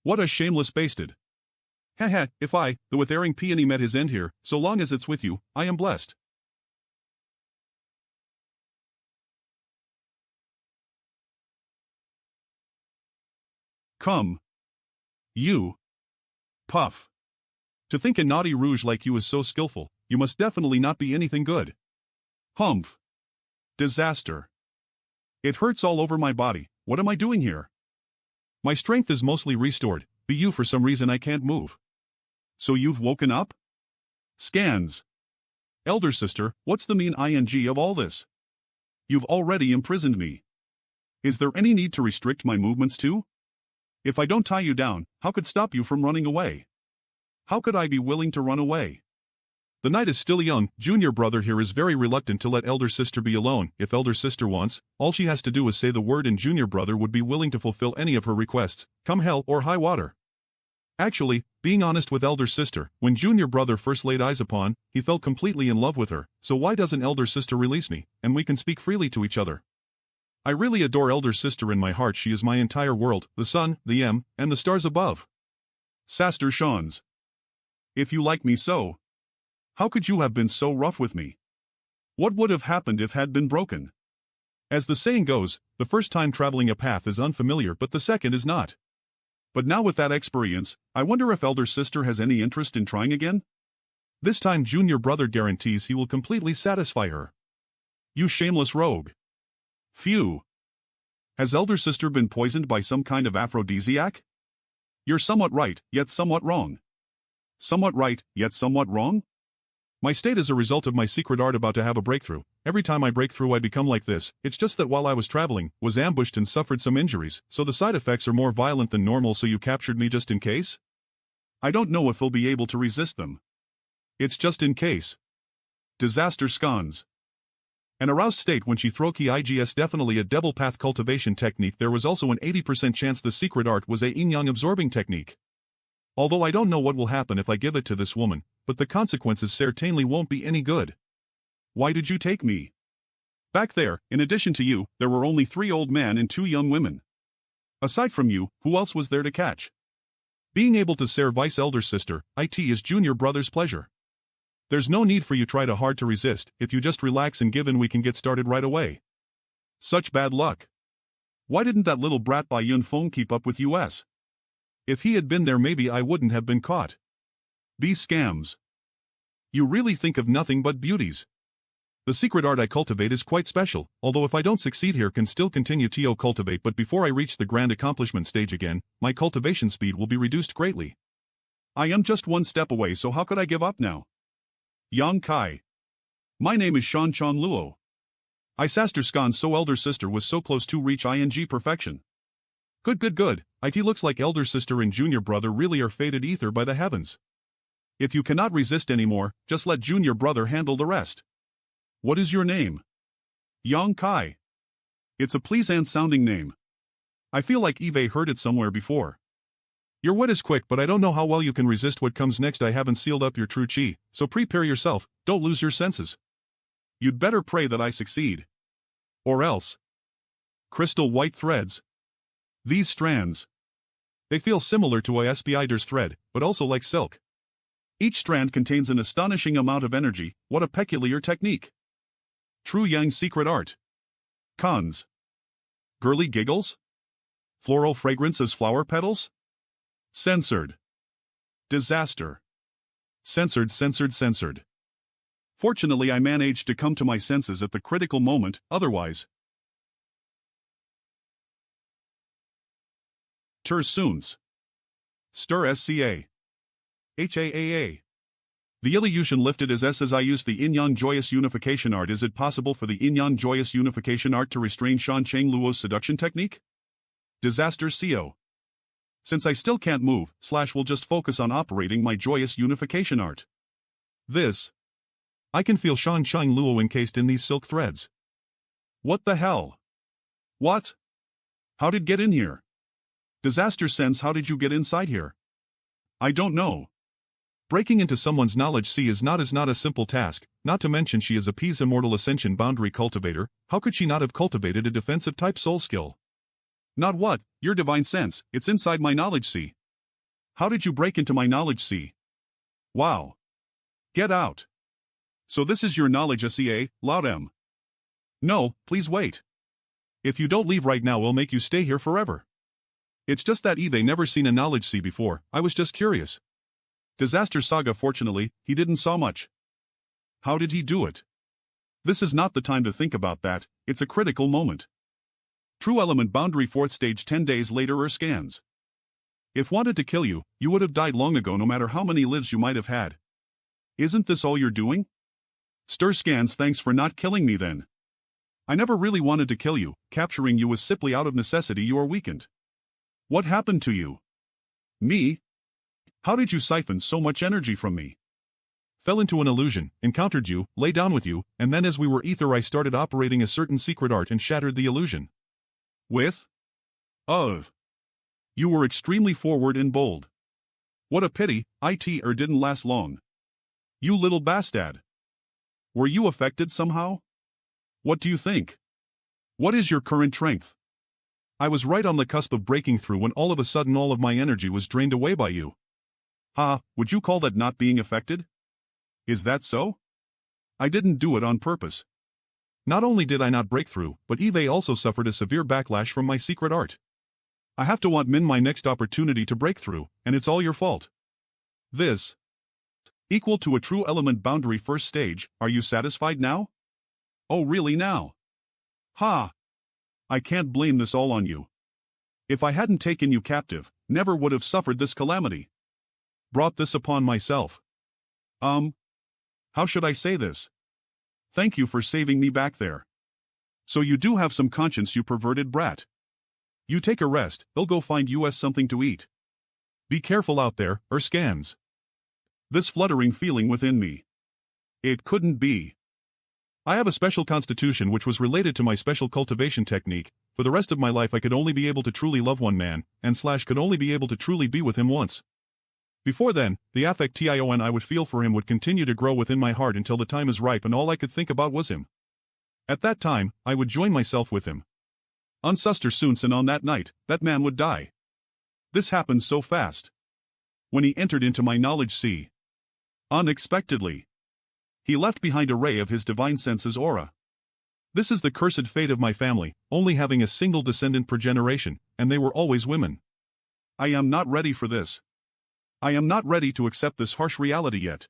[SPEAKER 1] What a shameless basted. Haha, if the withering peony met his end here, so long as it's with you, I am blessed. Come. You. Puff. To think a naughty rouge like you is so skillful, you must definitely not be anything good. Humph. Disaster. It hurts all over my body, what am I doing here? My strength is mostly restored, but you for some reason I can't move. So you've woken up? Scans. Elder sister, what's the mean ing of all this? You've already imprisoned me. Is there any need to restrict my movements too? If I don't tie you down, how could stop you from running away? How could I be willing to run away? The night is still young, junior brother here is very reluctant to let elder sister be alone. If elder sister wants, all she has to do is say the word and junior brother would be willing to fulfill any of her requests, come hell or high water. Actually, being honest with elder sister, when junior brother first laid eyes upon, he felt completely in love with her, so why doesn't elder sister release me, and we can speak freely to each other? I really adore elder sister in my heart, she is my entire world, the sun, the and the stars above. Saster Shawns. If you like me so. How could you have been so rough with me? What would have happened if had been broken? As the saying goes, the first time traveling a path is unfamiliar but the second is not. But now with that experience, I wonder if elder sister has any interest in trying again? This time junior brother guarantees he will completely satisfy her. You shameless rogue. Phew. Has elder sister been poisoned by some kind of aphrodisiac? You're somewhat right, yet somewhat wrong. Somewhat right, yet somewhat wrong? My state is a result of my secret art about to have a breakthrough. Every time I break through I become like this. It's just that while I was traveling, was ambushed and suffered some injuries, so the side effects are more violent than normal, so you captured me just in case? I don't know if I'll be able to resist them. It's just in case. Disaster scones. An aroused state when she throw key IGS definitely a devil path cultivation technique. There was also an 80% chance the secret art was a yin-yang absorbing technique. Although I don't know what will happen if I give it to this woman, but the consequences certainly won't be any good. Why did you take me? Back there, in addition to you, there were only 3 old men and 2 young women. Aside from you, who else was there to catch? Being able to serve vice elder sister, it is junior brother's pleasure. There's no need for you try to hard to resist. If you just relax and give in, we can get started right away. Such bad luck. Why didn't that little brat by Yun Feng keep up with us? If he had been there, maybe I wouldn't have been caught. These scams. You really think of nothing but beauties. The secret art I cultivate is quite special, although if I don't succeed here can still continue to cultivate, but before I reach the grand accomplishment stage again, my cultivation speed will be reduced greatly. I am just 1 step away, so how could I give up now? Yang Kai. My name is Shan Chong Luo. I saster scan so elder sister was so close to reach ing perfection. Good. It looks like elder sister and junior brother really are fated ether by the heavens. If you cannot resist anymore, just let junior brother handle the rest. What is your name? Yang Kai. It's a pleasant sounding name. I feel like Eve heard it somewhere before. Your wit is quick, but I don't know how well you can resist what comes next. I haven't sealed up your true chi, so prepare yourself, don't lose your senses. You'd better pray that I succeed. Or else. Crystal white threads. These strands. They feel similar to a spider's thread, but also like silk. Each strand contains an astonishing amount of energy. What a peculiar technique. True Yang secret art. Cons. Girly giggles? Floral fragrance as flower petals? Censored. Disaster. Censored. Fortunately I managed to come to my senses at the critical moment, otherwise. Soons. Stir SCA. HAAA. The illusion lifted as I use the yin-yang joyous unification art. Is it possible for the yin-yang joyous unification art to restrain Shan Cheng Luo's seduction technique? Disaster CO. Since I still can't move, will just focus on operating my joyous unification art. This. I can feel Shan Cheng Luo encased in these silk threads. What the hell? What? How did get in here? Disaster sense, how did you get inside here? I don't know. Breaking into someone's knowledge sea is not a simple task, not to mention she is a P's immortal ascension boundary cultivator. How could she not have cultivated a defensive type soul skill? Not what, your divine sense, it's inside my knowledge sea. How did you break into my knowledge sea? Wow. Get out. So this is your knowledge SEA, Loud M. No, please wait. If you don't leave right now, we'll make you stay here forever. It's just that Eve never seen a knowledge sea before. I was just curious. Disaster saga. Fortunately, he didn't saw much. How did he do it? This is not the time to think about that, it's a critical moment. True element boundary 4th stage 10 days later or scans. If wanted to kill you, you would have died long ago no matter how many lives you might have had. Isn't this all you're doing? Stir scans. Thanks for not killing me then. I never really wanted to kill you, capturing you was simply out of necessity. You are weakened. What happened to you? Me? How did you siphon so much energy from me? Fell into an illusion, encountered you, lay down with you, and then as we were ether I started operating a certain secret art and shattered the illusion. With? Of. You were extremely forward and bold. What a pity, didn't last long. You little bastard. Were you affected somehow? What do you think? What is your current strength? I was right on the cusp of breaking through when all of a sudden all of my energy was drained away by you. Would you call that not being affected? Is that so? I didn't do it on purpose. Not only did I not break through, but Eve also suffered a severe backlash from my secret art. I have to want min my next opportunity to break through, and it's all your fault. This equal to a true element boundary first stage. Are you satisfied now? Oh really now? Ha! I can't blame this all on you. If I hadn't taken you captive, never would have suffered this calamity. Brought this upon myself. How should I say this? Thank you for saving me back there. So you do have some conscience, you perverted brat. You take a rest, they'll go find us something to eat. Be careful out there, scans. This fluttering feeling within me. It couldn't be. I have a special constitution which was related to my special cultivation technique. For the rest of my life I could only be able to truly love one man, and / could only be able to truly be with him once. Before then, the affection I would feel for him would continue to grow within my heart until the time is ripe and all I could think about was him. At that time, I would join myself with him. Unsuster soons, and on that night, that man would die. This happened so fast. When he entered into my knowledge sea. Unexpectedly. He left behind a ray of his divine senses aura. This is the cursed fate of my family, only having a single descendant per generation, and they were always women. I am not ready for this. I am not ready to accept this harsh reality yet.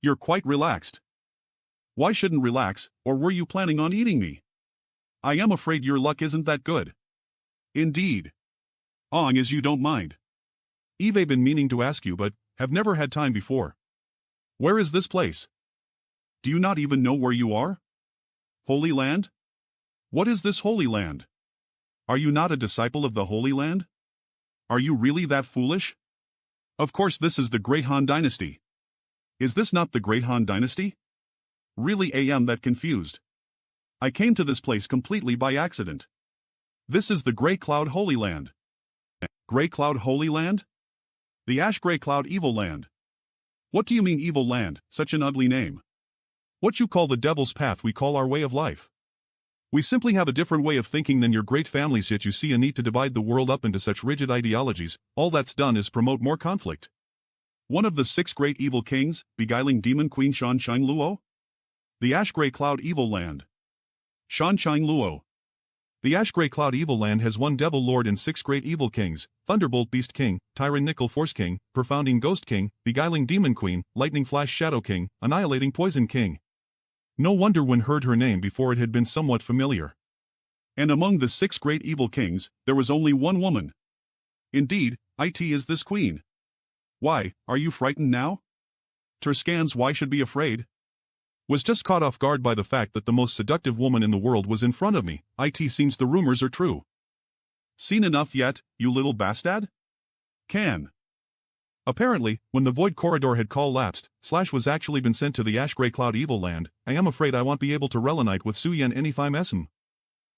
[SPEAKER 1] You're quite relaxed. Why shouldn't relax, or were you planning on eating me? I am afraid your luck isn't that good. Indeed. As you don't mind. I've been meaning to ask you but have never had time before. Where is this place? Do you not even know where you are? Holy Land? What is this Holy Land? Are you not a disciple of the Holy Land? Are you really that foolish? Of course this is the Great Han Dynasty. Is this not the Great Han Dynasty? Really am that confused. I came to this place completely by accident. This is the Grey Cloud Holy Land. Grey Cloud Holy Land? The Ash Grey Cloud Evil Land. What do you mean evil land, such an ugly name? What you call the devil's path we call our way of life. We simply have a different way of thinking than your great families, yet you see a need to divide the world up into such rigid ideologies. All that's done is promote more conflict. One of the 6 great evil kings, beguiling demon queen Shan Chang Luo? The Ash Grey Cloud Evil Land. Shan Chang Luo. The Ash Grey Cloud Evil Land has 1 devil lord and 6 great evil kings: Thunderbolt Beast King, Tyrant Nickel Force King, Profounding Ghost King, Beguiling Demon Queen, Lightning Flash Shadow King, Annihilating Poison King. No wonder one heard her name before it had been somewhat familiar. And among the 6 great evil kings, there was only one woman. Indeed, it is this queen. Why, are you frightened now? Scans, why should be afraid? Was just caught off guard by the fact that the most seductive woman in the world was in front of me. It seems the rumors are true. Seen enough yet, you little bastard? Can. Apparently, when the Void Corridor had collapsed, / was actually been sent to the Ash Grey Cloud Evil Land. I am afraid I won't be able to relenite with Suyen anytime SM.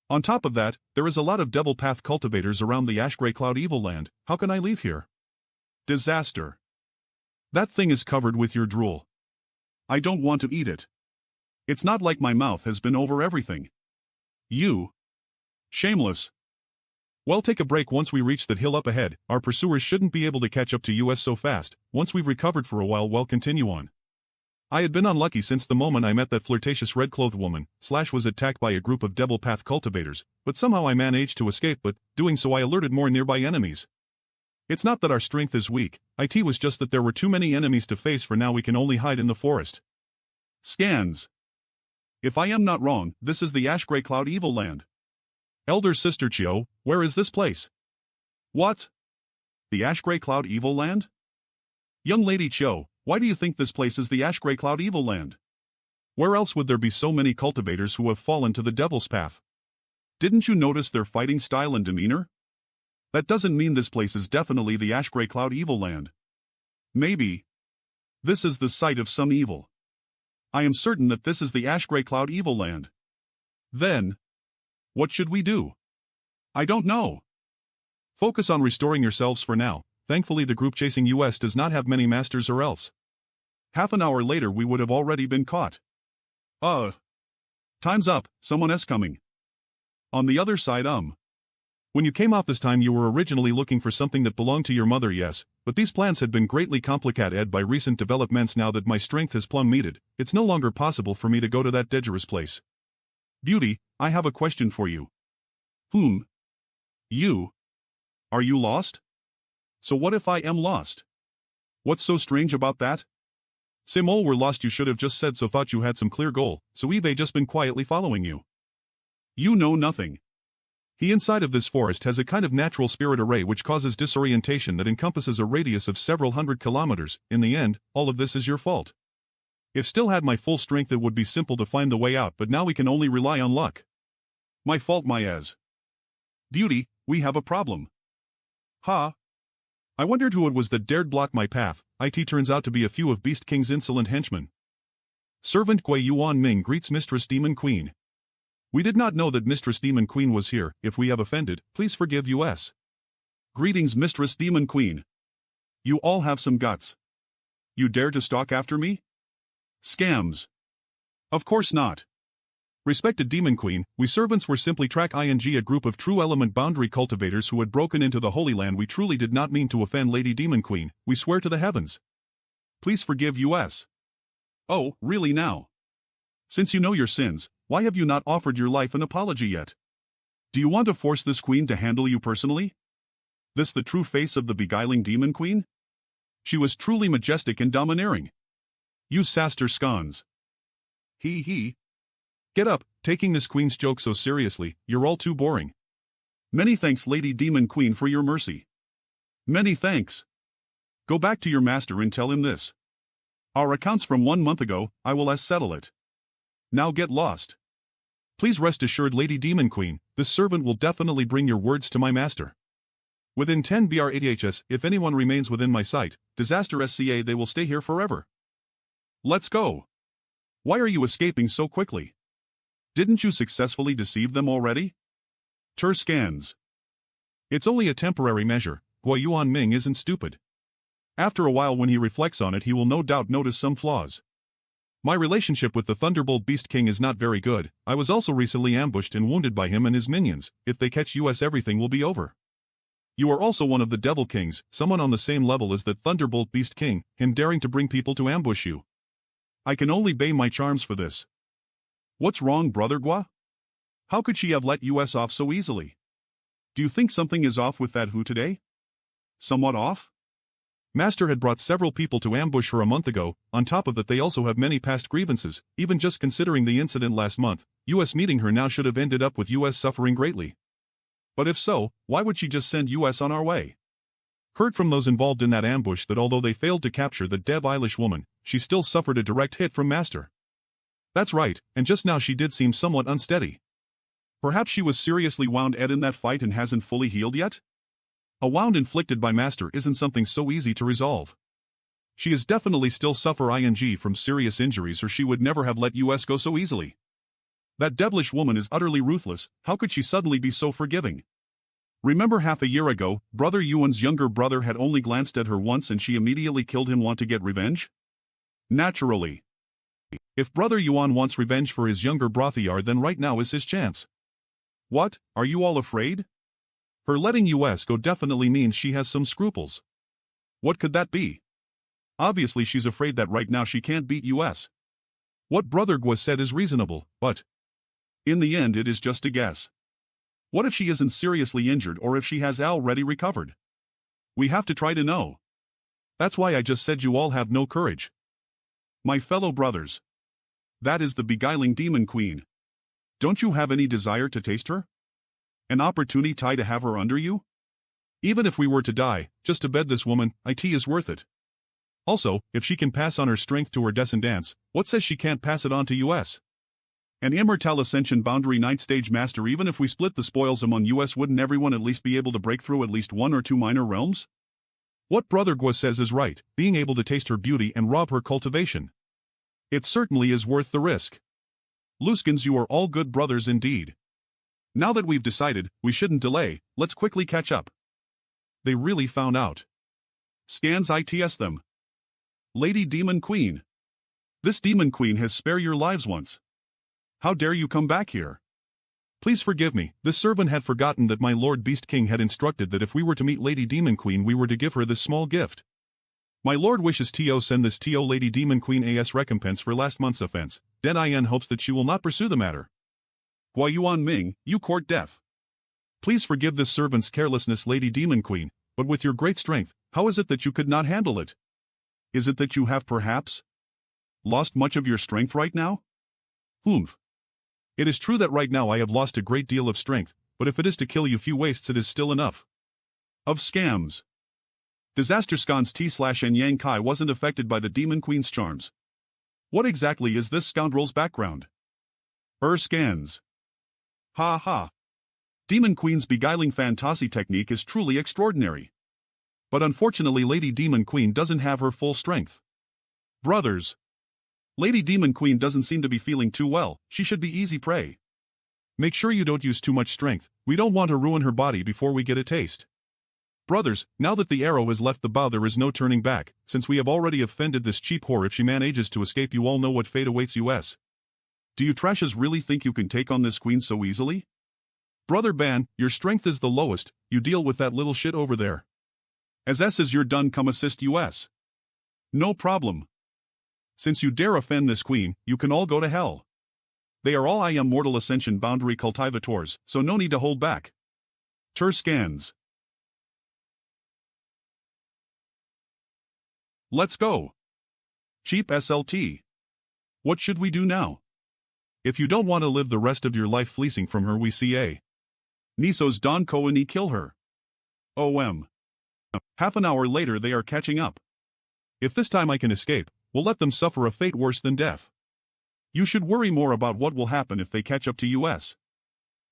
[SPEAKER 1] On top of that, there is a lot of Devil Path cultivators around the Ash Grey Cloud Evil Land. How can I leave here? Disaster. That thing is covered with your drool. I don't want to eat it. It's not like my mouth has been over everything. You. Shameless. Well, take a break once we reach that hill up ahead. Our pursuers shouldn't be able to catch up to us so fast. Once we've recovered for a while, we'll continue on. I had been unlucky since the moment I met that flirtatious red-clothed woman. / was attacked by a group of Devil Path cultivators, but somehow I managed to escape, but doing so I alerted more nearby enemies. It's not that our strength is weak, it was just that there were too many enemies to face. For now we can only hide in the forest. Scans. If I am not wrong, this is the Ash Grey Cloud Evil Land. Elder Sister Chio, where is this place? What? The Ash Grey Cloud Evil Land? Young Lady Chio, why do you think this place is the Ash Grey Cloud Evil Land? Where else would there be so many cultivators who have fallen to the devil's path? Didn't you notice their fighting style and demeanor? That doesn't mean this place is definitely the Ash Grey Cloud Evil Land. Maybe. This is the site of some evil. I am certain that this is the Ash Grey Cloud Evil Land. Then, what should we do? I don't know. Focus on restoring yourselves for now. Thankfully the group chasing us does not have many masters, or else half an hour later we would have already been caught. Time's up, someone is coming. On the other side, When you came out this time you were originally looking for something that belonged to your mother, yes, but these plans had been greatly complicated by recent developments. Now that my strength has plumb meted, it's no longer possible for me to go to that dangerous place. Beauty, I have a question for you. You? Are you lost? So what if I am lost? What's so strange about that? Simol were lost, you should have just said so, thought you had some clear goal, so Eve just been quietly following you. You know nothing. He inside of this forest has a kind of natural spirit array which causes disorientation that encompasses a radius of several hundred kilometers. In the end, all of this is your fault. If still had my full strength it would be simple to find the way out, but now we can only rely on luck. My fault, Mayaz. Beauty, we have a problem. Ha! I wondered who it was that dared block my path. It turns out to be a few of Beast King's insolent henchmen. Servant Gui Yuan Ming greets Mistress Demon Queen. We did not know that Mistress Demon Queen was here. If we have offended, please forgive us. Greetings, Mistress Demon Queen. You all have some guts. You dare to stalk after me? Scams. Of course not. Respected Demon Queen, we servants were simply track ing a group of true element boundary cultivators who had broken into the Holy Land. We truly did not mean to offend Lady Demon Queen, we swear to the heavens. Please forgive us. Oh, really now? Since you know your sins, why have you not offered your life an apology yet? Do you want to force this queen to handle you personally? This the true face of the beguiling Demon Queen? She was truly majestic and domineering. You sassed her scones. He. Get up, taking this queen's joke so seriously, you're all too boring. Many thanks, Lady Demon Queen, for your mercy. Many thanks. Go back to your master and tell him this. Our accounts from 1 month ago, I will settle it. Now get lost. Please rest assured, Lady Demon Queen, this servant will definitely bring your words to my master. Within 10 BR80HS, if anyone remains within my sight, disaster SCA, they will stay here forever. Let's go. Why are you escaping so quickly? Didn't you successfully deceive them already? Tur scans. It's only a temporary measure. Gui Yuan Ming isn't stupid. After a while, when he reflects on it, he will no doubt notice some flaws. My relationship with the Thunderbolt Beast King is not very good. I was also recently ambushed and wounded by him and his minions. If they catch us, everything will be over. You are also one of the Devil Kings, someone on the same level as that Thunderbolt Beast King, him daring to bring people to ambush you. I can only bay my charms for this. What's wrong, Brother Gua? How could she have let us off so easily? Do you think something is off with that Who today? Somewhat off? Master had brought several people to ambush her a month ago. On top of that, they also have many past grievances. Even just considering the incident last month, us meeting her now should have ended up with us suffering greatly. But if so, why would she just send us on our way? Heard from those involved in that ambush that although they failed to capture the Dev Eilish woman, she still suffered a direct hit from Master. That's right, and just now she did seem somewhat unsteady. Perhaps she was seriously wounded in that fight and hasn't fully healed yet? A wound inflicted by Master isn't something so easy to resolve. She is definitely still suffer from serious injuries, or she would never have let us go so easily. That devilish woman is utterly ruthless. How could she suddenly be so forgiving? Remember half a year ago, Brother Yuan's younger brother had only glanced at her once and she immediately killed him. Want to get revenge? Naturally. If Brother Yuan wants revenge for his younger brother, then right now is his chance. What, are you all afraid? Her letting us go definitely means she has some scruples. What could that be? Obviously she's afraid that right now she can't beat us. What Brother Gua said is reasonable, but in the end it is just a guess. What if she isn't seriously injured, or if she has already recovered? We have to try to know. That's why I just said you all have no courage. My fellow brothers. That is the beguiling Demon Queen. Don't you have any desire to taste her? An opportunity to have her under you? Even if we were to die, just to bed this woman, it is worth it. Also, if she can pass on her strength to her descendants, what says she can't pass it on to us? An immortal ascension boundary 9th stage master. Even if we split the spoils among us, wouldn't everyone at least be able to break through at least 1 or 2 minor realms? What Brother Gua says is right, being able to taste her beauty and rob her cultivation. It certainly is worth the risk. Luskins, you are all good brothers indeed. Now that we've decided, we shouldn't delay, let's quickly catch up. They really found out. Scans its them. Lady Demon Queen. This Demon Queen has spared your lives once. How dare you come back here? Please forgive me, this servant had forgotten that my Lord Beast King had instructed that if we were to meet Lady Demon Queen we were to give her this small gift. My Lord wishes to send this to Lady Demon Queen as recompense for last month's offense, then in hopes that she will not pursue the matter. Gua Yuan Ming, you court death. Please forgive this servant's carelessness, Lady Demon Queen, but with your great strength, how is it that you could not handle it? Is it that you have perhaps lost much of your strength right now? Humph. It is true that right now I have lost a great deal of strength, but if it is to kill you few wastes it is still enough. Of scams. Disaster Scon's T/N Yang Kai wasn't affected by the Demon Queen's charms. What exactly is this scoundrel's background? Scans. Ha ha. Demon Queen's beguiling fantasy technique is truly extraordinary. But unfortunately Lady Demon Queen doesn't have her full strength. Brothers. Lady Demon Queen doesn't seem to be feeling too well, she should be easy prey. Make sure you don't use too much strength, we don't want to ruin her body before we get a taste. Brothers, now that the arrow has left the bow there is no turning back, since we have already offended this cheap whore. If she manages to escape you all know what fate awaits us. Do you trashes really think you can take on this queen so easily? Brother Ban, your strength is the lowest, you deal with that little shit over there. As as you're done come assist us. No problem. Since you dare offend this queen, you can all go to hell. They are all I am mortal ascension boundary cultivators, so no need to hold back. Scans. Let's go. Cheap SLT. What should we do now? If you don't want to live the rest of your life fleecing from her we see a Niso's Don Koani kill her. OM. Half an hour later they are catching up. If this time I can escape, we'll let them suffer a fate worse than death. You should worry more about what will happen if they catch up to us.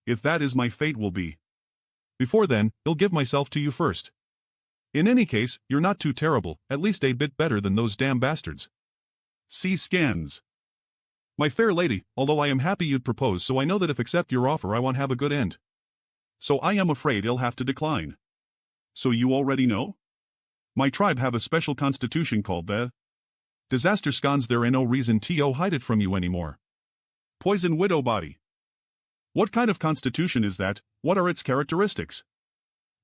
[SPEAKER 1] If that is my fate will be. Before then, I'll give myself to you first. In any case, you're not too terrible, at least a bit better than those damn bastards. See scans. My fair lady, although I am happy you'd propose so I know that if accept your offer I won't have a good end. So I am afraid I'll have to decline. So you already know? My tribe have a special constitution called the Disaster Scons. There ain't no reason to hide it from you anymore. Poison widow body. What kind of constitution is that? What are its characteristics?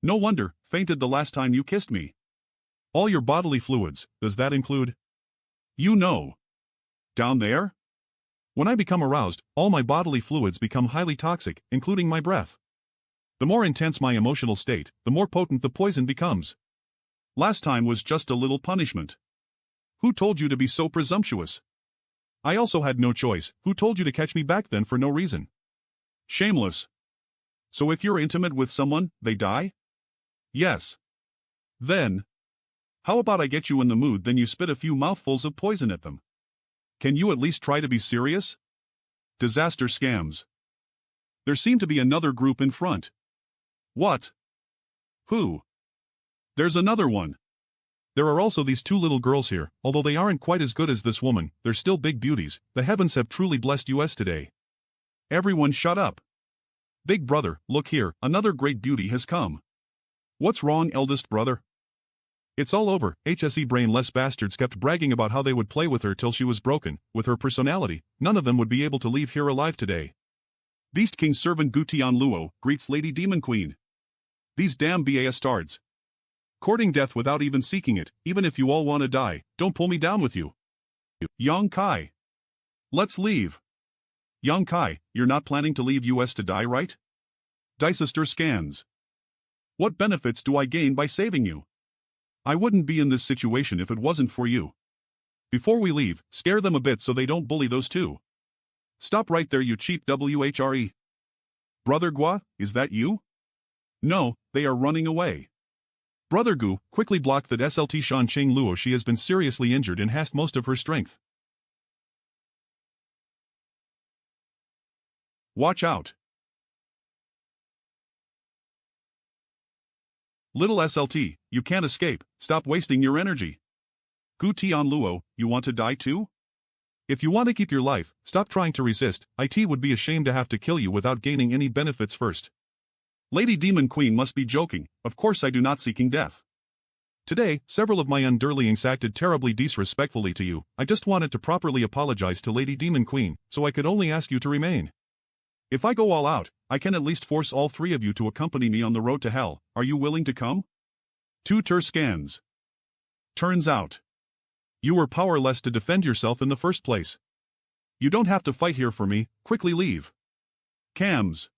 [SPEAKER 1] No wonder, fainted the last time you kissed me. All your bodily fluids, does that include? You know. Down there? When I become aroused, all my bodily fluids become highly toxic, including my breath. The more intense my emotional state, the more potent the poison becomes. Last time was just a little punishment. Who told you to be so presumptuous? I also had no choice. Who told you to catch me back then for no reason? Shameless. So if you're intimate with someone, they die? Yes. Then. How about I get you in the mood then you spit a few mouthfuls of poison at them? Can you at least try to be serious? Disaster scams. There seemed to be another group in front. What? Who? There's another one. There are also these two little girls here, although they aren't quite as good as this woman, they're still big beauties. The heavens have truly blessed us today. Everyone shut up. Big brother, look here, another great beauty has come. What's wrong, eldest brother? It's all over. HSE brainless bastards kept bragging about how they would play with her till she was broken. With her personality, none of them would be able to leave here alive today. Beast King's servant Gutian Luo greets Lady Demon Queen. These damn bastards. Courting death without even seeking it, even if you all want to die, don't pull me down with you. Yang Kai. Let's leave. Yang Kai, you're not planning to leave us to die, right? Dicester scans. What benefits do I gain by saving you? I wouldn't be in this situation if it wasn't for you. Before we leave, scare them a bit so they don't bully those two. Stop right there, you cheap WHRE. Brother Gua, is that you? No, they are running away. Brother Gu, quickly block that SLT Shan Cheng Luo. She has been seriously injured and has most of her strength. Watch out. Little SLT, you can't escape, stop wasting your energy. Gu Tian Luo, you want to die too? If you want to keep your life, stop trying to resist. IT would be ashamed to have to kill you without gaining any benefits first. Lady Demon Queen must be joking, of course I do not seeking death. Today, several of my underlings acted terribly disrespectfully to you. I just wanted to properly apologize to Lady Demon Queen, so I could only ask you to remain. If I go all out, I can at least force all three of you to accompany me on the road to hell. Are you willing to come? 2 scans. Turns out. You were powerless to defend yourself in the first place. You don't have to fight here for me, quickly leave. Cams.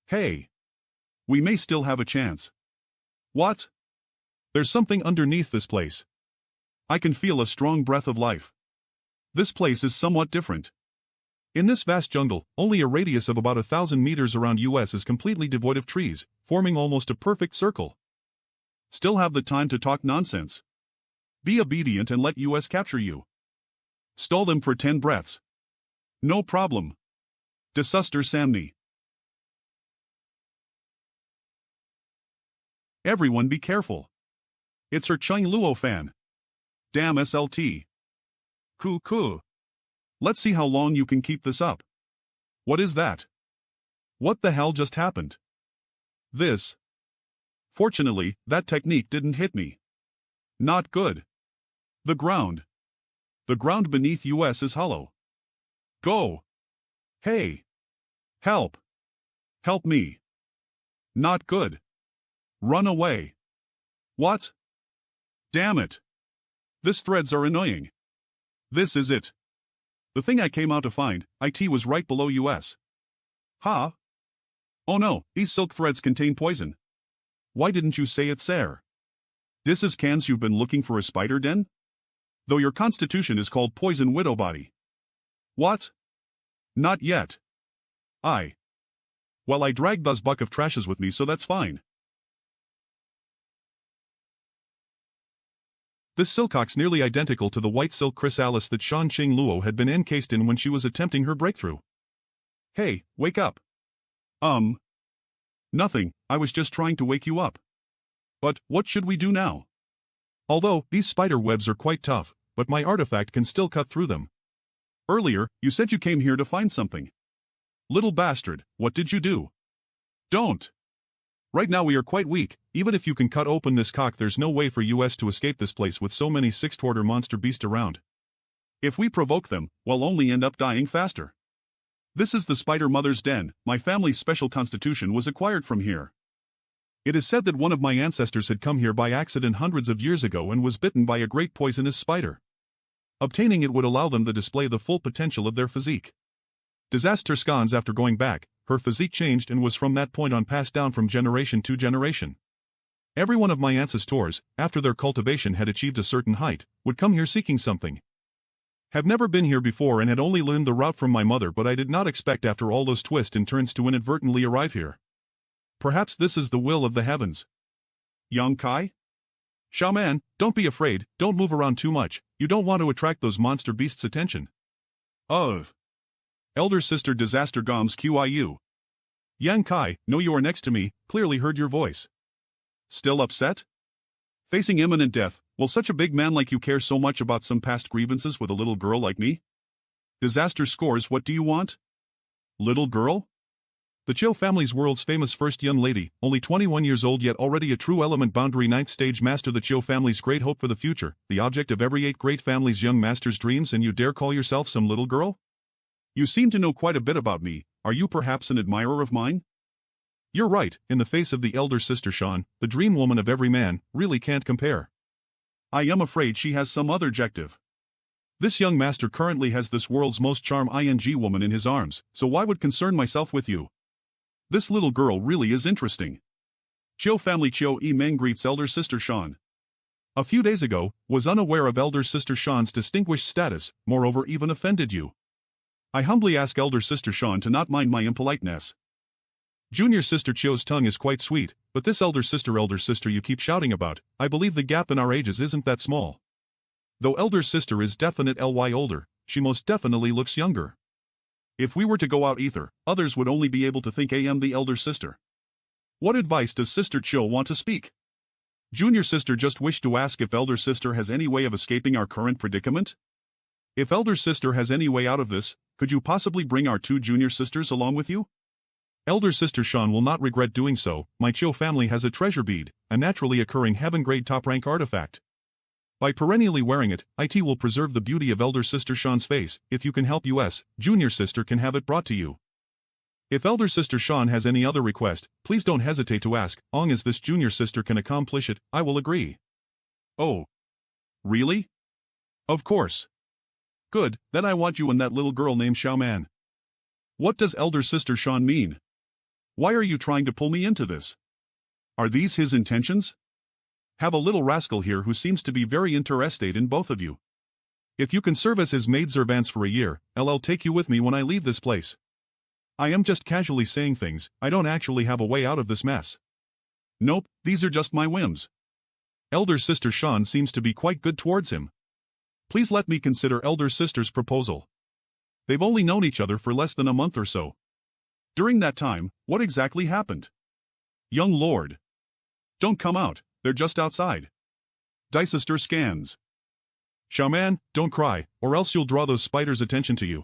[SPEAKER 1] Hey. We may still have a chance. What? There's something underneath this place. I can feel a strong breath of life. This place is somewhat different. In this vast jungle, only a radius of about 1,000 meters around US is completely devoid of trees, forming almost a perfect circle. Still have the time to talk nonsense. Be obedient and let US capture you. Stall them for 10 breaths. No problem. Desuster Samni. Everyone be careful. It's her Chung Luo fan. Damn SLT. Coo. Let's see how long you can keep this up. What is that? What the hell just happened? This. Fortunately, that technique didn't hit me. Not good. The ground. The ground beneath US is hollow. Go. Hey. Help. Help me. Not good. Run away. What? Damn it. These threads are annoying. This is it. The thing I came out to find, IT was right below US. Huh? Oh no, these silk threads contain poison. Why didn't you say it, sir? This is cans you've been looking for a spider den? Though your constitution is called poison widow body. What? Not yet. Well, I dragged those buck of trashes with me, so that's fine. This silcock's nearly identical to the white silk chrysalis that Shan Qing Luo had been encased in when she was attempting her breakthrough. Hey, wake up. Nothing, I was just trying to wake you up. But, what should we do now? Although, these spider webs are quite tough, but my artifact can still cut through them. Earlier, you said you came here to find something. Little bastard, what did you do? Don't. Right now we are quite weak. Even if you can cut open this cock, there's no way for US to escape this place with so many sixth-order monster beasts around. If we provoke them, we'll only end up dying faster. This is the Spider Mother's Den. My family's special constitution was acquired from here. It is said that one of my ancestors had come here by accident hundreds of years ago and was bitten by a great poisonous spider. Obtaining it would allow them to display the full potential of their physique. Disaster scans after going back, her physique changed and was from that point on passed down from generation to generation. Every one of my ancestors, after their cultivation had achieved a certain height, would come here seeking something. Have never been here before and had only learned the route from my mother, but I did not expect after all those twists and turns to inadvertently arrive here. Perhaps this is the will of the heavens. Yang Kai? Shaman, don't be afraid, don't move around too much, you don't want to attract those monster beasts' attention. Elder Sister Disaster Goms QIU. Yang Kai, know you are next to me, clearly heard your voice. Still upset? Facing imminent death, will such a big man like you care so much about some past grievances with a little girl like me? Disaster scores, what do you want? Little girl? The Chiu family's world's famous first young lady, only 21 years old yet already a true element boundary 9th stage master, the Chiu family's great hope for the future, the object of every 8 great family's young master's dreams, and you dare call yourself some little girl? You seem to know quite a bit about me, are you perhaps an admirer of mine? You're right, in the face of the elder sister Shan, the dream woman of every man, really can't compare. I am afraid she has some other objective. This young master currently has this world's most charm ing woman in his arms, so why would concern myself with you? This little girl really is interesting. Chiu family Chiu E Meng greets elder sister Shan. A few days ago, was unaware of elder sister Shan's distinguished status, moreover even offended you. I humbly ask elder sister Shan to not mind my impoliteness. Junior sister Chiu's tongue is quite sweet, but this elder sister you keep shouting about, I believe the gap in our ages isn't that small. Though elder sister is definite ly older, she most definitely looks younger. If we were to go out ether, others would only be able to think I am the elder sister. What advice does sister Chiu want to speak? Junior sister just wished to ask if elder sister has any way of escaping our current predicament? If elder sister has any way out of this, could you possibly bring our 2 junior sisters along with you? Elder sister Shan will not regret doing so. My Chiu family has a treasure bead, a naturally occurring heaven-grade top-rank artifact. By perennially wearing it, IT will preserve the beauty of elder sister Shan's face. If you can help us, junior sister can have it brought to you. If elder sister Shan has any other request, please don't hesitate to ask. Long as this junior sister can accomplish it, I will agree. Oh. Really? Of course. Good, then I want you and that little girl named Xiaoman. What does elder sister Shan mean? Why are you trying to pull me into this? Are these his intentions? Have a little rascal here who seems to be very interested in both of you. If you can serve as his maidservants for a year, I'll take you with me when I leave this place. I am just casually saying things, I don't actually have a way out of this mess. Nope, these are just my whims. Elder sister Sean seems to be quite good towards him. Please let me consider elder sister's proposal. They've only known each other for less than a month or so. During that time, what exactly happened? Young lord. Don't come out, they're just outside. Dicester scans. Shaman, don't cry, or else you'll draw those spiders' attention to you.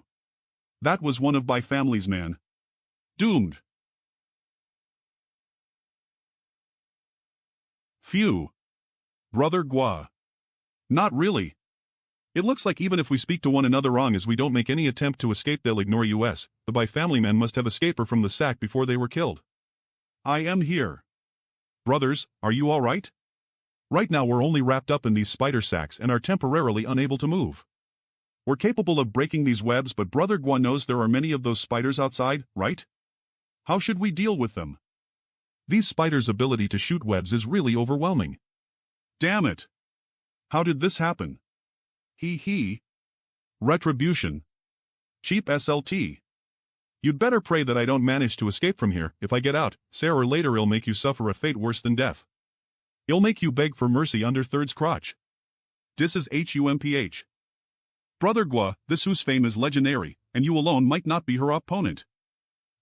[SPEAKER 1] That was one of my family's man. Doomed. Phew. Brother Gua. Not really. It looks like even if we speak to one another wrong as we don't make any attempt to escape, they'll ignore us. The Bai family men must have escaped her from the sack before they were killed. I am here. Brothers, are you all right? Right now we're only wrapped up in these spider sacks and are temporarily unable to move. We're capable of breaking these webs, but Brother Gua knows there are many of those spiders outside, right? How should we deal with them? These spiders' ability to shoot webs is really overwhelming. Damn it! How did this happen? He. Retribution. Cheap SLT. You'd better pray that I don't manage to escape from here. If I get out, sooner or later it'll make you suffer a fate worse than death. It'll make you beg for mercy under third's crotch. This is HUMPH. Brother Gua, this whose fame is legendary, and you alone might not be her opponent.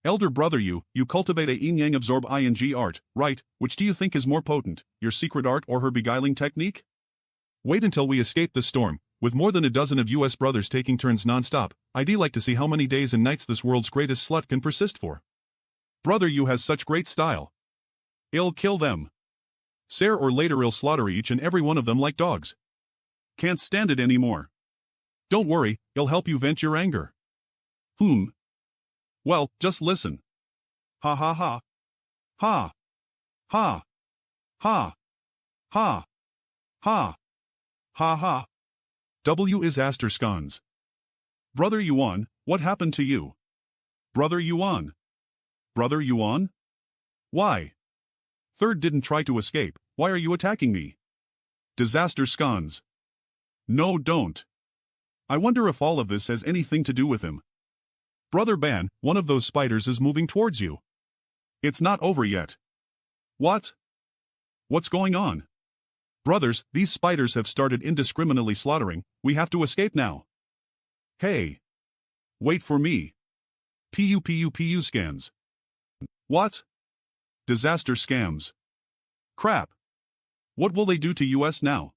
[SPEAKER 1] Elder brother, you cultivate a yin-yang absorb ing art, right? Which do you think is more potent, your secret art or her beguiling technique? Wait until we escape this storm. With more than a dozen of US brothers taking turns non-stop, I'd like to see how many days and nights this world's greatest slut can persist for. Brother, you has such great style. I'll kill them. Sooner or later I'll slaughter each and every one of them like dogs. Can't stand it anymore. Don't worry, I'll help you vent your anger. Well, just listen. Ha ha ha. Ha. Ha. Ha. Ha. Ha. Ha ha. W is Aster Scones. Brother Yuan, what happened to you? Brother Yuan. Brother Yuan? Why? Third didn't try to escape, why are you attacking me? Disaster Scones. No, don't. I wonder if all of this has anything to do with him. Brother Ban, one of those spiders is moving towards you. It's not over yet. What? What's going on? Brothers, these spiders have started indiscriminately slaughtering, we have to escape now. Hey. Wait for me. PU scans. What? Disaster scams. Crap. What will they do to us now?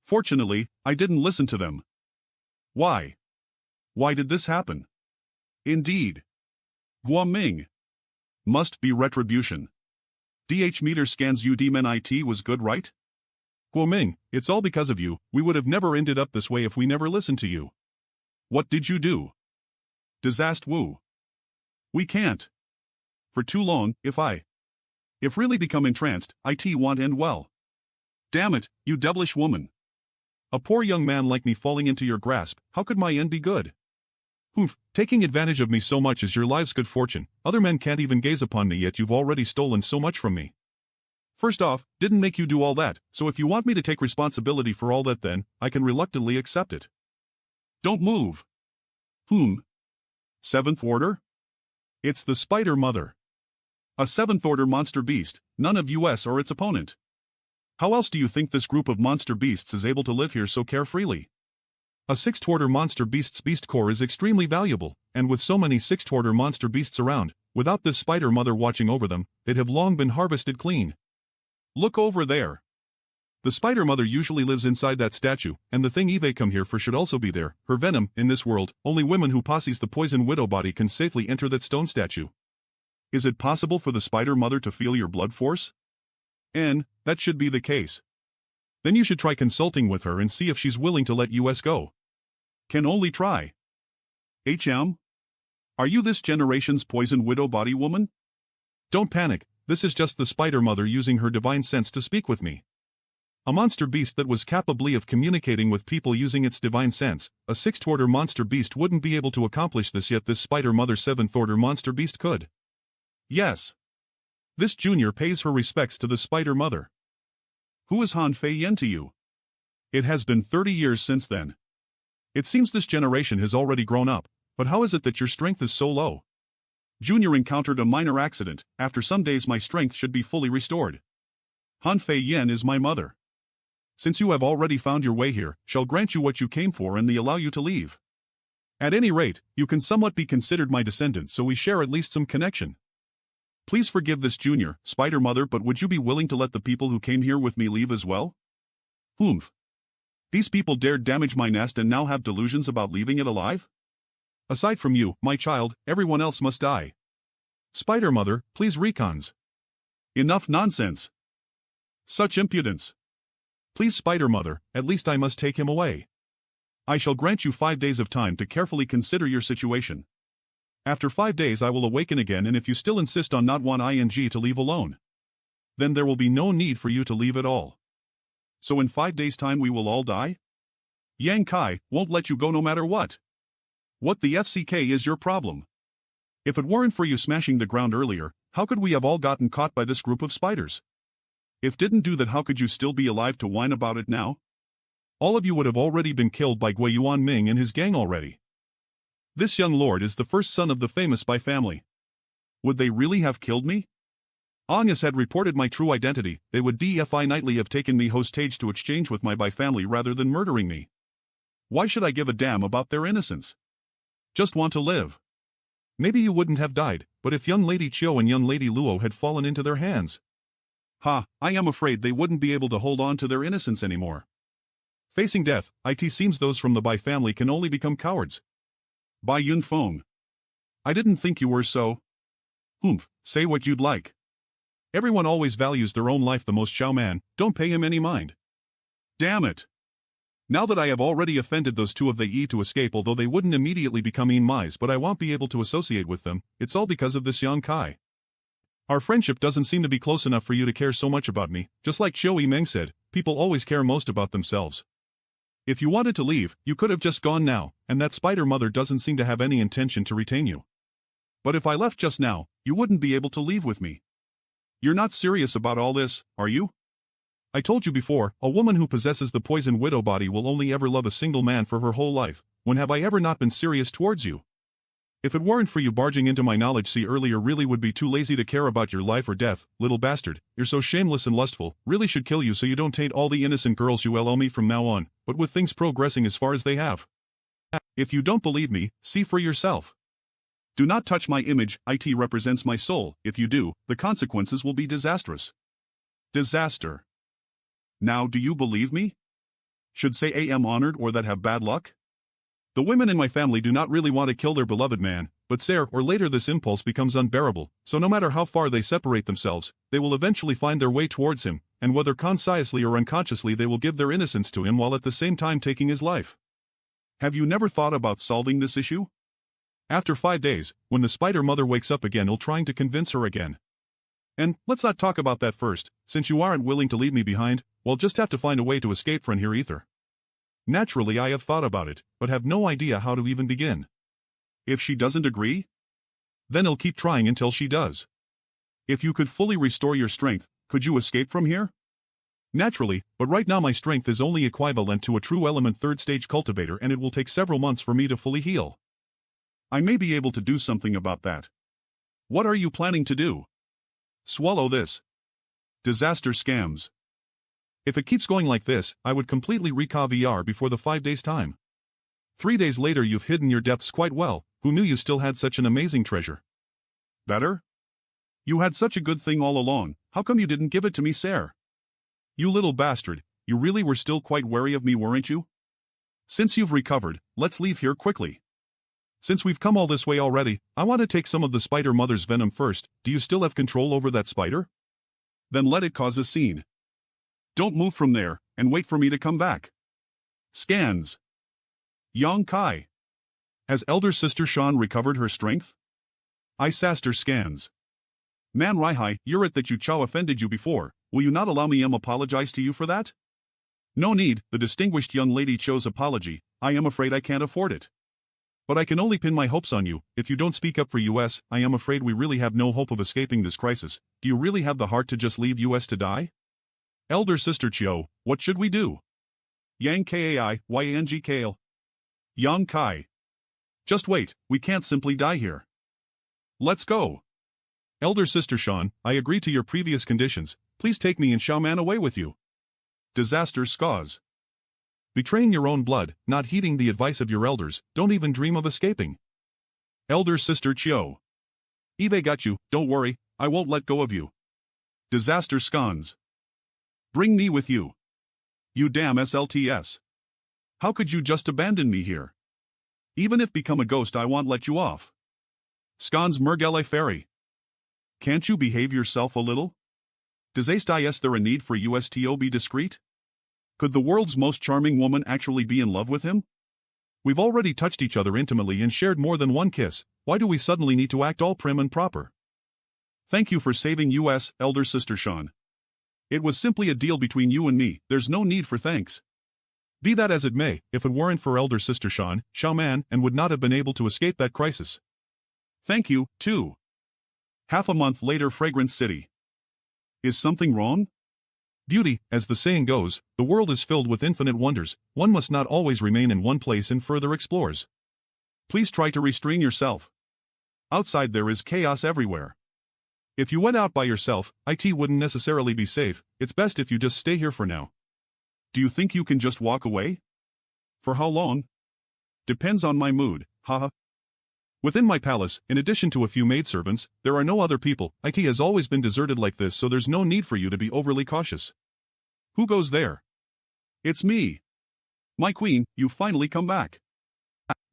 [SPEAKER 1] Fortunately, I didn't listen to them. Why? Why did this happen? Indeed. Guaming. Must be retribution. DH meter scans you demon IT was good, right? Guoming, it's all because of you, we would have never ended up this way if we never listened to you. What did you do? Disaster Wu. We can't. For too long, if really become entranced, IT won't end well. Damn it, you devilish woman. A poor young man like me falling into your grasp, how could my end be good? Taking advantage of me so much is your life's good fortune, other men can't even gaze upon me yet you've already stolen so much from me. First off, didn't make you do all that, so if you want me to take responsibility for all that then, I can reluctantly accept it. Don't move. Seventh Order? It's the Spider Mother. A Seventh Order monster beast, none of US or its opponent. How else do you think this group of monster beasts is able to live here so carefreely? A Sixth Order monster beast's beast core is extremely valuable, and with so many Sixth Order monster beasts around, without this Spider Mother watching over them, they'd have long been harvested clean. Look over there. The Spider Mother usually lives inside that statue, and the thing Eve come here for should also be there. Her venom, in this world, only women who possess the poison widow body can safely enter that stone statue. Is it possible for the Spider Mother to feel your blood force? That should be the case. Then you should try consulting with her and see if she's willing to let us go. Can only try. HM? Are you this generation's poison widow body woman? Don't panic, this is just the Spider Mother using her divine sense to speak with me. A monster beast that was capable of communicating with people using its divine sense. A 6th-order monster beast wouldn't be able to accomplish this, yet this spider mother 7th-order monster beast could. Yes. This junior pays her respects to the spider mother. Who is Han Fei Yen to you? It has been 30 years since then. It seems this generation has already grown up, but how is it that your strength is so low? Junior encountered a minor accident. After some days my strength should be fully restored. Han Fei Yen is my mother. Since you have already found your way here, shall grant you what you came for and allow you to leave. At any rate, you can somewhat be considered my descendant, so we share at least some connection. Please forgive this junior, spider mother, but would you be willing to let the people who came here with me leave as well? Humph. These people dared damage my nest and now have delusions about leaving it alive? Aside from you, my child, everyone else must die. Spider mother, please recons. Enough nonsense. Such impudence. Please spider mother, at least I must take him away. I shall grant you 5 days of time to carefully consider your situation. After 5 days I will awaken again, and if you still insist on not want ing to leave alone, then there will be no need for you to leave at all. So in 5 days' time we will all die? Yang Kai won't let you go no matter what. What the FCK is your problem? If it weren't for you smashing the ground earlier, how could we have all gotten caught by this group of spiders? If didn't do that, how could you still be alive to whine about it now? All of you would have already been killed by Gui Yuan Ming and his gang already. This young lord is the first son of the famous Bai family. Would they really have killed me? Agnes had reported my true identity. They would definitely have taken me hostage to exchange with my Bai family rather than murdering me. Why should I give a damn about their innocence? Just want to live. Maybe you wouldn't have died, but if young lady Chiu and young lady Luo had fallen into their hands. Ha, I am afraid they wouldn't be able to hold on to their innocence anymore. Facing death, it seems those from the Bai family can only become cowards. Bai Yunfeng. I didn't think you were so. Humph, say what you'd like. Everyone always values their own life the most, Xiao Man, don't pay him any mind. Damn it. Now that I have already offended those two of the Yi to escape, although they wouldn't immediately become Mice, but I won't be able to associate with them, it's all because of this Yang Kai. Our friendship doesn't seem to be close enough for you to care so much about me. Just like Xiu Yimeng said, people always care most about themselves. If you wanted to leave, you could have just gone now, and that spider mother doesn't seem to have any intention to retain you. But if I left just now, you wouldn't be able to leave with me. You're not serious about all this, are you? I told you before, a woman who possesses the poison widow body will only ever love a single man for her whole life. When have I ever not been serious towards you? If it weren't for you barging into my knowledge earlier, really would be too lazy to care about your life or death, little bastard. You're so shameless and lustful, really should kill you so you don't taint all the innocent girls you allow me from now on, but with things progressing as far as they have. If you don't believe me, see for yourself. Do not touch my image, it represents my soul. If you do, the consequences will be disastrous. Disaster. Now do you believe me? Should say I am honored or that have bad luck? The women in my family do not really want to kill their beloved man, but sooner or later this impulse becomes unbearable, so no matter how far they separate themselves, they will eventually find their way towards him, and whether consciously or unconsciously they will give their innocence to him while at the same time taking his life. Have you never thought about solving this issue? After 5 days, when the spider mother wakes up again, you'll trying to convince her again. And let's not talk about that first, since you aren't willing to leave me behind, we'll just have to find a way to escape from here ether. Naturally I have thought about it, but have no idea how to even begin. If she doesn't agree? Then I'll keep trying until she does. If you could fully restore your strength, could you escape from here? Naturally, but right now my strength is only equivalent to a true element 3rd stage cultivator, and it will take several months for me to fully heal. I may be able to do something about that. What are you planning to do? Swallow this. Disaster scams. If it keeps going like this, I would completely recover before the 5 days' time. 3 days later you've hidden your depths quite well. Who knew you still had such an amazing treasure? Better? You had such a good thing all along, how come you didn't give it to me, sir? You little bastard, you really were still quite wary of me, weren't you? Since you've recovered, let's leave here quickly. Since we've come all this way already, I want to take some of the spider mother's venom first. Do you still have control over that spider? Then let it cause a scene. Don't move from there, and wait for me to come back. Scans. Yang Kai. Has elder sister Shan recovered her strength? Isaster scans. Man Raihai, you're it that you Chow offended you before, will you not allow me apologize to you for that? No need, the distinguished young lady chose apology. I am afraid I can't afford it. But I can only pin my hopes on you. If you don't speak up for US, I am afraid we really have no hope of escaping this crisis. Do you really have the heart to just leave US to die? Elder Sister Chio, what should we do? Yang Kai, Yang Kale. Yang Kai. Just wait, we can't simply die here. Let's go. Elder Sister Shan, I agree to your previous conditions. Please take me and Shaman away with you. Disaster Scars. Betraying your own blood, not heeding the advice of your elders, don't even dream of escaping. Elder Sister Chio. Eve got you, don't worry, I won't let go of you. Disaster Scons. Bring me with you. You damn SLTS. How could you just abandon me here? Even if become a ghost I won't let you off. Scons Mergele Ferry. Can't you behave yourself a little? Does is there a need for USTO be discreet? Could the world's most charming woman actually be in love with him? We've already touched each other intimately and shared more than one kiss, why do we suddenly need to act all prim and proper? Thank you for saving US, Elder Sister Shan. It was simply a deal between you and me, there's no need for thanks. Be that as it may, if it weren't for Elder Sister Shan, Shaman and would not have been able to escape that crisis. Thank you, too. Half a month later, Fragrance City. Is something wrong? Beauty, as the saying goes, the world is filled with infinite wonders, one must not always remain in one place and further explores. Please try to restrain yourself. Outside there is chaos everywhere. If you went out by yourself, it wouldn't necessarily be safe, it's best if you just stay here for now. Do you think you can just walk away? For how long? Depends on my mood, haha. Within my palace, in addition to a few maidservants, there are no other people, it has always been deserted like this so there's no need for you to be overly cautious. Who goes there? It's me. My queen, you finally come back.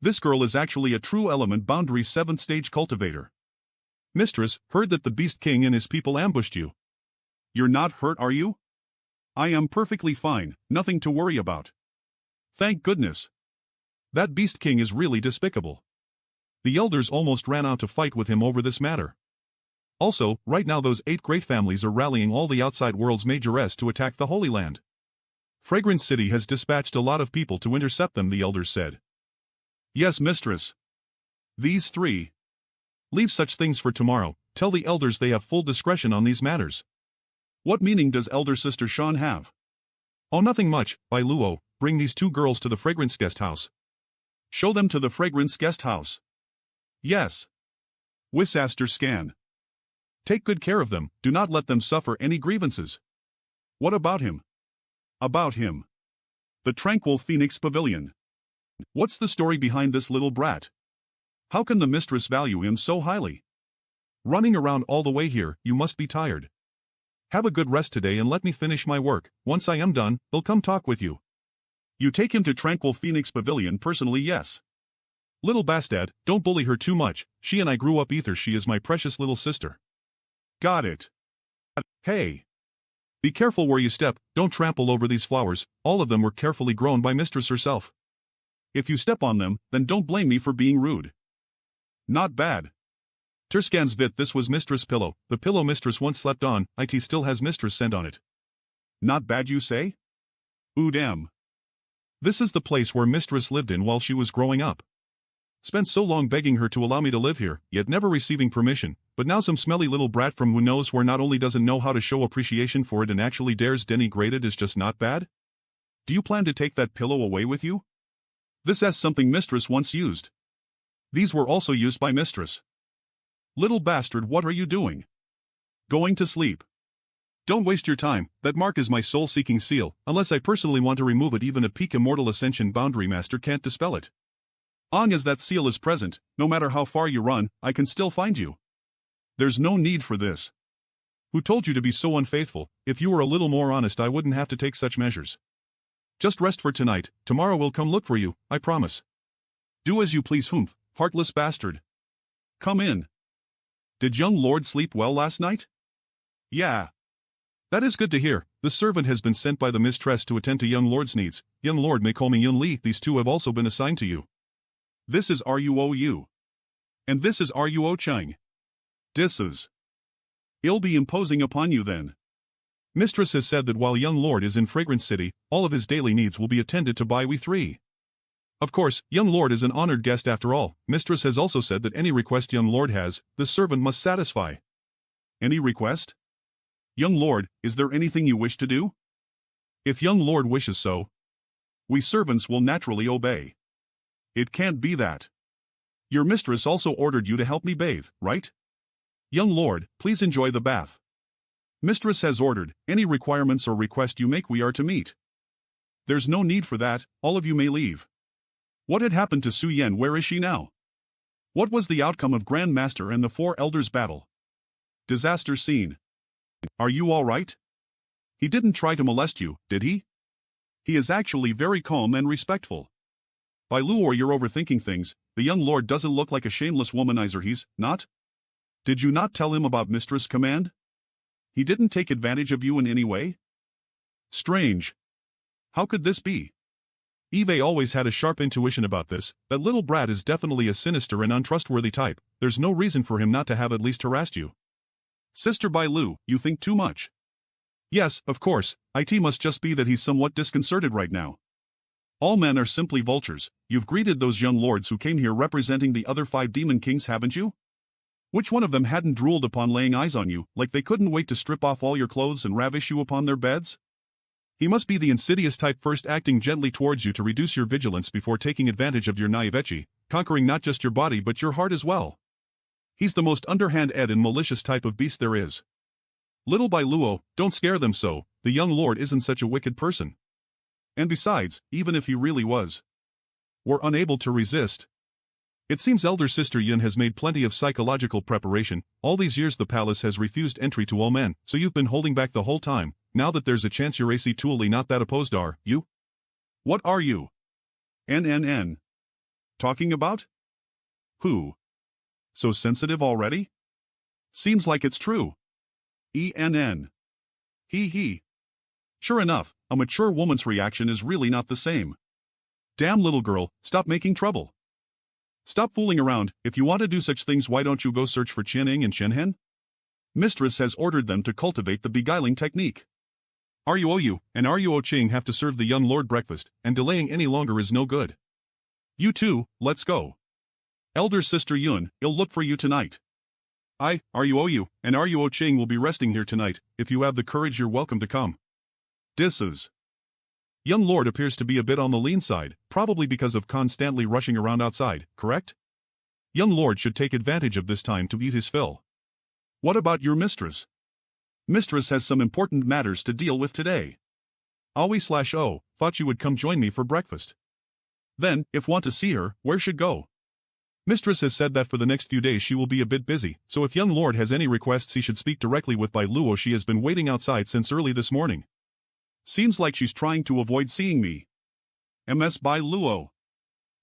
[SPEAKER 1] This girl is actually a true element boundary 7th stage cultivator. Mistress, heard that the Beast King and his people ambushed you. You're not hurt, are you? I am perfectly fine, nothing to worry about. Thank goodness. That Beast King is really despicable. The elders almost ran out to fight with him over this matter. Also, right now those 8 great families are rallying all the outside world's majoress to attack the Holy Land. Fragrance City has dispatched a lot of people to intercept them, the elders said. Yes, mistress. These 3. Leave such things for tomorrow, tell the elders they have full discretion on these matters. What meaning does Elder Sister Shan have? Oh, nothing much, by Luo, bring these 2 girls to the Fragrance Guest House. Show them to the Fragrance Guest House. Yes. Wisaster Scan. Take good care of them, do not let them suffer any grievances. What about him? About him. The Tranquil Phoenix Pavilion. What's the story behind this little brat? How can the mistress value him so highly? Running around all the way here, you must be tired. Have a good rest today and let me finish my work, once I am done, I'll come talk with you. You take him to Tranquil Phoenix Pavilion personally, yes. Little Bastard, don't bully her too much, she and I grew up either, she is my precious little sister. Got it. Hey. Be careful where you step, don't trample over these flowers, all of them were carefully grown by mistress herself. If you step on them, then don't blame me for being rude. Not bad. Terskans Vit, this was mistress pillow, the pillow mistress once slept on, it still has mistress scent on it. Not bad you say? Ooh damn. This is the place where mistress lived in while she was growing up. Spent so long begging her to allow me to live here, yet never receiving permission, but now some smelly little brat from who knows where not only doesn't know how to show appreciation for it and actually dares denigrate it is just not bad? Do you plan to take that pillow away with you? This is something mistress once used. These were also used by mistress. Little bastard, what are you doing? Going to sleep. Don't waste your time, that mark is my soul-seeking seal, unless I personally want to remove it even a peak immortal ascension boundary master can't dispel it. Long as that seal is present, no matter how far you run, I can still find you. There's no need for this. Who told you to be so unfaithful? If you were a little more honest I wouldn't have to take such measures. Just rest for tonight, tomorrow we'll come look for you, I promise. Do as you please, humph, heartless bastard. Come in. Did young lord sleep well last night? Yeah. That is good to hear, the servant has been sent by the mistress to attend to young lord's needs, young lord may call me Yun Li, these 2 have also been assigned to you. This is Ruou. And this is Ruo Chang. Disses. It'll be imposing upon you then. Mistress has said that while young lord is in Fragrance City, all of his daily needs will be attended to by we three. Of course, young lord is an honored guest after all. Mistress has also said that any request young lord has, the servant must satisfy. Any request? Young lord, is there anything you wish to do? If young lord wishes so, we servants will naturally obey. It can't be that. Your mistress also ordered you to help me bathe, right? Young lord, please enjoy the bath. Mistress has ordered, any requirements or request you make we are to meet. There's no need for that, all of you may leave. What had happened to Su Yen? Where is she now? What was the outcome of Grand Master and the four elders' battle? Disaster scene. Are you all right? He didn't try to molest you, did he? He is actually very calm and respectful. By Luor, you're overthinking things. The young lord doesn't look like a shameless womanizer, he's not? Did you not tell him about mistress' command? He didn't take advantage of you in any way? Strange. How could this be? Eve always had a sharp intuition about this. That little brat is definitely a sinister and untrustworthy type. There's no reason for him not to have at least harassed you. Sister Bai Lu, you think too much. Yes, of course, it must just be that he's somewhat disconcerted right now. All men are simply vultures. You've greeted those young lords who came here representing the other 5 demon kings, haven't you? Which one of them hadn't drooled upon laying eyes on you, like they couldn't wait to strip off all your clothes and ravish you upon their beds? He must be the insidious type, first acting gently towards you to reduce your vigilance before taking advantage of your naivete, conquering not just your body but your heart as well. He's the most underhand and malicious type of beast there is. Little by Luo, don't scare them so, the young lord isn't such a wicked person. And besides, even if he really was, we're unable to resist. It seems elder sister Yun has made plenty of psychological preparation. All these years the palace has refused entry to all men, so you've been holding back the whole time. Now that there's a chance you're actually not that opposed, are you? What are you? Talking about? Who? So sensitive already? Seems like it's true. He. Sure enough, a mature woman's reaction is really not the same. Damn little girl, stop making trouble. Stop fooling around. If you want to do such things, why don't you go search for Qianing and Qianhen? Mistress has ordered them to cultivate the beguiling technique. Ruou and Ruo Qing have to serve the young lord breakfast, and delaying any longer is no good. You two, let's go. Elder sister Yun, he'll look for you tonight. Ruou and Ruo Qing will be resting here tonight. If you have the courage, you're welcome to come. Disses. Young lord appears to be a bit on the lean side, probably because of constantly rushing around outside, correct? Young lord should take advantage of this time to eat his fill. What about your mistress? Mistress has some important matters to deal with today. Aoi/Oh, thought you would come join me for breakfast. Then, if want to see her, where should go? Mistress has said that for the next few days she will be a bit busy, so if young lord has any requests he should speak directly with Bai Luo. She has been waiting outside since early this morning. Seems like she's trying to avoid seeing me. Ms. Bai Luo.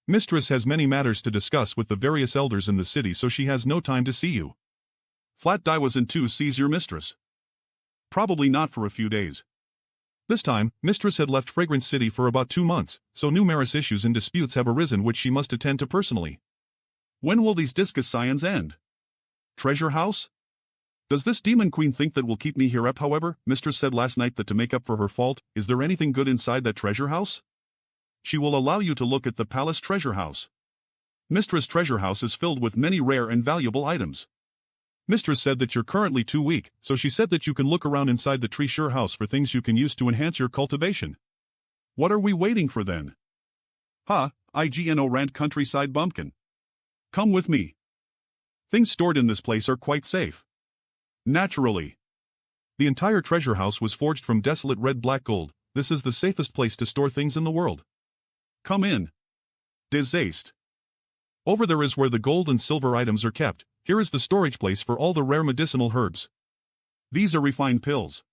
[SPEAKER 1] Mistress has many matters to discuss with the various elders in the city, so she has no time to see you. Flat Die wasn't to sees your mistress. Probably not for a few days. This time, mistress had left Fragrance City for about 2 months, so numerous issues and disputes have arisen which she must attend to personally. When will these discussions end? Treasure house? Does this demon queen think that will keep me here up? However, mistress said last night that to make up for her fault, is there anything good inside that treasure house? She will allow you to look at the palace treasure house. Mistress' treasure house is filled with many rare and valuable items. Mistress said that you're currently too weak, so she said that you can look around inside the tree sure house for things you can use to enhance your cultivation. What are we waiting for then? IGNO Rant Countryside Bumpkin. Come with me. Things stored in this place are quite safe. Naturally. The entire treasure house was forged from desolate red black gold. This is the safest place to store things in the world. Come in. Disaste. Over there is where the gold and silver items are kept. Here is the storage place for all the rare medicinal herbs. These are refined pills.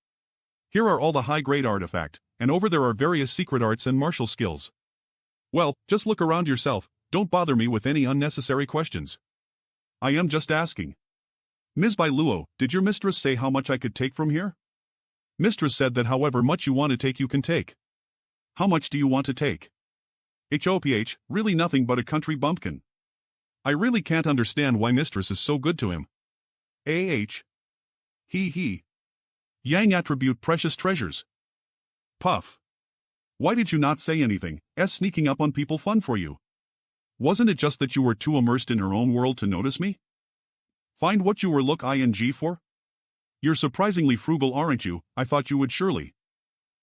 [SPEAKER 1] Here are all the high-grade artifact, and over there are various secret arts and martial skills. Well, just look around yourself, don't bother me with any unnecessary questions. I am just asking. Ms. Bai Luo, did your mistress say how much I could take from here? Mistress said that however much you want to take you can take. How much do you want to take? HOPH, really nothing but a country bumpkin. I really can't understand why mistress is so good to him. He. Yang attribute precious treasures. Puff. Why did you not say anything? Sneaking up on people fun for you? Wasn't it just that you were too immersed in her own world to notice me? Find what you were look ing for? You're surprisingly frugal, aren't you? I thought you would surely.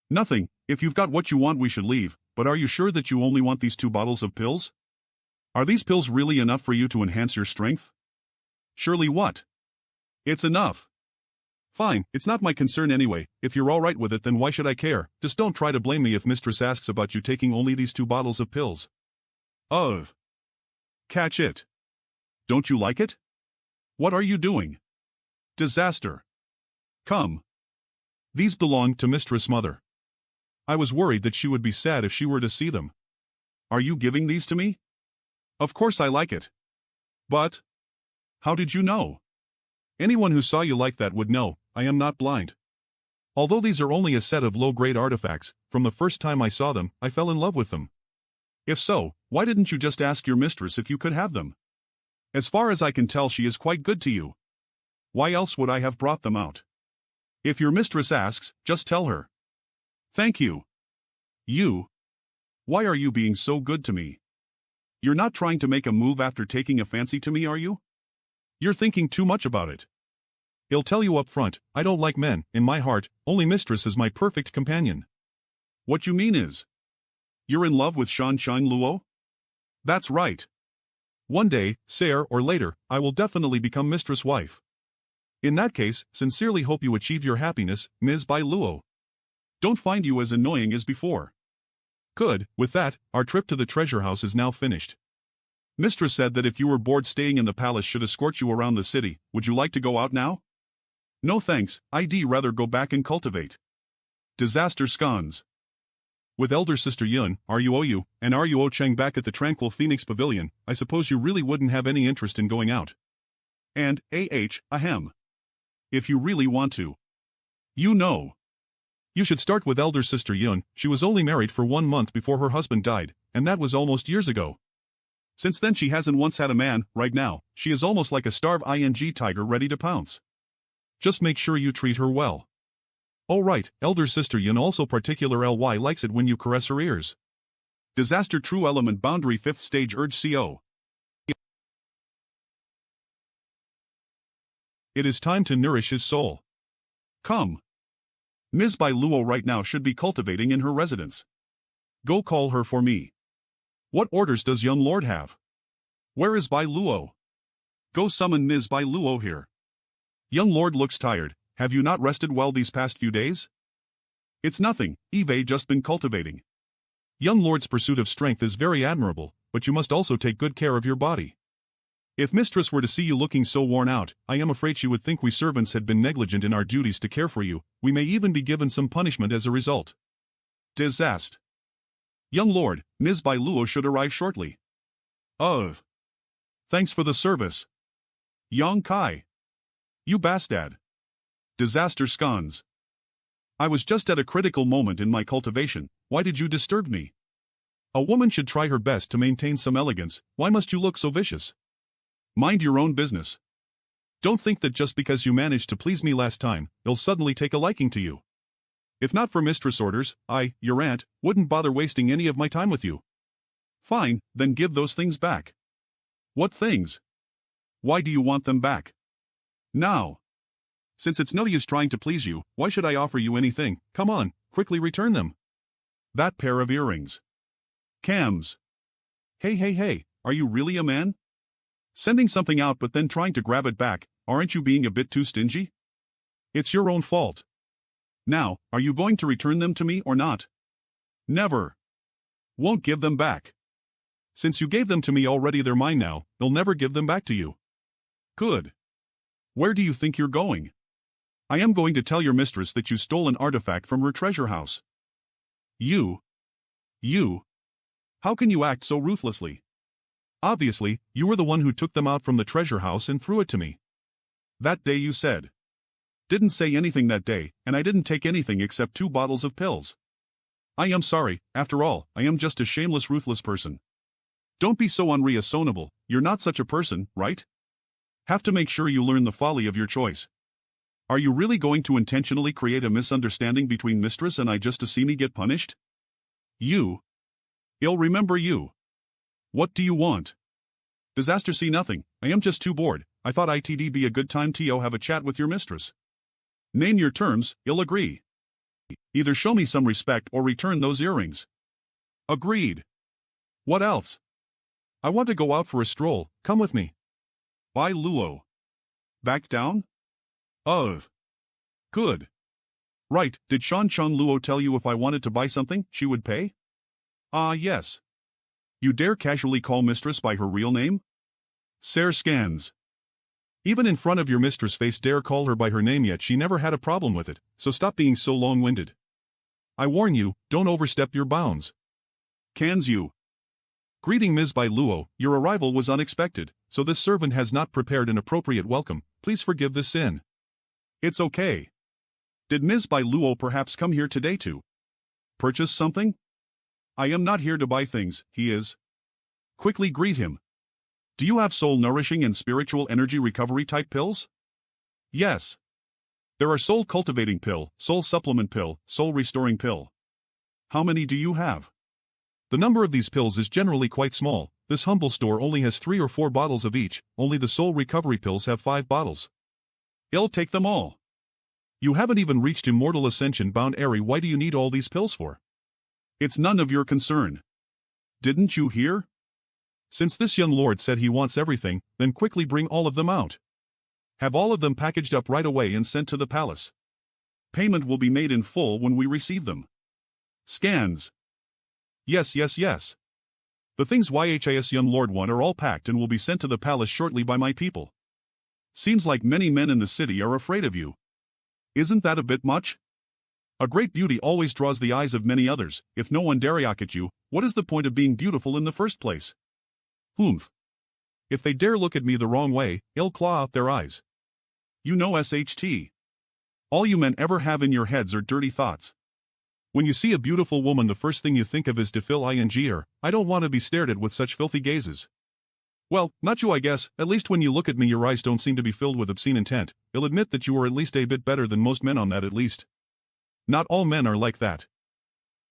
[SPEAKER 1] Nothing, if you've got what you want we should leave, but are you sure that you only want these 2 bottles of pills? Are these pills really enough for you to enhance your strength? Surely what? It's enough. Fine, it's not my concern anyway. If you're alright with it, then why should I care? Just don't try to blame me if mistress asks about you taking only these 2 bottles of pills. Ugh. Catch it. Don't you like it? What are you doing? Disaster. Come. These belong to Mistress Mother. I was worried that she would be sad if she were to see them. Are you giving these to me? Of course I like it. But how did you know? Anyone who saw you like that would know. I am not blind. Although these are only a set of low-grade artifacts, from the first time I saw them, I fell in love with them. If so, why didn't you just ask your mistress if you could have them? As far as I can tell, she is quite good to you. Why else would I have brought them out? If your mistress asks, just tell her. Thank you. You? Why are you being so good to me? You're not trying to make a move after taking a fancy to me, are you? You're thinking too much about it. I'll tell you up front, I don't like men. In my heart, only mistress is my perfect companion. What you mean is, you're in love with Shan Luo? That's right. One day, sooner or later, I will definitely become mistress' wife. In that case, sincerely hope you achieve your happiness, Ms. Bai Luo. Don't find you as annoying as before. Good, with that, our trip to the treasure house is now finished. Mistress said that if you were bored staying in the palace should escort you around the city. Would you like to go out now? No thanks, I'd rather go back and cultivate. Disaster scones. With elder sister Yun, RUOU, and RUO Cheng back at the Tranquil Phoenix Pavilion, I suppose you really wouldn't have any interest in going out. And, ahem. If you really want to. You know. You should start with elder sister Yun. She was only married for 1 month before her husband died, and that was almost years ago. Since then she hasn't once had a man. Right now, she is almost like a starved tiger ready to pounce. Just make sure you treat her well. Oh right, elder sister Yun also particular LY likes it when you caress her ears. Disaster true element boundary 5th stage urge CO. It is time to nourish his soul. Come. Ms. Bai Luo right now should be cultivating in her residence. Go call her for me. What orders does young lord have? Where is Bai Luo? Go summon Ms. Bai Luo here. Young lord looks tired. Have you not rested well these past few days? It's nothing, Eve just been cultivating. Young lord's pursuit of strength is very admirable, but you must also take good care of your body. If mistress were to see you looking so worn out, I am afraid she would think we servants had been negligent in our duties to care for you. We may even be given some punishment as a result. Disaster. Young lord, Ms. Bai Luo should arrive shortly. Thanks for the service. Yang Kai. You bastard. Disaster scones. I was just at a critical moment in my cultivation. Why did you disturb me? A woman should try her best to maintain some elegance. Why must you look so vicious? Mind your own business. Don't think that just because you managed to please me last time, I'll suddenly take a liking to you. If not for mistress orders, I, your aunt, wouldn't bother wasting any of my time with you. Fine, then give those things back. What things? Why do you want them back? Now. Since it's no use trying to please you, why should I offer you anything? Come on, quickly return them. That pair of earrings. Cams. Hey, are you really a man? Sending something out but then trying to grab it back, aren't you being a bit too stingy? It's your own fault. Now, are you going to return them to me or not? Never. Won't give them back. Since you gave them to me already, they're mine now. They'll never give them back to you. Good. Where do you think you're going? I am going to tell your mistress that you stole an artifact from her treasure house. You? How can you act so ruthlessly? Obviously, you were the one who took them out from the treasure house and threw it to me. That day you said. Didn't say anything that day, and I didn't take anything except 2 bottles of pills. I am sorry, after all, I am just a shameless ruthless person. Don't be so unreasonable, you're not such a person, right? Have to make sure you learn the folly of your choice. Are you really going to intentionally create a misunderstanding between mistress and I just to see me get punished? You. I'll remember you. What do you want? Disaster, see nothing, I am just too bored. I thought it'd be a good time to have a chat with your mistress. Name your terms, I'll agree. Either show me some respect or return those earrings. Agreed. What else? I want to go out for a stroll, come with me. By Luo. Back down? Ugh. Good. Right, did Shan Chang Luo tell you if I wanted to buy something, she would pay? Ah, yes. You dare casually call mistress by her real name? Sare scans. Even in front of your mistress face dare call her by her name, yet she never had a problem with it, so stop being so long-winded. I warn you, don't overstep your bounds. Cans you. Greeting Ms. Bai Luo, your arrival was unexpected, so this servant has not prepared an appropriate welcome, please forgive this sin. It's okay. Did Ms. Bai Luo perhaps come here today to purchase something? I am not here to buy things, he is. Quickly greet him. Do you have soul-nourishing and spiritual energy recovery type pills? Yes. There are soul-cultivating pill, soul-supplement pill, soul-restoring pill. How many do you have? The number of these pills is generally quite small. This humble store only has 3 or 4 bottles of each, only the soul recovery pills have 5 bottles. I'll take them all. You haven't even reached immortal ascension bound Eri, why do you need all these pills for? It's none of your concern. Didn't you hear? Since this young lord said he wants everything, then quickly bring all of them out. Have all of them packaged up right away and sent to the palace. Payment will be made in full when we receive them. Scans. Yes. The things YHIS young lord want are all packed and will be sent to the palace shortly by my people. Seems like many men in the city are afraid of you. Isn't that a bit much? A great beauty always draws the eyes of many others. If no one dare look at you, what is the point of being beautiful in the first place? Humph. If they dare look at me the wrong way, I'll claw out their eyes. You know SHT. All you men ever have in your heads are dirty thoughts. When you see a beautiful woman, the first thing you think of is to fill her. I don't want to be stared at with such filthy gazes. Well, not you, I guess. At least when you look at me your eyes don't seem to be filled with obscene intent. I'll admit that you are at least a bit better than most men on that, at least. Not all men are like that.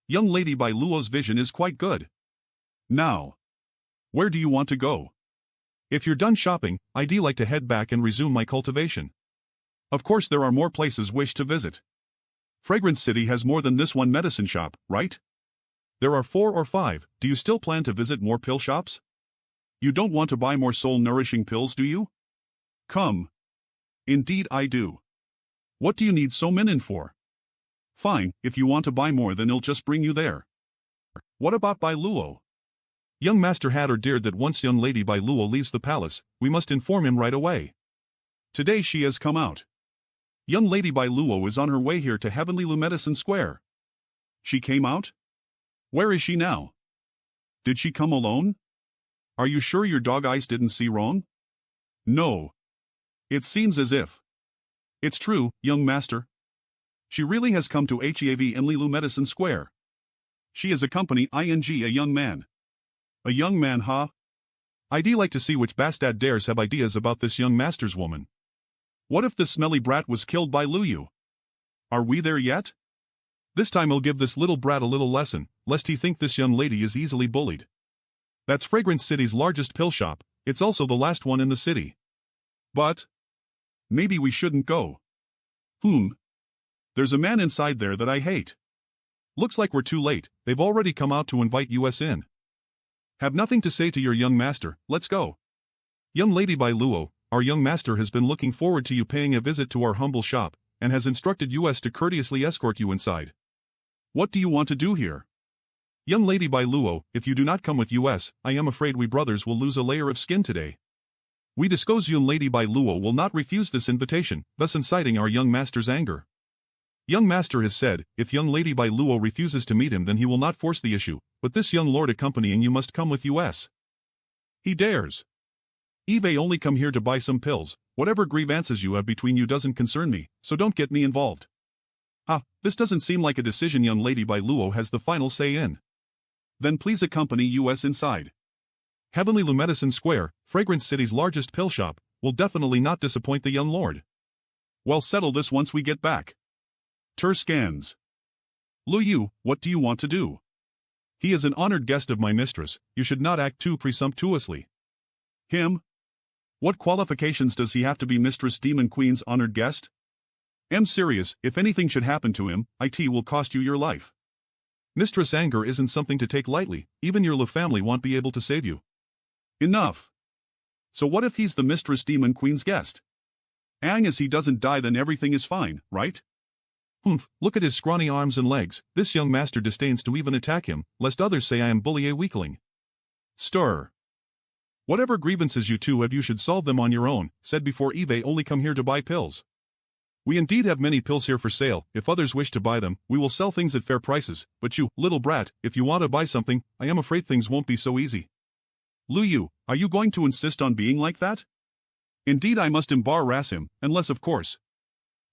[SPEAKER 1] Young lady Bai Luo's vision is quite good. Now. Where do you want to go? If you're done shopping, I'd like to head back and resume my cultivation. Of course there are more places wish to visit. Fragrance City has more than this one medicine shop, right? There are 4 or 5, do you still plan to visit more pill shops? You don't want to buy more soul-nourishing pills, do you? Come. Indeed I do. What do you need so many for? Fine, if you want to buy more then I'll just bring you there. What about Bai Luo? Young Master had ordered that once young lady Bai Luo leaves the palace, we must inform him right away. Today she has come out. Young lady Bai Luo is on her way here to Heavenly Medicine Square. She came out? Where is she now? Did she come alone? Are you sure your dog eyes didn't see wrong? No. It seems as if. It's true, young master. She really has come to HEAV Enlilu Medicine Square. She is accompanied a young man. A young man, huh? I'd like to see which bastard dares have ideas about this young master's woman. What if this smelly brat was killed by Luyu? Are we there yet? This time I'll give this little brat a little lesson, lest he think this young lady is easily bullied. That's Fragrance City's largest pill shop, it's also the last one in the city. But maybe we shouldn't go. There's a man inside there that I hate. Looks like we're too late, they've already come out to invite us in. Have nothing to say to your young master, let's go. Young lady Bai Luo, our young master has been looking forward to you paying a visit to our humble shop, and has instructed us to courteously escort you inside. What do you want to do here? Young lady Bai Luo, if you do not come with us, I am afraid we brothers will lose a layer of skin today. We disclose young lady Bai Luo will not refuse this invitation, thus inciting our young master's anger. Young master has said, if young lady Bai Luo refuses to meet him then he will not force the issue, but this young lord accompanying you must come with us. He dares. Eve only come here to buy some pills, whatever grievances you have between you doesn't concern me, so don't get me involved. This doesn't seem like a decision young lady Bai Luo has the final say in. Then please accompany us inside. Heavenly Medicine Square, Fragrance City's largest pill shop, will definitely not disappoint the young lord. Well, settle this once we get back. Scans. Lu Yu, what do you want to do? He is an honored guest of my mistress, you should not act too presumptuously. Him? What qualifications does he have to be Mistress Demon Queen's honored guest? Am serious, if anything should happen to him, it will cost you your life. Mistress anger isn't something to take lightly, even your Lu family won't be able to save you. Enough. So what if he's the Mistress Demon Queen's guest? As he doesn't die then everything is fine, right? Humph, look at his scrawny arms and legs, this young master disdains to even attack him, lest others say I am bully a weakling. Stir. Whatever grievances you two have you should solve them on your own, said before Eve only come here to buy pills. We indeed have many pills here for sale, if others wish to buy them, we will sell things at fair prices, but you, little brat, if you want to buy something, I am afraid things won't be so easy. Lu Yu, are you going to insist on being like that? Indeed I must embarrass him, unless of course.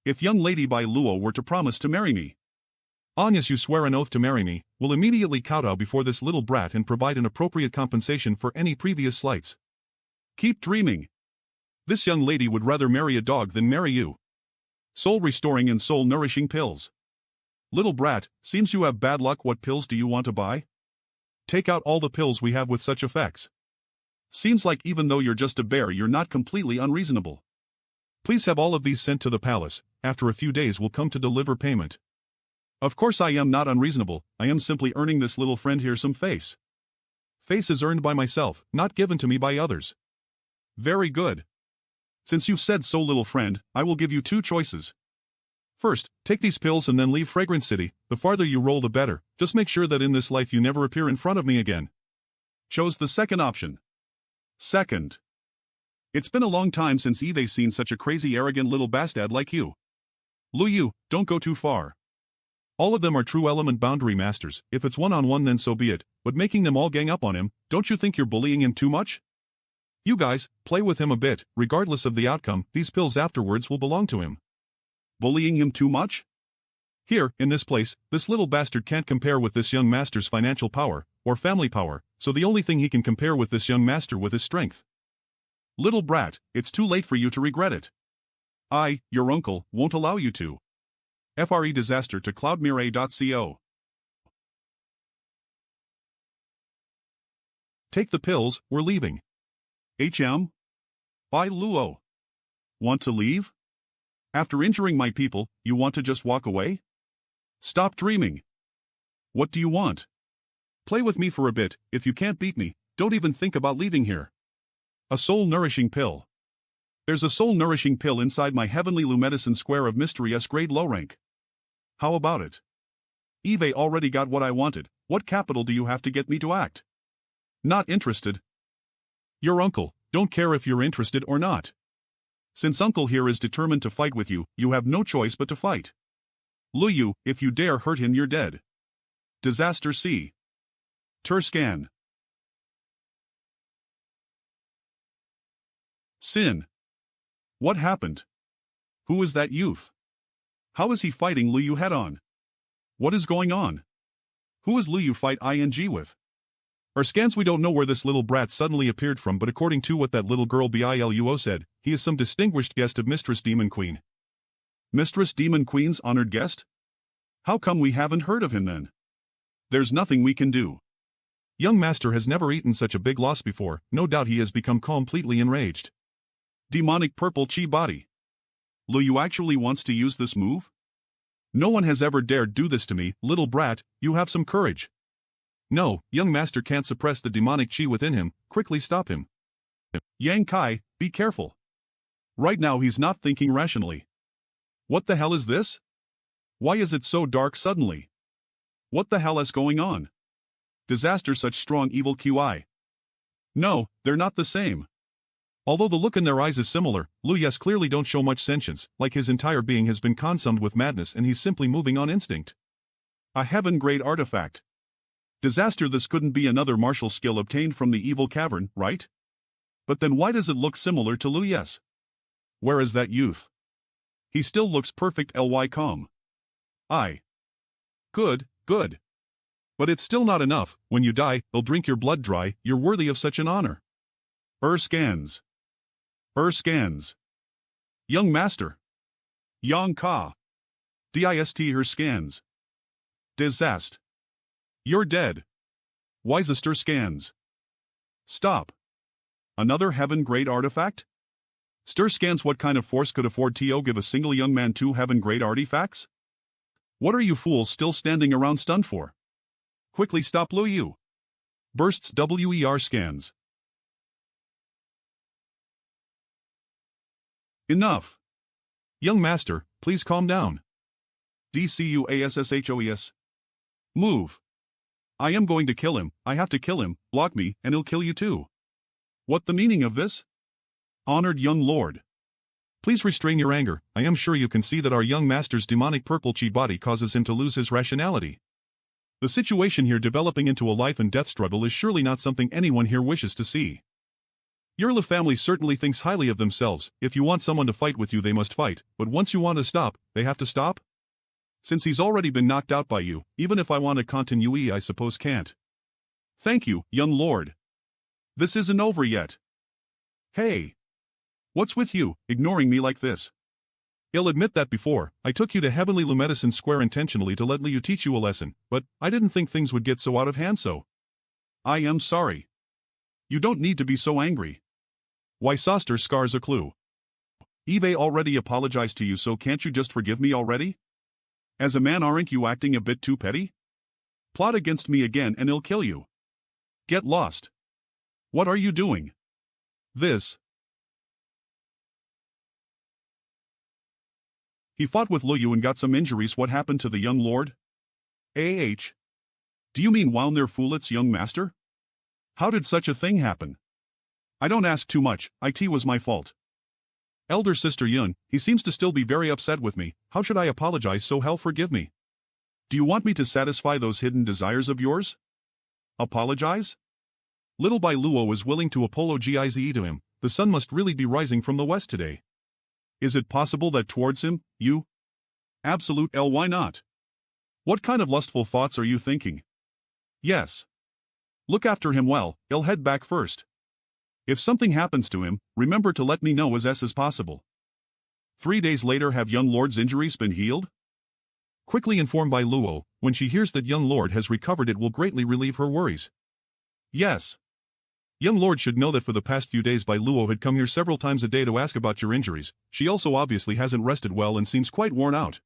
[SPEAKER 1] If young lady Bai Luo were to promise to marry me. As you swear an oath to marry me, will immediately kowtow before this little brat and provide an appropriate compensation for any previous slights. Keep dreaming. This young lady would rather marry a dog than marry you. Soul restoring and soul nourishing pills. Little brat, seems you have bad luck. What pills do you want to buy? Take out all the pills we have with such effects. Seems like even though you're just a bear you're not completely unreasonable. Please have all of these sent to the palace, after a few days we'll come to deliver payment. Of course I am not unreasonable, I am simply earning this little friend here some face. Face is earned by myself, not given to me by others. Very good. Since you've said so little friend, I will give you two choices. First, take these pills and then leave Fragrance City, the farther you roll the better, just make sure that in this life you never appear in front of me again. Chose the second option. Second. It's been a long time since Eve's seen such a crazy arrogant little bastard like you. Lu Yu, don't go too far. All of them are true element boundary masters, if it's one-on-one then so be it, but making them all gang up on him, don't you think you're bullying him too much? You guys, play with him a bit, regardless of the outcome, these pills afterwards will belong to him. Bullying him too much? Here, in this place, this little bastard can't compare with this young master's financial power, or family power, so the only thing he can compare with this young master with is strength. Little brat, it's too late for you to regret it. I, your uncle, won't allow you to. FRE disaster to cloudmirror.co. Take the pills, we're leaving. HM? Bai Luo. Want to leave? After injuring my people, you want to just walk away? Stop dreaming. What do you want? Play with me for a bit, if you can't beat me, don't even think about leaving here. A soul-nourishing pill. There's a soul-nourishing pill inside my Heavenly Lu Medicine Square of Mystery S grade low rank. How about it? Eve already got what I wanted, what capital do you have to get me to act? Not interested. Your uncle, don't care if you're interested or not. Since uncle here is determined to fight with you, you have no choice but to fight. Lu Yu, if you dare hurt him you're dead. Disaster C. Scan. Sin. What happened? Who is that youth? How is he fighting Lu Yu head-on? What is going on? Who is Lu Yu fight ing with? Scans, we don't know where this little brat suddenly appeared from, but according to what that little girl Biluo said, he is some distinguished guest of Mistress Demon Queen. Mistress Demon Queen's honored guest? How come we haven't heard of him then? There's nothing we can do. Young master has never eaten such a big loss before, no doubt he has become completely enraged. Demonic purple chi body. Lu Yu actually wants to use this move? No one has ever dared do this to me, little brat, you have some courage. No, young master can't suppress the demonic chi within him, quickly stop him. Yang Kai, be careful. Right now he's not thinking rationally. What the hell is this? Why is it so dark suddenly? What the hell is going on? Disaster, such strong evil QI. No, they're not the same. Although the look in their eyes is similar, Lu Yes clearly don't show much sentience, like his entire being has been consumed with madness and he's simply moving on instinct. A heaven-grade artifact. Disaster, this couldn't be another martial skill obtained from the evil cavern, right? But then why does it look similar to Lu Yes? Where is that youth? He still looks perfect ly calm. Good, good. But it's still not enough, when you die, they'll drink your blood dry, you're worthy of such an honor. Scans. Scans. Young master. Yang Ka. Dist her scans. Desast. You're dead. Wisester scans. Stop. Another heaven-grade artifact? Stir scans. What kind of force could afford to give a single young man 2 heaven-grade artifacts? What are you fools still standing around stunned for? Quickly stop Lu Yu. Bursts WER scans. Enough. Young master, please calm down. DCUASSHOES. Move. I am going to kill him, I have to kill him, block me, and he'll kill you too. What the meaning of this? Honored young lord. Please restrain your anger. I am sure you can see that our young master's demonic purple chi body causes him to lose his rationality. The situation here developing into a life and death struggle is surely not something anyone here wishes to see. Your La family certainly thinks highly of themselves. If you want someone to fight with you, they must fight, but once you want to stop, they have to stop? Since he's already been knocked out by you, even if I want to continue, I suppose can't. Thank you, young lord. This isn't over yet. Hey. What's with you, ignoring me like this? I'll admit that before, I took you to Heavenly Lumedicine Square intentionally to let Liu teach you a lesson, but I didn't think things would get so out of hand so. I am sorry. You don't need to be so angry. Why Soster scars a clue. Eve already apologized to you, so can't you just forgive me already? As a man, aren't you acting a bit too petty? Plot against me again and I'll kill you. Get lost. What are you doing? This. He fought with Lu Yu and got some injuries. What happened to the young lord? Do you mean wound their foolets, young master? How did such a thing happen? I don't ask too much, it was my fault. Elder sister Yun, he seems to still be very upset with me. How should I apologize so hell forgive me? Do you want me to satisfy those hidden desires of yours? Apologize? Little by Luo is willing to apologize to him. The sun must really be rising from the west today. Is it possible that towards him, you? Absolute L, why not? What kind of lustful thoughts are you thinking? Yes. Look after him well, I'll head back first. If something happens to him, remember to let me know as possible. 3 days later, have young lord's injuries been healed? Quickly informed by Luo, when she hears that young lord has recovered, it will greatly relieve her worries. Yes. Young lord should know that for the past few days Bai Luo had come here several times a day to ask about your injuries. She also obviously hasn't rested well and seems quite worn out.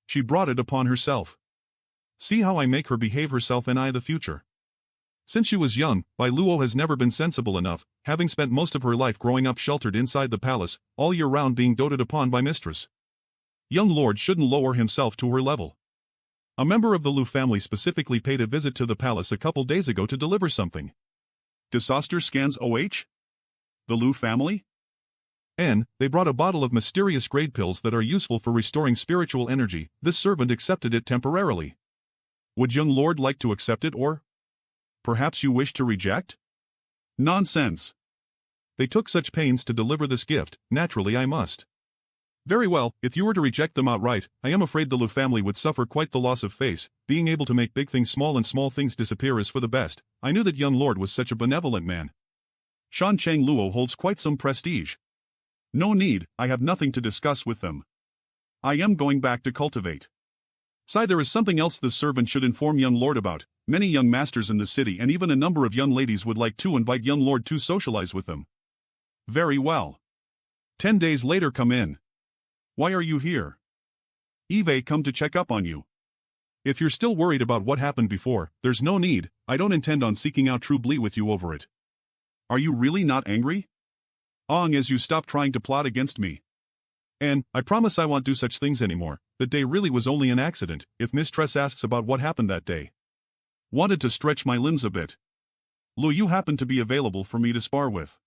[SPEAKER 1] She brought it upon herself. See how I make her behave herself in the future. Since she was young, Bai Luo has never been sensible enough, having spent most of her life growing up sheltered inside the palace, all year round being doted upon by mistress. Young lord shouldn't lower himself to her level. A member of the Lu family specifically paid a visit to the palace a couple days ago to deliver something. Disaster scans OH? The Lu family? They brought a bottle of mysterious grade pills that are useful for restoring spiritual energy. This servant accepted it temporarily. Would young lord like to accept it, or perhaps you wish to reject? Nonsense. They took such pains to deliver this gift, naturally I must. Very well, if you were to reject them outright, I am afraid the Lu family would suffer quite the loss of face. Being able to make big things small and small things disappear is for the best. I knew that young lord was such a benevolent man. Shan Cheng Luo holds quite some prestige. No need, I have nothing to discuss with them. I am going back to cultivate. Sai, there is something else this servant should inform young lord about. Many young masters in the city and even a number of young ladies would like to invite young lord to socialize with them. Very well. 10 days later, come in. Why are you here? Eve come to check up on you. If you're still worried about what happened before, there's no need. I don't intend on seeking out true bleat with you over it. Are you really not angry? As you stop trying to plot against me. And I promise I won't do such things anymore. The day really was only an accident. If mistress asks about what happened that day. Wanted to stretch my limbs a bit. Lu, you happen to be available for me to spar with.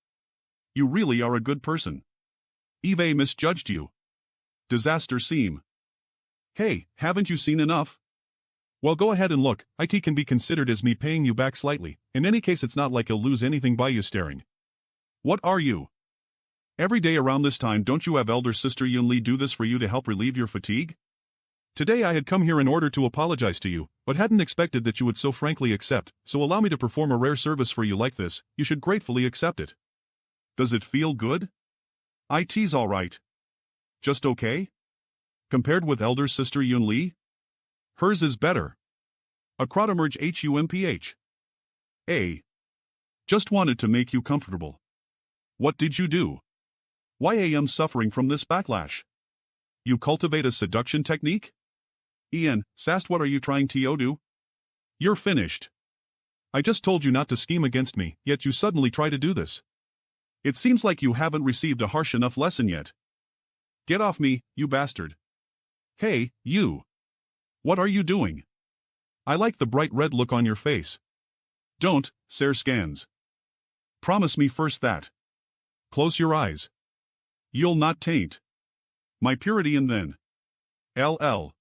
[SPEAKER 1] You really are a good person. Eve misjudged you. Disaster seem. Hey, haven't you seen enough? Well, go ahead and look. It can be considered as me paying you back slightly. In any case, it's not like you'll lose anything by you staring. What are you? Every day around this time, don't you have elder sister Yun Li do this for you to help relieve your fatigue? Today I had come here in order to apologize to you, but hadn't expected that you would so frankly accept, so allow me to perform a rare service for you like this. You should gratefully accept it. Does it feel good? It's alright. Just okay? Compared with elder sister Yun Li? Hers is better. Acrotomerge HUMPH. A. Just wanted to make you comfortable. What did you do? Why am suffering from this backlash? You cultivate a seduction technique? Ian, Sast, what are you trying to do? You're finished. I just told you not to scheme against me, yet you suddenly try to do this. It seems like you haven't received a harsh enough lesson yet. Get off me, you bastard. Hey, you. What are you doing? I like the bright red look on your face. Don't, Sir Scans. Promise me first that. Close your eyes. You'll not taint my purity and then. LL.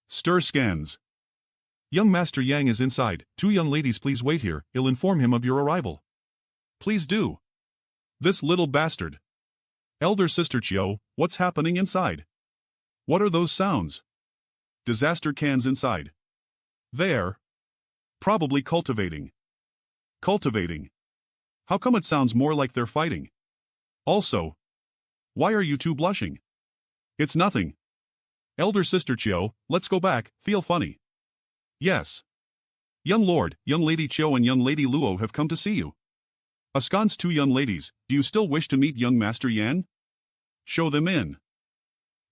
[SPEAKER 1] Stir Scans. Young Master Yang is inside. 2 young ladies, please wait here. I'll inform him of your arrival. Please do. This little bastard. Elder Sister Chio, what's happening inside? What are those sounds? Disaster cans inside. There. Probably cultivating. Cultivating. How come it sounds more like they're fighting? Also, why are you two blushing? It's nothing. Elder Sister Chio, let's go back, feel funny. Yes. Young Lord, Young Lady Chio and Young Lady Luo have come to see you. Askance 2 young ladies, do you still wish to meet young Master Yan? Show them in.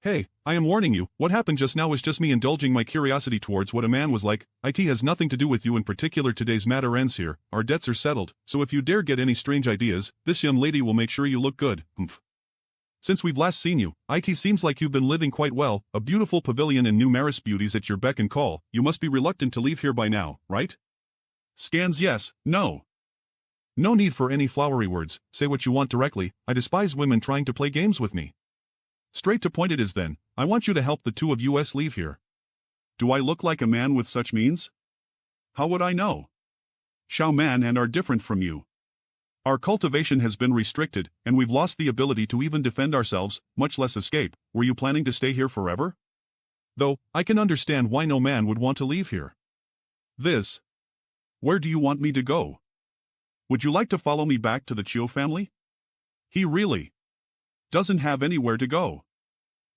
[SPEAKER 1] Hey, I am warning you, what happened just now was just me indulging my curiosity towards what a man was like. It has nothing to do with you in particular. Today's matter ends here, our debts are settled, so if you dare get any strange ideas, this young lady will make sure you look good. Since we've last seen you, it seems like you've been living quite well, a beautiful pavilion and numerous beauties at your beck and call. You must be reluctant to leave here by now, right? Scans yes, no. No need for any flowery words, say what you want directly. I despise women trying to play games with me. Straight to point it is then, I want you to help the 2 of us leave here. Do I look like a man with such means? How would I know? Xiao Man and are different from you. Our cultivation has been restricted, and we've lost the ability to even defend ourselves, much less escape. Were you planning to stay here forever? Though, I can understand why no man would want to leave here. This. Where do you want me to go? Would you like to follow me back to the Chio family? He really doesn't have anywhere to go.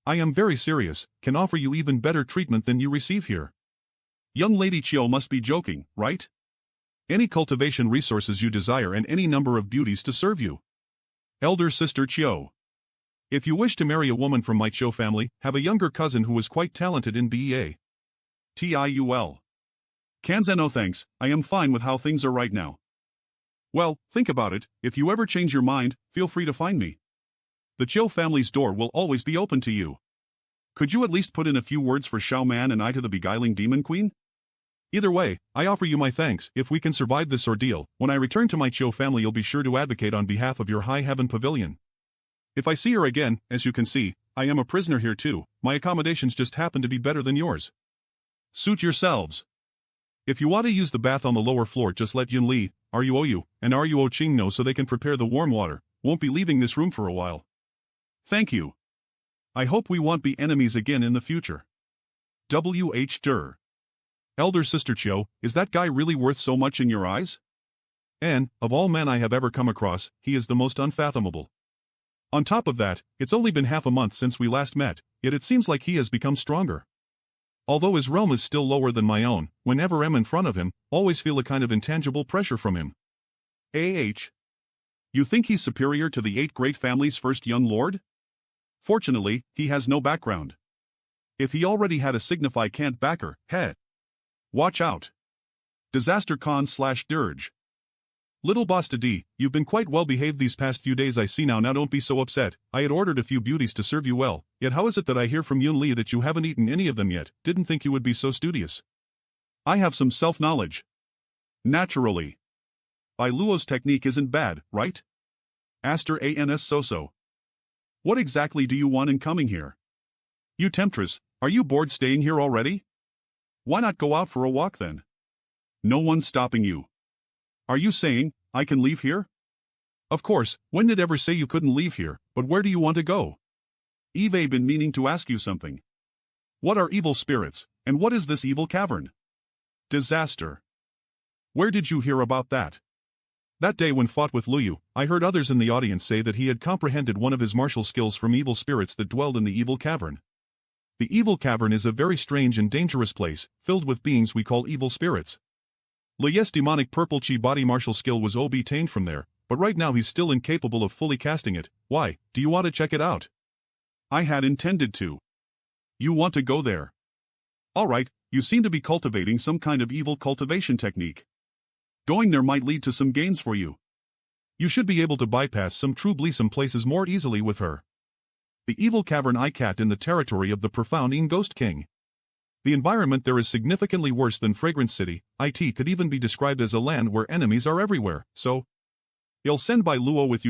[SPEAKER 1] I am very serious, can offer you even better treatment than you receive here. Young Lady Chio must be joking, right? Any cultivation resources you desire and any number of beauties to serve you. Elder Sister Chio. If you wish to marry a woman from my Chio family, have a younger cousin who is quite talented in BEA. TIUL. Kanzeno thanks, I am fine with how things are right now. Well, think about it, if you ever change your mind, feel free to find me. The Chio family's door will always be open to you. Could you at least put in a few words for Xiao Man and I to the beguiling demon queen? Either way, I offer you my thanks. If we can survive this ordeal, when I return to my Chio family you'll be sure to advocate on behalf of your high heaven pavilion. If I see her again, as you can see, I am a prisoner here too, my accommodations just happen to be better than yours. Suit yourselves. If you want to use the bath on the lower floor just let Yun Li, Ruou, and Ruo Ching know so they can prepare the warm water, won't be leaving this room for a while. Thank you. I hope we won't be enemies again in the future. W.H. Durr. Elder Sister Chio, is that guy really worth so much in your eyes? And, of all men I have ever come across, he is the most unfathomable. On top of that, it's only been half a month since we last met, yet it seems like he has become stronger. Although his realm is still lower than my own, whenever I'm in front of him, always feel a kind of intangible pressure from him. A.H. You think he's superior to the 8 great families' first young lord? Fortunately, he has no background. If he already had a signify can't backer, heh. Watch out. Disaster Con/Dirge. Little Basta D, you've been quite well behaved these past few days I see now don't be so upset, I had ordered a few beauties to serve you well, yet how is it that I hear from Yun Li that you haven't eaten any of them yet, didn't think you would be so studious. I have some self-knowledge. Naturally. Bai Luo's technique isn't bad, right? Aster Ans So-So. What exactly do you want in coming here? You temptress, are you bored staying here already? Why not go out for a walk then? No one's stopping you. Are you saying, I can leave here? Of course, when did ever say you couldn't leave here, but where do you want to go? Eve been meaning to ask you something. What are evil spirits, and what is this evil cavern? Disaster. Where did you hear about that? That day when fought with Luyu, I heard others in the audience say that he had comprehended one of his martial skills from evil spirits that dwelled in the evil cavern. The evil cavern is a very strange and dangerous place, filled with beings we call evil spirits. Yes, demonic purple chi body martial skill was obtained from there, but right now he's still incapable of fully casting it. Why, do you want to check it out? I had intended to. You want to go there? Alright, you seem to be cultivating some kind of evil cultivation technique. Going there might lead to some gains for you. You should be able to bypass some troublesome places more easily with her. The evil cavern ICAT in the territory of the profound Ghost King. The environment there is significantly worse than Fragrance City. It could even be described as a land where enemies are everywhere, so I'll send by Luo with you